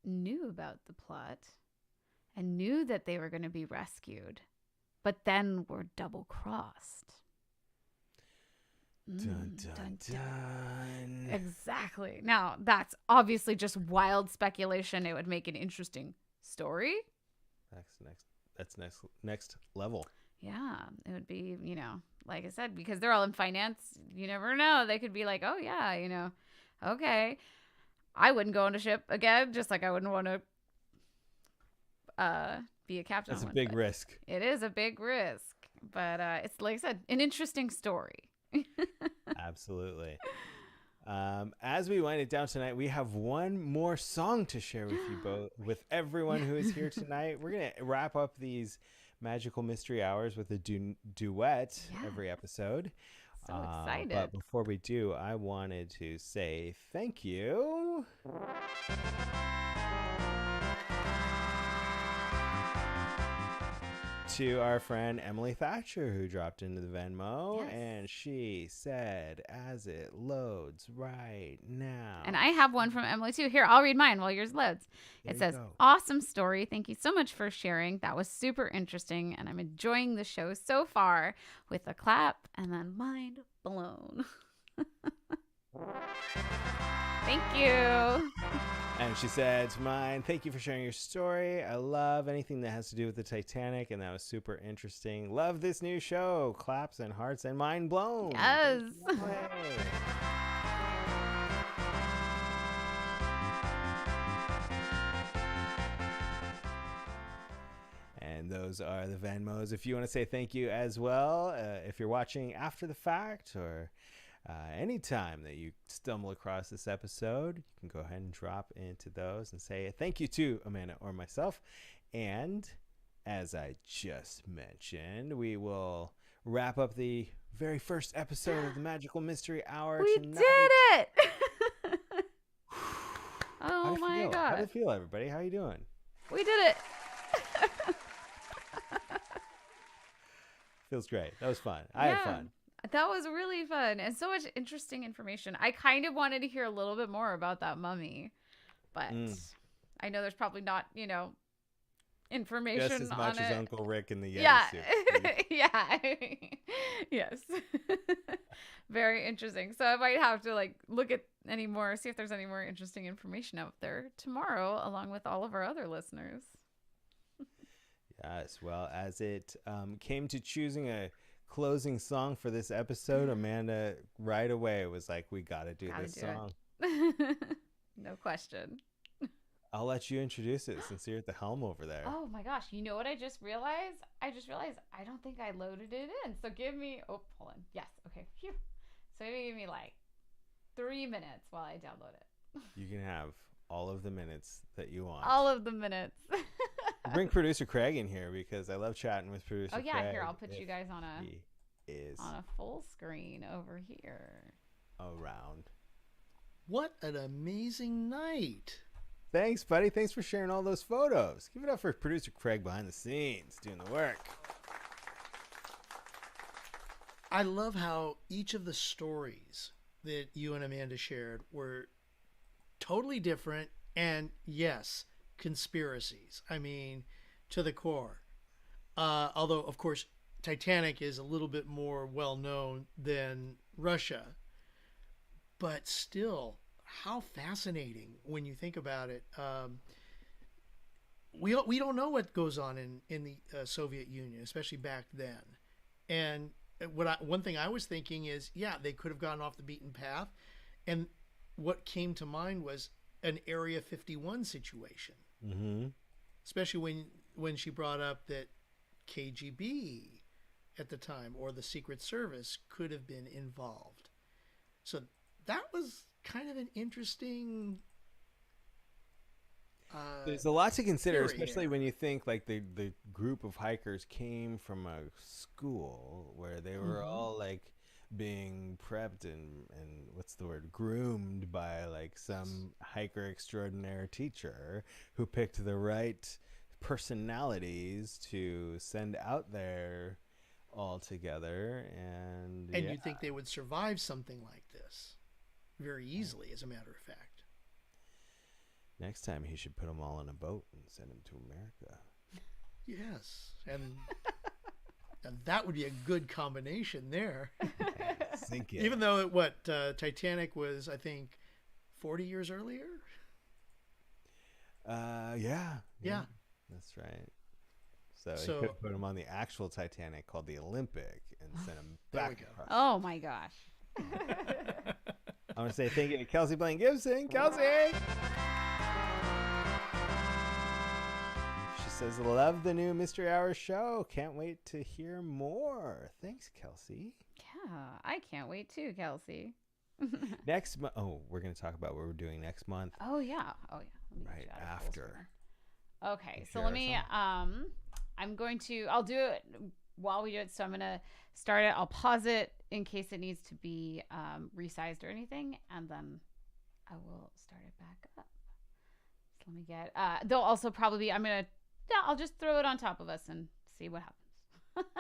knew about the plot and knew that they were going to be rescued, but then were double-crossed? Dun, dun, dun. Exactly. Now, that's obviously just wild speculation. It would make an interesting story. That's next level. Yeah, it would be, you know, like I said, because they're all in finance, you never know. They could be like, oh, yeah, you know, okay, I wouldn't go on a ship again, just like I wouldn't want to be a captain. That's on a one, big but risk. It is a big risk, but it's like I said, an interesting story. Absolutely. As we wind it down tonight, we have one more song to share with you both, with everyone who is here tonight. We're going to wrap up these magical mystery hours with a duet every episode. So excited. But before we do, I wanted to say thank you to our friend Emily Thatcher, who dropped into the Venmo, and she said, as it loads right now. And I have one from Emily too. Here, I'll read mine while yours loads. It says, awesome story. Thank you so much for sharing. That was super interesting, and I'm enjoying the show so far, with a clap and then mind blown. Thank you. And she said to mine, thank you for sharing your story. I love anything that has to do with the Titanic, and that was super interesting. Love this new show. Claps and hearts and mind blown. Yes. And those are the Venmos. If you want to say thank you as well, if you're watching after the fact or anytime that you stumble across this episode, you can go ahead and drop into those and say thank you to Amanda or myself. And as I just mentioned, we will wrap up the very first episode of the Magical Mystery Hour tonight. We did it! Oh my God. How do you feel, everybody? How are you doing? We did it. Feels great. That was fun. I had fun. That was really fun and so much interesting information. I kind of wanted to hear a little bit more about that mummy, but I know there's probably not, information just as much on as it. Uncle Rick in the Yeti suit. Yeah. Yes. Very interesting. So I might have to look at any more, see if there's any more interesting information out there tomorrow, along with all of our other listeners. Yes. Well, as it came to choosing a closing song for this episode, Amanda right away was like, we got to do this song. No question. I'll let you introduce it since you're at the helm over there. Oh my gosh. You know what I just realized? I I don't think I loaded it in. So give me, hold on. Yes. Okay. Phew. So maybe give me 3 minutes while I download it. You can have all of the minutes that you want. All of the minutes. Bring producer Craig in here because I love chatting with producer Craig. Oh yeah, here, I'll put you guys on a full screen over here. Around. What an amazing night. Thanks, buddy. Thanks for sharing all those photos. Give it up for producer Craig behind the scenes doing the work. I love how each of the stories that you and Amanda shared were totally different and, yes, conspiracies. I mean, to the core. Although, of course, Titanic is a little bit more well-known than Russia. But still, how fascinating when you think about it. We don't know what goes on in the Soviet Union, especially back then. And one thing I was thinking is, they could have gone off the beaten path. And what came to mind was an Area 51 situation. Mm-hmm. Especially when she brought up that KGB at the time or the Secret Service could have been involved. So that was kind of an interesting there's a lot to consider, theory especially here. when you think the group of hikers came from a school where they were all being prepped and what's the word, groomed by some hiker extraordinaire teacher who picked the right personalities to send out there all together. And you'd think they would survive something like this very easily, as a matter of fact. Next time he should put them all in a boat and send them to America. Yes, and that would be a good combination there. Sink it. Even though Titanic was, I think, 40 years earlier. Yeah. Yeah. That's right. So he could have put him on the actual Titanic called the Olympic and sent him back across. Oh my gosh. I want to say thank you to Kelsey Blaine Gibson. Kelsey! She says, love the new Mystery Hour show. Can't wait to hear more. Thanks, Kelsey. Yeah, I can't wait too, Kelsey. Next month. Oh, we're going to talk about what we're doing next month. Oh, yeah. Let me get Right you out of after. Okay, so let me, I'll do it while we do it. So I'm going to start it. I'll pause it in case it needs to be resized or anything. And then I will start it back up. So let me get, they'll also probably be, I'll just throw it on top of us and see what happens.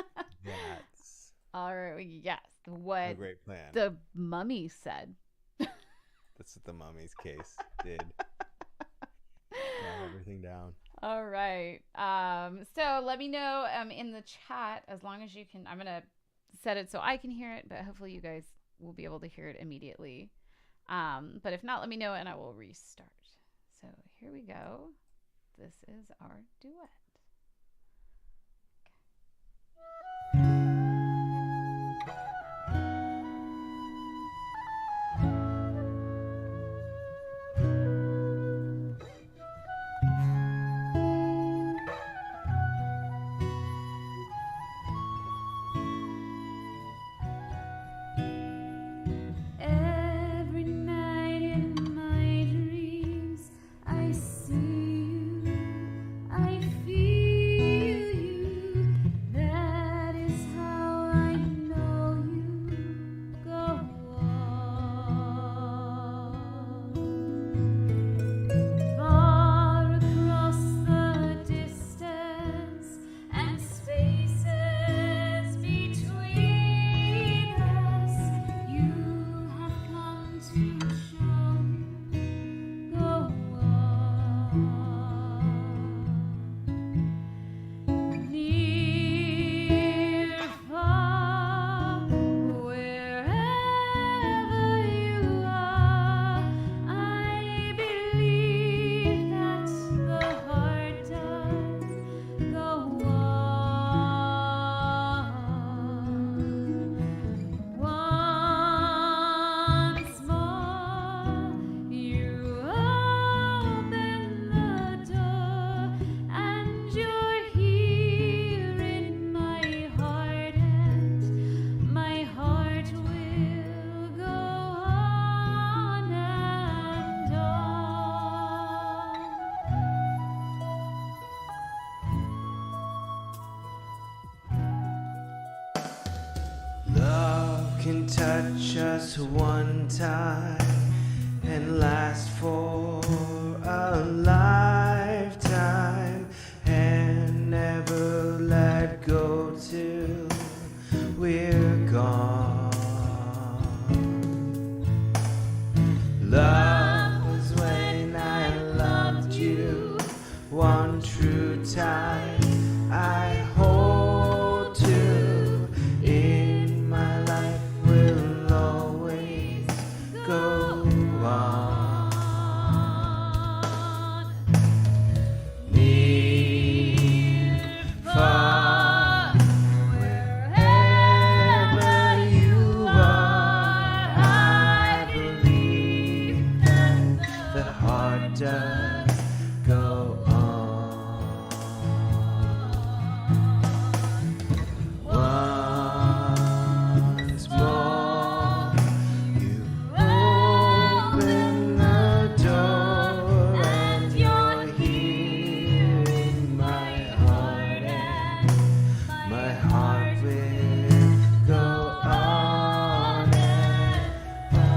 That's all right. Yes. What a great plan. the mummy said. That's what the mummy's case did. Got everything down. All right. So let me know in the chat, as long as you can. I'm going to set it so I can hear it, but hopefully you guys will be able to hear it immediately. But if not, let me know and I will restart. So here we go. This is our duet. Can touch us one time and last for a lifetime and never let go till we're gone. Love was when I loved you, one true time I hold to in my life. Will always go on. Near, far, wherever you are, I believe that the heart does go on. Once more, you open the door, and you're here in my heart, and my heart will go on and on.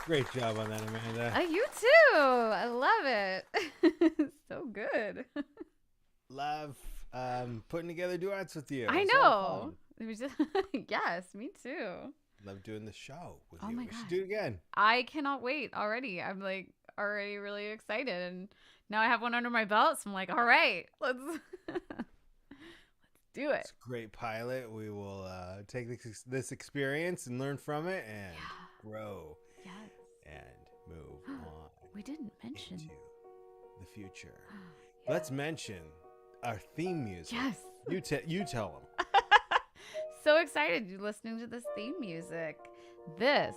Great job on that, Amanda. You too. I love it. So good. Love putting together duets with you. I It's a lot of know. fun. It was just yes, me too. Love doing the show with Oh you. my We gosh. should do it again. I cannot wait already. I'm like already really excited, and now I have one under my belt. So I'm like, all right, let's do it. It's a great pilot. We will take this experience and learn from it and grow Yes. and move on We didn't mention. into the future. Let's mention our theme music. Yes. You tell them. So excited you're listening to this theme music. This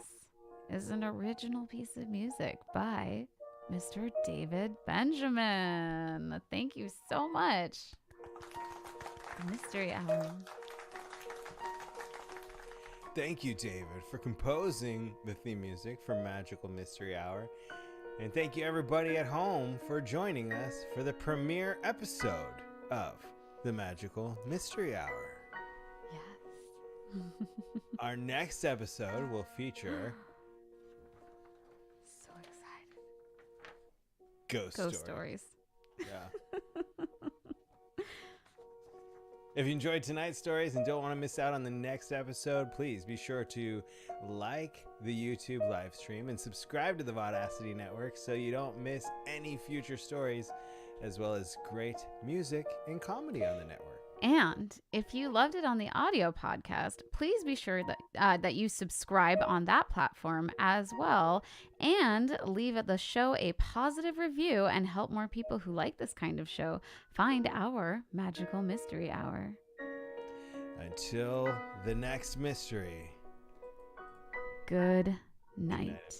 is an original piece of music by Mr. David Benjamin. Thank you so much. Mystery Hour. Thank you, David, for composing the theme music for Magical Mystery Hour. And thank you, everybody at home, for joining us for the premiere episode of the Magical Mystery Hour. Yes. Our next episode will feature So excited. Ghost Stories. Yeah. If you enjoyed tonight's stories and don't want to miss out on the next episode, please be sure to like the YouTube live stream and subscribe to the Vaudacity Network so you don't miss any future stories, as well as great music and comedy on the network. And if you loved it on the audio podcast, please be sure that you subscribe on that platform as well, and leave the show a positive review and help more people who like this kind of show find our Magical Mystery Hour. Until the next mystery. Good Good night. night.